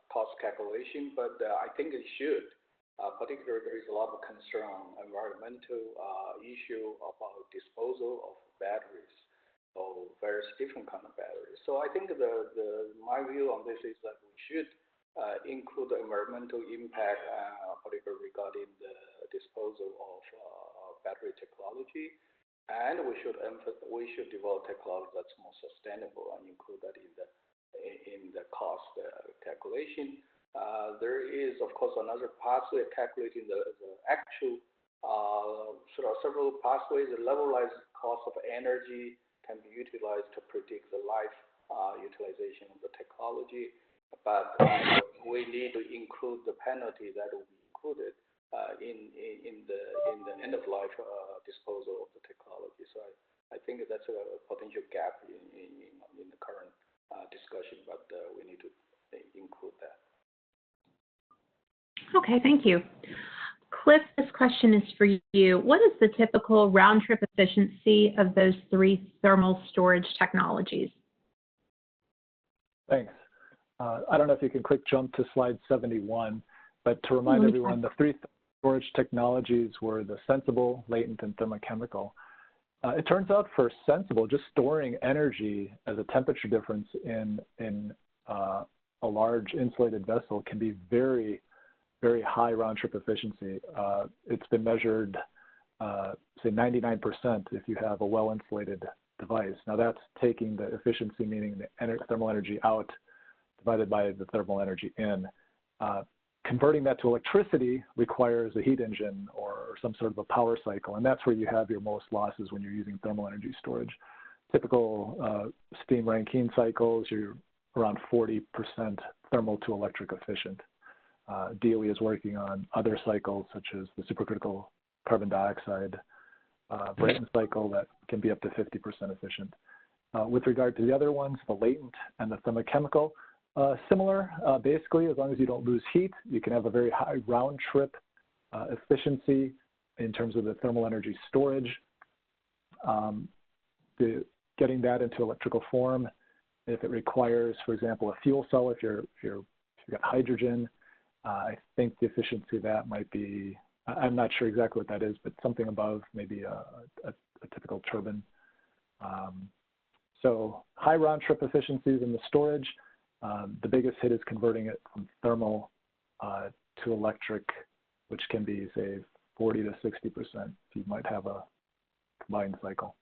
cost calculation, but I think it should. Particularly, there is a lot of concern on environmental issue about disposal of batteries, or various different kind of batteries. So I think my view on this is that we should include the environmental impact, particularly regarding the disposal of battery technology, and we should develop technology that's more sustainable and include that in the cost calculation. There is, of course, another pathway of calculating the actual sort of several pathways. The levelized cost of energy can be utilized to predict the life utilization of the technology, but we need to include the penalty that will be included in the end-of-life disposal of the technology. So I think that's a potential gap in the current discussion, but we need to include that. Okay, thank you. Cliff, this question is for you. What is the typical round-trip efficiency of those 3 thermal storage technologies? Thanks. I don't know if you can quick jump to slide 71, but to remind everyone, the 3 storage technologies were the sensible, latent, and thermochemical. It turns out for sensible, just storing energy as a temperature difference in a large insulated vessel can be very, very high round-trip efficiency. It's been measured, say 99% if you have a well-insulated device. Now that's taking the efficiency, meaning the thermal energy out, divided by the thermal energy in. Converting that to electricity requires a heat engine or some sort of a power cycle, and that's where you have your most losses when you're using thermal energy storage. Typical steam Rankine cycles, you're around 40% thermal to electric efficient. DOE is working on other cycles such as the supercritical carbon dioxide Brayton cycle that can be up to 50% efficient. With regard to the other ones, the latent and the thermochemical, similar, basically, as long as you don't lose heat, you can have a very high round trip efficiency in terms of the thermal energy storage. Getting that into electrical form, if it requires, for example, a fuel cell, if you've got hydrogen, I think the efficiency of that might be, I'm not sure exactly what that is, but something above maybe a typical turbine. So high round trip efficiencies in the storage. The biggest hit is converting it from thermal to electric, which can be, say, 40 to 60%. You might have a combined cycle.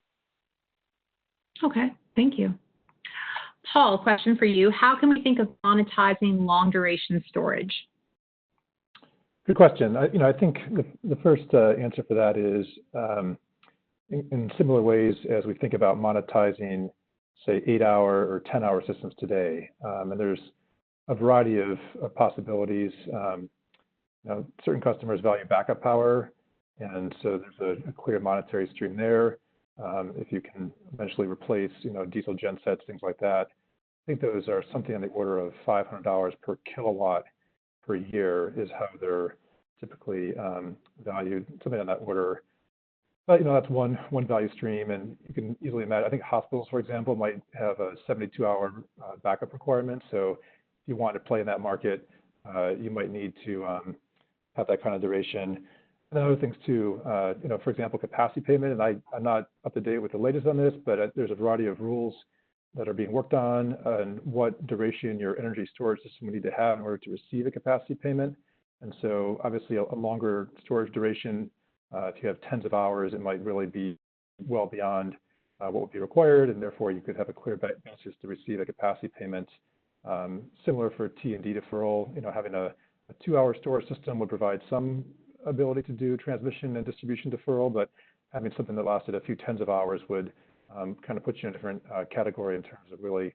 Okay, thank you. Paul, question for you. How can we think of monetizing long duration storage? Good question. I think the first answer for that is in similar ways as we think about monetizing, say, 8-hour or 10-hour systems today. And there's a variety of possibilities. Certain customers value backup power, and so there's a clear monetary stream there. If you can eventually replace, diesel gen sets, things like that. I think those are something on the order of $500 per kilowatt per year is how they're typically valued, something on that order. But that's one value stream, and you can easily imagine. I think hospitals, for example, might have a 72-hour backup requirement. So if you want to play in that market, you might need to have that kind of duration. And other things too, for example, capacity payment. And I'm not up to date with the latest on this, but there's a variety of rules that are being worked on what duration your energy storage system would need to have in order to receive a capacity payment. And so obviously a longer storage duration, if you have tens of hours, it might really be well beyond what would be required, and therefore you could have a clear basis to receive a capacity payment. Similar for T&D deferral, having a 2-hour storage system would provide some ability to do transmission and distribution deferral, but having something that lasted a few tens of hours would kind of put you in a different category in terms of really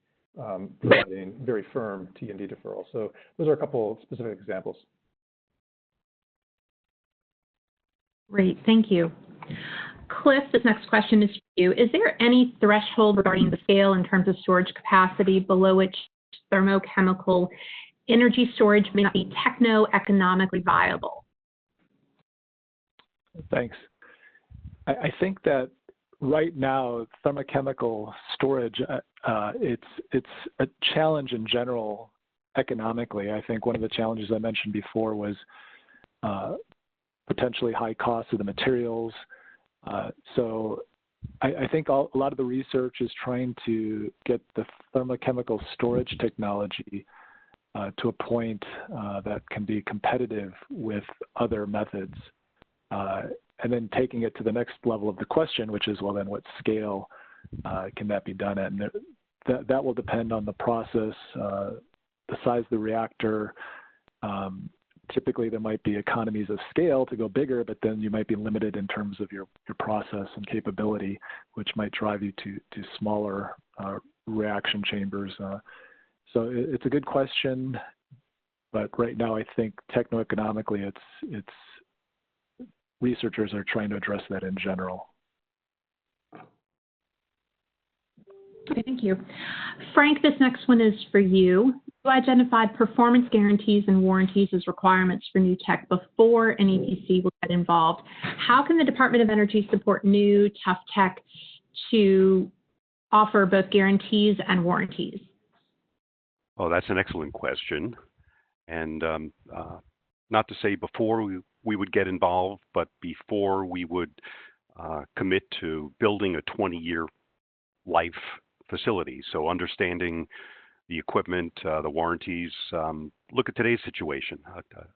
providing very firm T&D deferral. So those are a couple specific examples. Great, thank you. Cliff, this next question is for you. Is there any threshold regarding the scale in terms of storage capacity below which thermochemical energy storage may not be techno-economically viable? Thanks. I think that right now, thermochemical storage, it's a challenge in general economically. I think one of the challenges I mentioned before was potentially high costs of the materials. So I think a lot of the research is trying to get the thermochemical storage technology to a point that can be competitive with other methods. And then taking it to the next level of the question, which is, well, then what scale can that be done at? And that will depend on the process, the size of the reactor. Typically, there might be economies of scale to go bigger, but then you might be limited in terms of your process and capability, which might drive you to smaller reaction chambers. So it's a good question, but right now I think techno-economically it's researchers are trying to address that in general. Okay, thank you. Frank, this next one is for you. You identified performance guarantees and warranties as requirements for new tech before an EPC will get involved. How can the Department of Energy support new tough tech to offer both guarantees and warranties? Oh, that's an excellent question. And not to say before we would get involved, but before we would commit to building a 20-year life facility. So understanding the equipment, the warranties. Look at today's situation.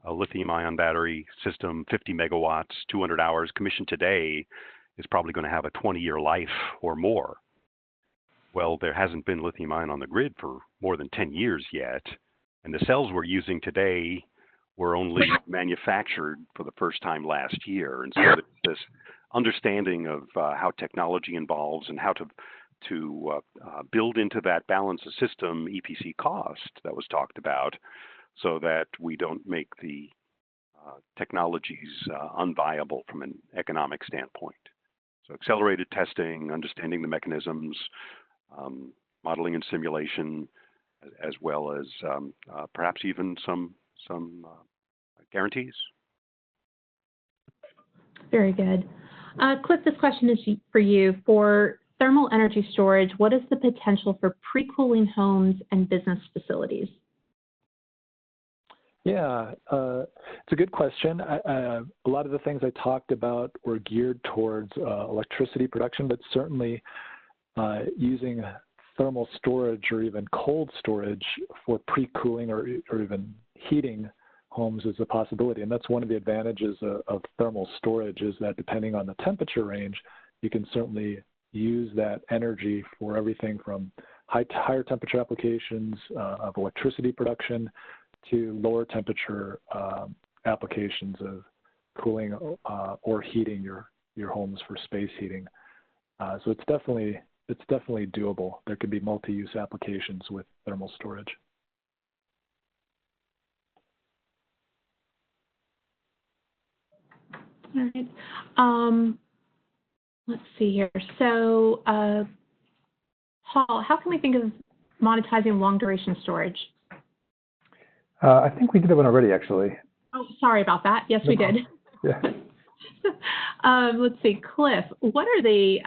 A lithium-ion battery system, 50 megawatts, 200 hours, commissioned today is probably going to have a 20-year life or more. Well, there hasn't been lithium-ion on the grid for more than 10 years yet. And the cells we're using today were only manufactured for the first time last year. And so this understanding of how technology involves and how to build into that balance of system EPC cost that was talked about, so that we don't make the technologies unviable from an economic standpoint. So accelerated testing, understanding the mechanisms, modeling and simulation, as well as perhaps even some guarantees. Very good. Cliff, this question is for you. For thermal energy storage, what is the potential for pre-cooling homes and business facilities? Yeah, it's a good question. A lot of the things I talked about were geared towards electricity production, but certainly using thermal storage or even cold storage for pre-cooling or even heating homes is a possibility. And that's one of the advantages of thermal storage, is that depending on the temperature range, you can certainly use that energy for everything from higher temperature applications of electricity production to lower temperature applications of cooling or heating your homes for space heating. So it's definitely doable. There could be multi-use applications with thermal storage. All right. Let's see here. So, Paul, how can we think of monetizing long duration storage? I think we did one already, actually. Oh, sorry about that. Yes, we did. Yeah. Let's see, Cliff, what are the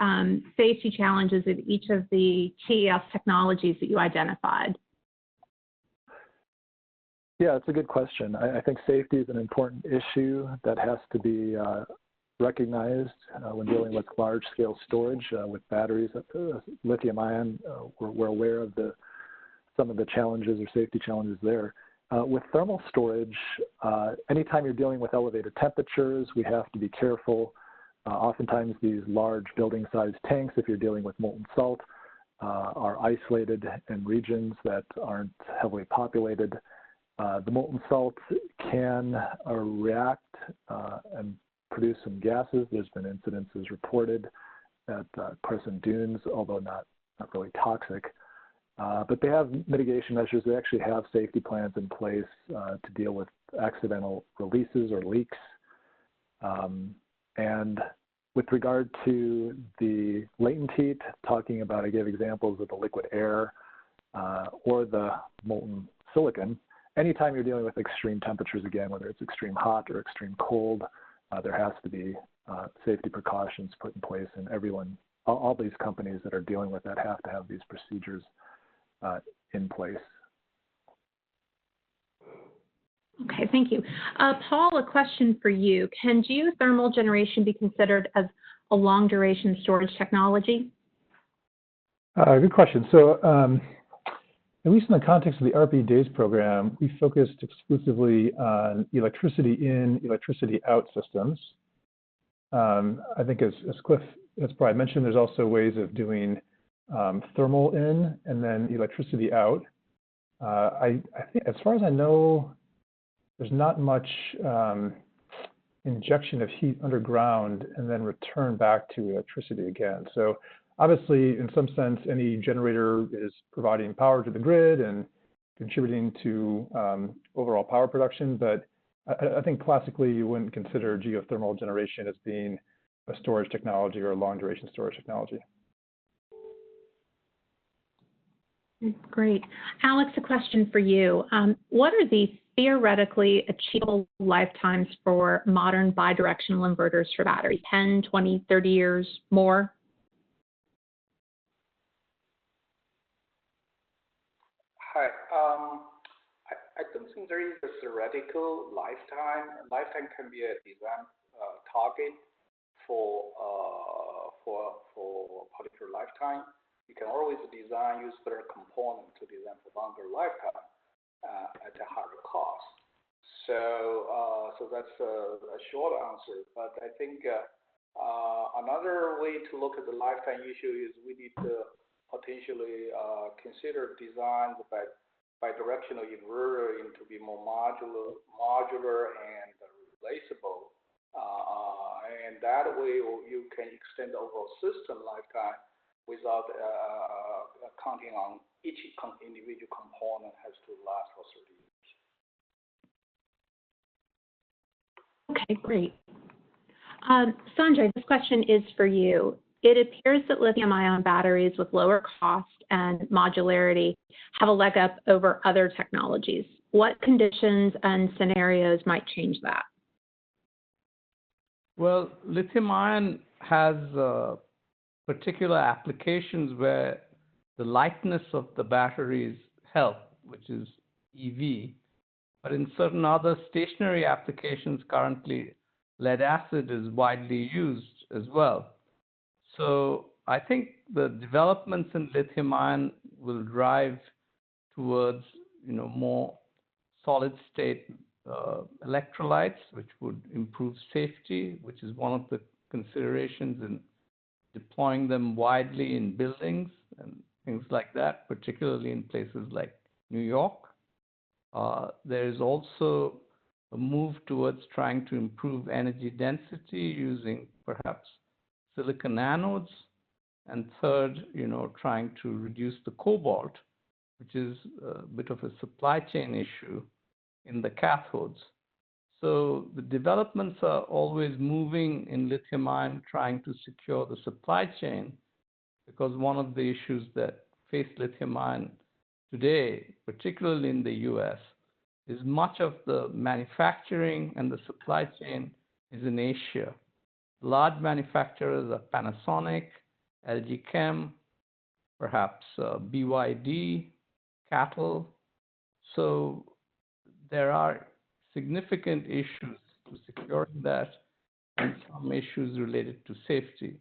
safety challenges of each of the TES technologies that you identified? Yeah, it's a good question. I think safety is an important issue that has to be recognized when dealing with large-scale storage with batteries. Lithium-ion, we're aware of some of the challenges or safety challenges there. With thermal storage, anytime you're dealing with elevated temperatures, we have to be careful. Oftentimes these large building-sized tanks, if you're dealing with molten salt, are isolated in regions that aren't heavily populated. The molten salt can react and produce some gases. There's been incidences reported at Crescent Dunes, although not really toxic. But they have mitigation measures. They actually have safety plans in place to deal with accidental releases or leaks. And with regard to the latent heat, talking about, I gave examples of the liquid air or the molten silicon. Anytime you're dealing with extreme temperatures, again, whether it's extreme hot or extreme cold, there has to be safety precautions put in place, and all these companies that are dealing with that have to have these procedures in place. Okay, thank you. Paul, a question for you. Can geothermal generation be considered as a long duration storage technology? Good question. So at least in the context of the RP Days program, we focused exclusively on electricity in, electricity out systems. I think as Cliff has probably mentioned, there's also ways of doing thermal in and then electricity out. I think, as far as I know, there's not much injection of heat underground and then return back to electricity again. So obviously, in some sense, any generator is providing power to the grid and contributing to overall power production. But I think classically, you wouldn't consider geothermal generation as being a storage technology or a long duration storage technology. Great. Alex, a question for you. What are the theoretically achievable lifetimes for modern bidirectional inverters for batteries? 10, 20, 30 years, more? Hi. I don't think there is a theoretical lifetime. Lifetime can be a design target for a particular lifetime. You can always use better component to design for longer lifetime at a higher cost. So that's a short answer. But I think another way to look at the lifetime issue is we need to potentially consider design by directional inverter to be more modular and replaceable. And that way you can extend the overall system lifetime without counting on each individual component has to last for 30 years. Okay, great. Sanjay, this question is for you. It appears that lithium-ion batteries with lower cost and modularity have a leg up over other technologies. What conditions and scenarios might change that? Well, lithium-ion has particular applications where the lightness of the batteries help, which is EV. But in certain other stationary applications currently, lead acid is widely used as well. So I think the developments in lithium-ion will drive towards, more solid-state electrolytes, which would improve safety, which is one of the considerations in deploying them widely in buildings and things like that, particularly in places like New York. There is also a move towards trying to improve energy density using perhaps silicon anodes. And third, trying to reduce the cobalt, which is a bit of a supply chain issue in the cathodes. So the developments are always moving in lithium-ion, trying to secure the supply chain, because one of the issues that face lithium-ion today, particularly in the US, is much of the manufacturing and the supply chain is in Asia. Large manufacturers are Panasonic, LG Chem, perhaps BYD, Cattle. So there are significant issues to securing that and some issues related to safety.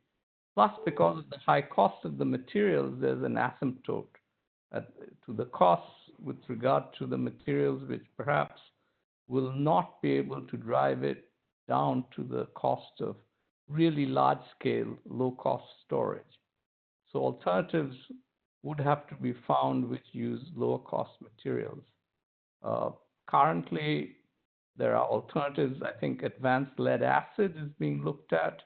Plus, because of the high cost of the materials, there's an asymptote to the costs with regard to the materials, which perhaps will not be able to drive it down to the cost of really large-scale, low-cost storage. So alternatives would have to be found which use lower-cost materials. Currently, there are alternatives. I think advanced lead acid is being looked at.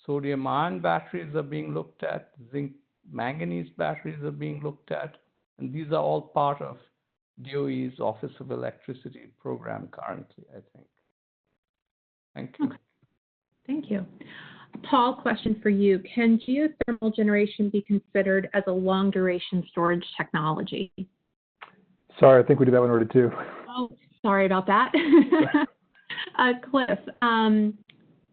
Sodium-ion batteries are being looked at. Zinc-manganese batteries are being looked at. And these are all part of DOE's Office of Electricity program currently, I think. Thank you. Okay. Thank you. Paul, question for you. Can geothermal generation be considered as a long-duration storage technology? Sorry, I think we did that one already too. Oh, sorry about that. Cliff,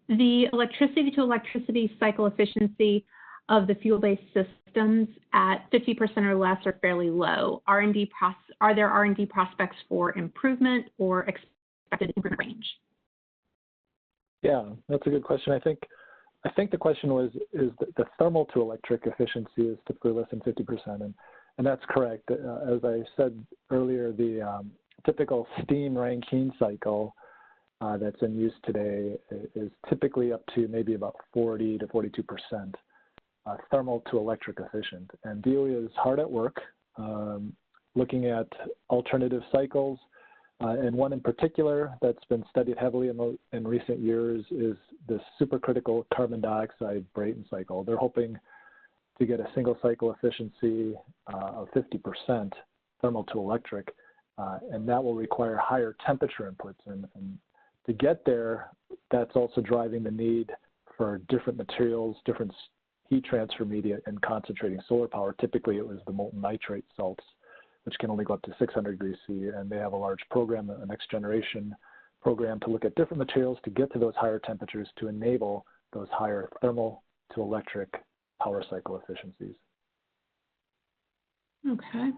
the electricity-to-electricity cycle efficiency of the fuel-based systems at 50% or less are fairly low. Are there R&D prospects for improvement or expected improvement range? Yeah, that's a good question. I think the question was, is the thermal to electric efficiency is typically less than 50%, and that's correct. As I said earlier, the typical steam Rankine cycle that's in use today is typically up to maybe about 40 to 42% thermal to electric efficient. And DOE is hard at work looking at alternative cycles. And one in particular that's been studied heavily in recent years is this supercritical carbon dioxide Brayton cycle. They're hoping to get a single cycle efficiency of 50% thermal to electric, and that will require higher temperature inputs. And to get there, that's also driving the need for different materials, different heat transfer media, and concentrating solar power. Typically, it was the molten nitrate salts, which can only go up to 600 degrees C, and they have a large program, a next generation program, to look at different materials to get to those higher temperatures to enable those higher thermal to electric power cycle efficiencies. Okay.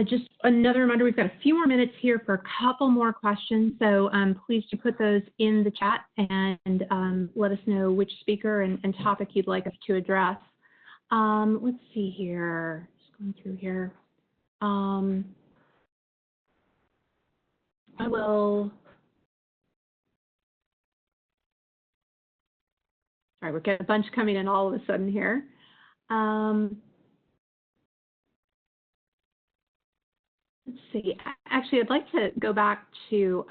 Just another reminder, we've got a few more minutes here for a couple more questions, so please do put those in the chat and let us know which speaker and topic you'd like us to address. Let's see here. Going through here. I will. Sorry, we're getting a bunch coming in all of a sudden here. Let's see. Actually, I'd like to go back to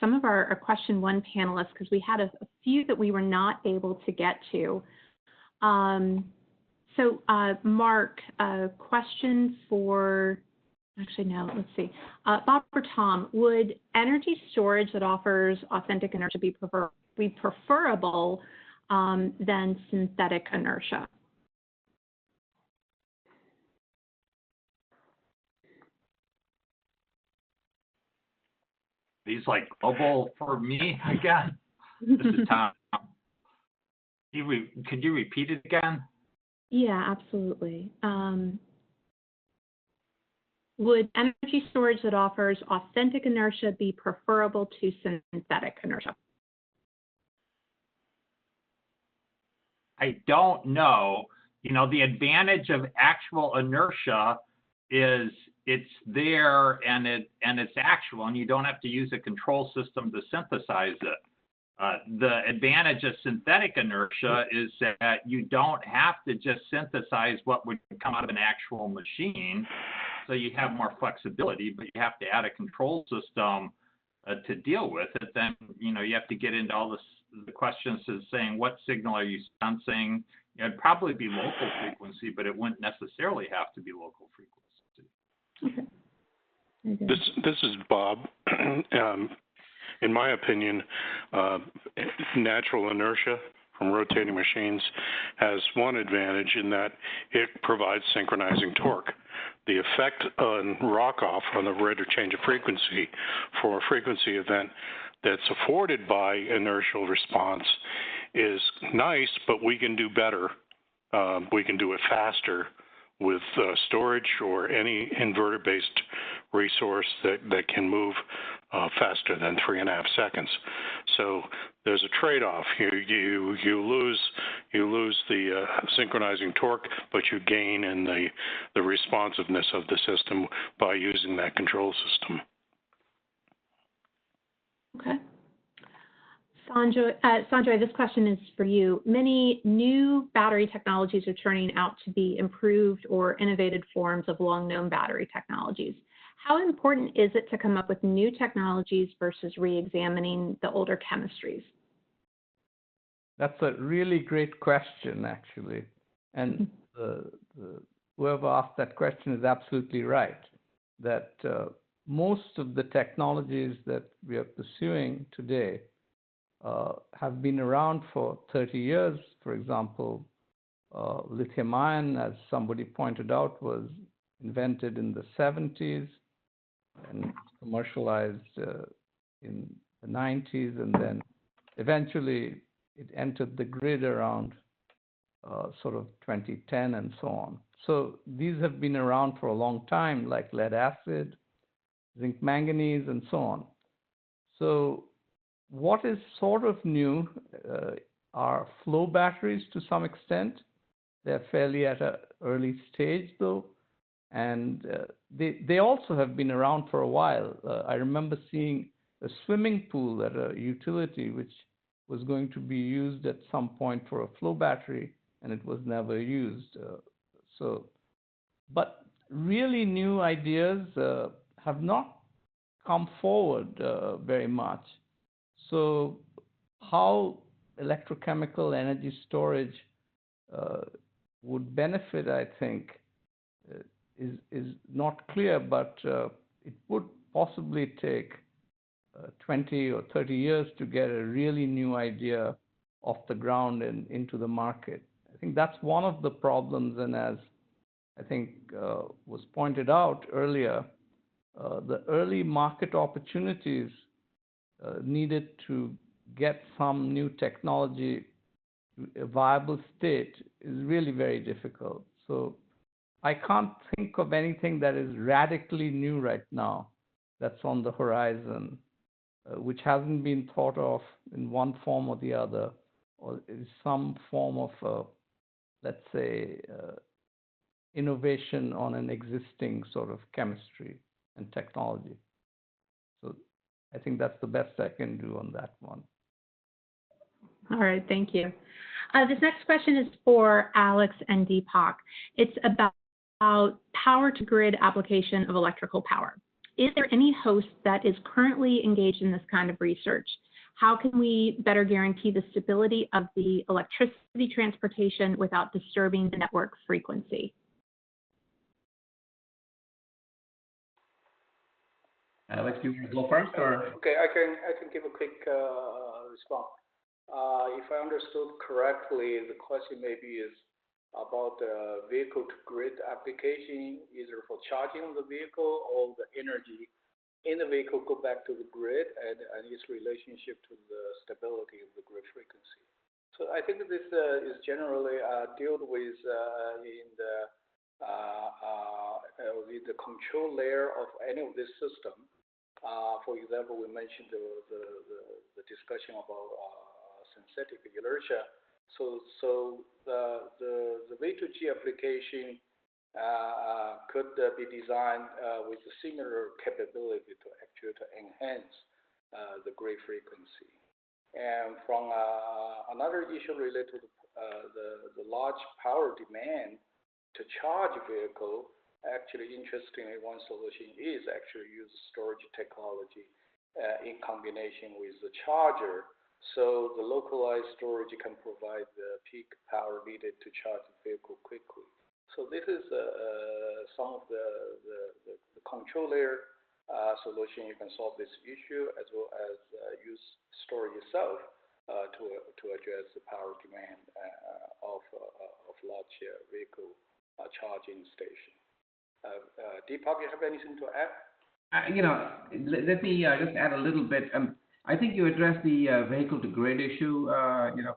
some of our question one panelists, because we had a few that we were not able to get to. So, Mark, a question for Actually, no, let's see. Bob or Tom, would energy storage that offers authentic inertia be preferable than synthetic inertia? These like global for me again. This is Tom. Could you repeat it again? Yeah, absolutely. Would energy storage that offers authentic inertia be preferable to synthetic inertia? I don't know. You know, the advantage of actual inertia is it's there and it's actual, and you don't have to use a control system to synthesize it. The advantage of synthetic inertia is that you don't have to just synthesize what would come out of an actual machine, so you have more flexibility, but you have to add a control system to deal with it. Then, you know, you have to get into all the questions of saying what signal are you sensing. It'd probably be local frequency, but it wouldn't necessarily have to be local frequency. Okay. This is Bob. In my opinion, natural inertia from rotating machines has one advantage in that it provides synchronizing torque. The effect on rock-off on the rate of change of frequency for a frequency event that's afforded by inertial response is nice, but we can do better. We can do it faster with storage or any inverter-based resource that can move faster than 3.5 seconds. So there's a trade-off. You lose the synchronizing torque, but you gain in the responsiveness of the system by using that control system. Okay. Sanjoy, this question is for you. Many new battery technologies are turning out to be improved or innovative forms of long-known battery technologies. How important is it to come up with new technologies versus re-examining the older chemistries? That's a really great question, actually. And whoever asked that question is absolutely right, that most of the technologies that we are pursuing today have been around for 30 years. For example, lithium-ion, as somebody pointed out, was invented in the 70s and commercialized in the 90s, and then eventually it entered the grid around sort of 2010 and so on. So these have been around for a long time, like lead acid, zinc manganese, and so on. So what is sort of new are flow batteries to some extent. They're fairly at an early stage, though. And they also have been around for a while. I remember seeing a swimming pool at a utility which was going to be used at some point for a flow battery, and it was never used. But really new ideas have not come forward very much. So how electrochemical energy storage would benefit, I think, is not clear, but it would possibly take 20 or 30 years to get a really new idea off the ground and into the market. I think that's one of the problems, and as I think was pointed out earlier, the early market opportunities needed to get some new technology to a viable state is really very difficult. So I can't think of anything that is radically new right now that's on the horizon, which hasn't been thought of in one form or the other, or is some form of, let's say, innovation on an existing sort of chemistry and technology. So I think that's the best I can do on that one. All right, thank you. This next question is for Alex and Deepak. It's about power to grid application of electrical power. Is there any host that is currently engaged in this kind of research? How can we better guarantee the stability of the electricity transportation without disturbing the network frequency? Alex, do you want to go first, or? Okay, I can give a quick response. If I understood correctly, the question maybe is about the vehicle-to-grid application, either for charging the vehicle or the energy in the vehicle go back to the grid and its relationship to the stability of the grid frequency. So I think this is generally dealt with in the control layer of any of this system. For example, we mentioned the discussion about synthetic inertia. So the V2G application could be designed with a similar capability to actually enhance the grid frequency. And from another issue related to the large power demand to charge a vehicle, actually, interestingly, one solution is actually use storage technology in combination with the charger. So the localized storage can provide the peak power needed to charge the vehicle quickly. So this is some of the control layer solution. You can solve this issue as well as use storage itself to address the power demand of large vehicle charging station. Deepak, you have anything to add? Let me just add a little bit. I think you addressed the vehicle-to-grid issue,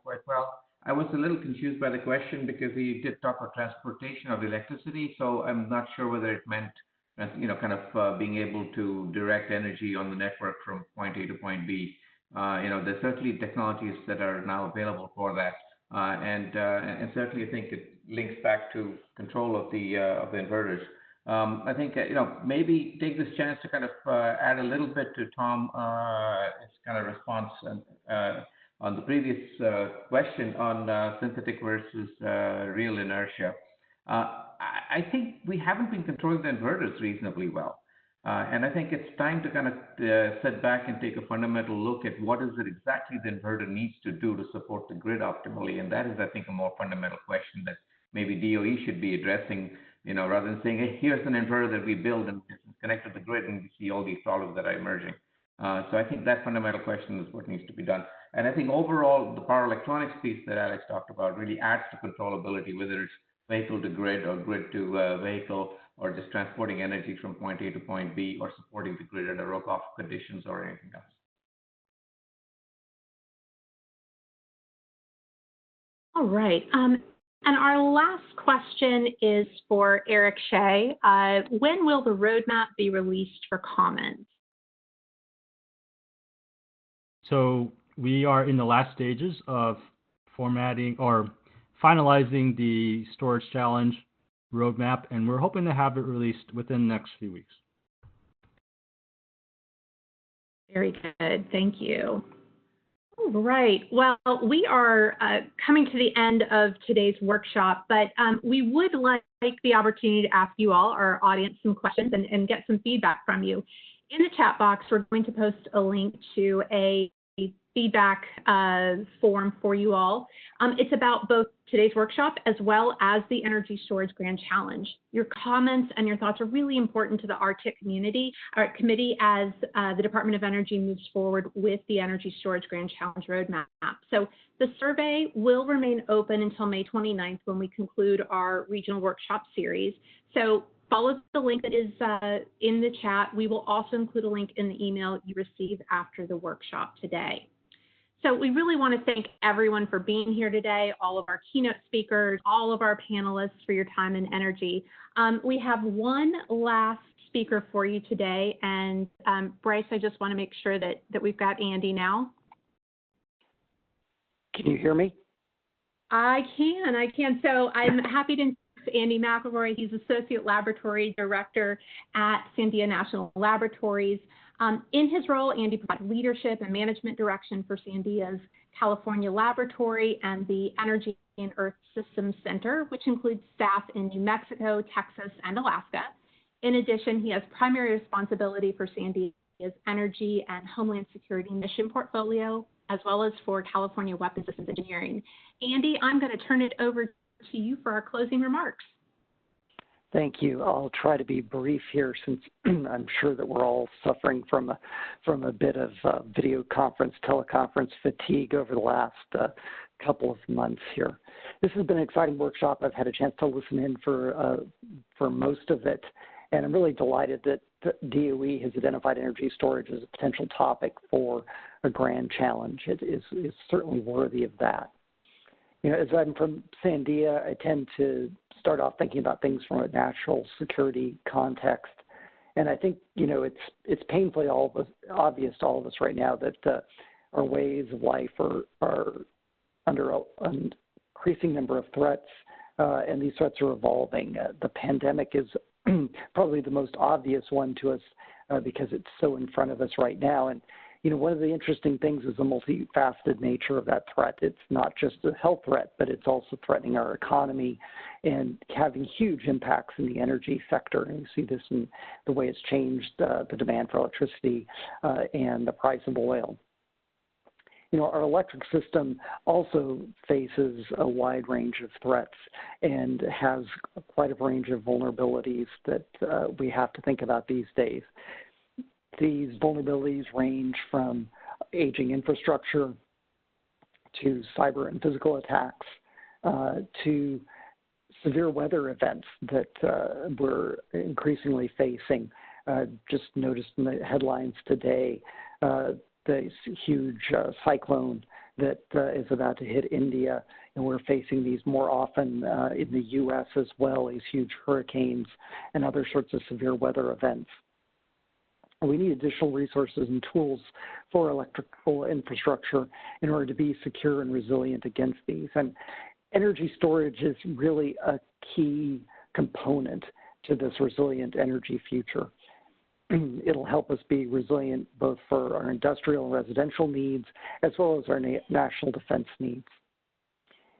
quite well. I was a little confused by the question because he did talk about transportation of electricity, so I'm not sure whether it meant, kind of being able to direct energy on the network from point A to point B. There's certainly technologies that are now available for that, and certainly I think it links back to control of the inverters. I think maybe take this chance to kind of add a little bit to Tom's kind of response on the previous question on synthetic versus real inertia. I think we haven't been controlling the inverters reasonably well. And I think it's time to kind of sit back and take a fundamental look at what is it exactly the inverter needs to do to support the grid optimally. And that is, I think, a more fundamental question that maybe DOE should be addressing, rather than saying, hey, here's an inverter that we build and it's connected to the grid and we see all these problems that are emerging. So I think that fundamental question is what needs to be done. And I think overall, the power electronics piece that Alex talked about really adds to controllability, whether it's vehicle to grid or grid to vehicle, or just transporting energy from point A to point B, or supporting the grid under Rokoff conditions or anything else. All right. And our last question is for Eric Shea. When will the roadmap be released for comment? So we are in the last stages of formatting or finalizing the storage challenge roadmap, and we're hoping to have it released within the next few weeks. Very good. Thank you. All right. Well, we are coming to the end of today's workshop, but we would like the opportunity to ask you all, our audience, some questions and get some feedback from you. In the chat box, we're going to post a link to a feedback form for you all. It's about both today's workshop as well as the Energy Storage Grand Challenge. Your comments and your thoughts are really important to the RTIC committee as the Department of Energy moves forward with the Energy Storage Grand Challenge roadmap. So the survey will remain open until May 29th when we conclude our regional workshop series. So follow the link that is in the chat. We will also include a link in the email you receive after the workshop today. So we really want to thank everyone for being here today, all of our keynote speakers, all of our panelists for your time and energy. We have one last speaker for you today, and Bryce, I just want to make sure that we've got Andy now. Can you hear me? I can. So I'm happy to introduce Andy McElroy. He's Associate Laboratory Director at Sandia National Laboratories. In his role, Andy provides leadership and management direction for Sandia's California Laboratory and the Energy and Earth Systems Center, which includes staff in New Mexico, Texas, and Alaska. In addition, he has primary responsibility for Sandia's energy and homeland security mission portfolio, as well as for California Weapons Systems Engineering. Andy, I'm going to turn it over to you for our closing remarks. Thank you. I'll try to be brief here since I'm sure that we're all suffering from a bit of video conference, teleconference fatigue over the last couple of months here. This has been an exciting workshop. I've had a chance to listen in for most of it, and I'm really delighted that DOE has identified energy storage as a potential topic for a grand challenge. It is certainly worthy of that. You know, as I'm from Sandia, I tend to start off thinking about things from a national security context. And I think, you know, it's painfully obvious to all of us right now that our ways of life are under an increasing number of threats, and these threats are evolving. The pandemic is probably the most obvious one to us because it's so in front of us right now. And you know, one of the interesting things is the multifaceted nature of that threat. It's not just a health threat, but it's also threatening our economy and having huge impacts in the energy sector. And you see this in the way it's changed the demand for electricity and the price of oil. You know, our electric system also faces a wide range of threats and has quite a range of vulnerabilities that we have to think about these days. These vulnerabilities range from aging infrastructure to cyber and physical attacks to severe weather events that we're increasingly facing. Just noticed in the headlines today the huge cyclone that is about to hit India, and we're facing these more often in the U.S. as well, these huge hurricanes and other sorts of severe weather events. We need additional resources and tools for electrical infrastructure in order to be secure and resilient against these. And energy storage is really a key component to this resilient energy future. It'll help us be resilient both for our industrial and residential needs, as well as our national defense needs.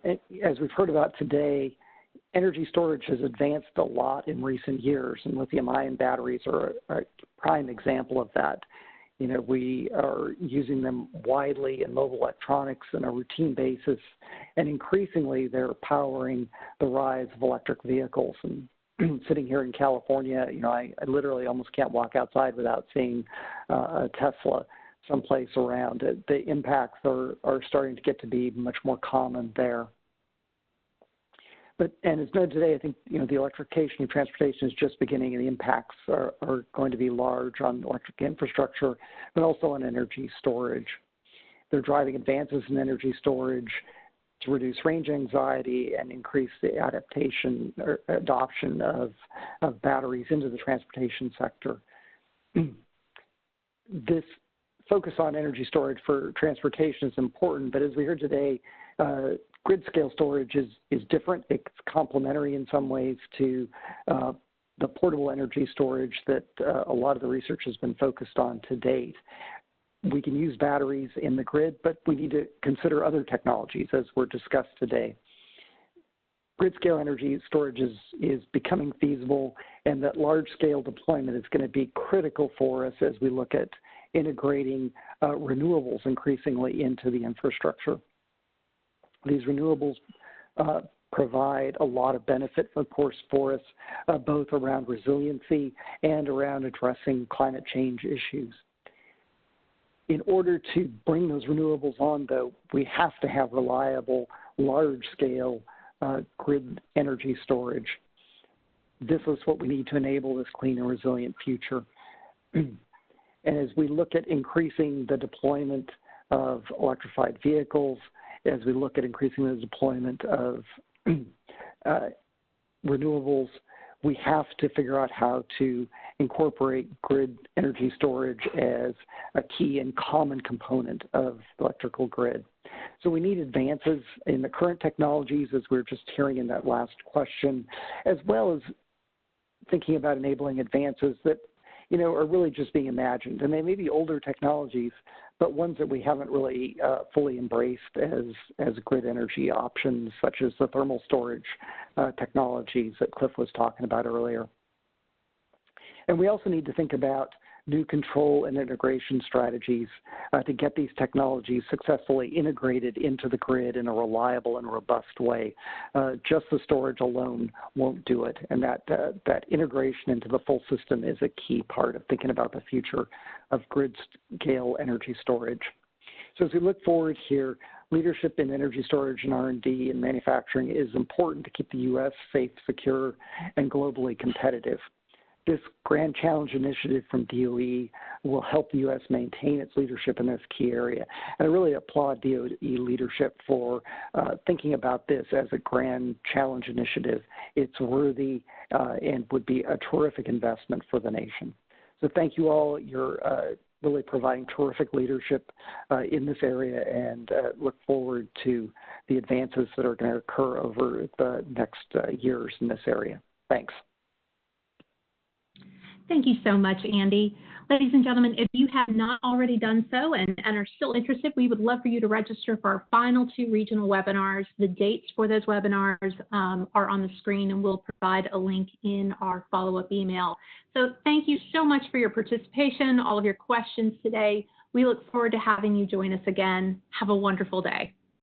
As we've heard about today, energy storage has advanced a lot in recent years, and lithium-ion batteries are a prime example of that. You know, we are using them widely in mobile electronics on a routine basis, and increasingly they're powering the rise of electric vehicles. And sitting here in California, you know, I literally almost can't walk outside without seeing a Tesla someplace around. The impacts are starting to get to be much more common there. And as noted today, I think, you know, the electrification of transportation is just beginning, and the impacts are going to be large on electric infrastructure, but also on energy storage. They're driving advances in energy storage to reduce range anxiety and increase the adaptation or adoption of batteries into the transportation sector. This focus on energy storage for transportation is important, but as we heard today, grid scale storage is different. It's complementary in some ways to the portable energy storage that a lot of the research has been focused on to date. We can use batteries in the grid, but we need to consider other technologies as were discussed today. Grid scale energy storage is becoming feasible, and that large scale deployment is going to be critical for us as we look at integrating renewables increasingly into the infrastructure. These renewables provide a lot of benefit, of course, for us, both around resiliency and around addressing climate change issues. In order to bring those renewables on, though, we have to have reliable, large-scale grid energy storage. This is what we need to enable this clean and resilient future. And as we look at increasing the deployment of electrified vehicles, as we look at increasing the deployment of renewables, we have to figure out how to incorporate grid energy storage as a key and common component of the electrical grid. So we need advances in the current technologies, as we were just hearing in that last question, as well as thinking about enabling advances that, you know, are really just being imagined. And they may be older technologies, but ones that we haven't really fully embraced as grid energy options, such as the thermal storage technologies that Cliff was talking about earlier. And we also need to think about new control and integration strategies to get these technologies successfully integrated into the grid in a reliable and robust way. Just the storage alone won't do it, and that integration into the full system is a key part of thinking about the future of grid-scale energy storage. So as we look forward here, leadership in energy storage and R&D and manufacturing is important to keep the U.S. safe, secure, and globally competitive. This Grand Challenge initiative from DOE will help the U.S. maintain its leadership in this key area. And I really applaud DOE leadership for thinking about this as a Grand Challenge initiative. It's worthy and would be a terrific investment for the nation. So thank you all. You're really providing terrific leadership in this area, and look forward to the advances that are going to occur over the next years in this area. Thanks. Thank you so much, Andy. Ladies and gentlemen, if you have not already done so and are still interested, we would love for you to register for our final 2 regional webinars. The dates for those webinars are on the screen, and we'll provide a link in our follow-up email. So thank you so much for your participation, all of your questions today. We look forward to having you join us again. Have a wonderful day.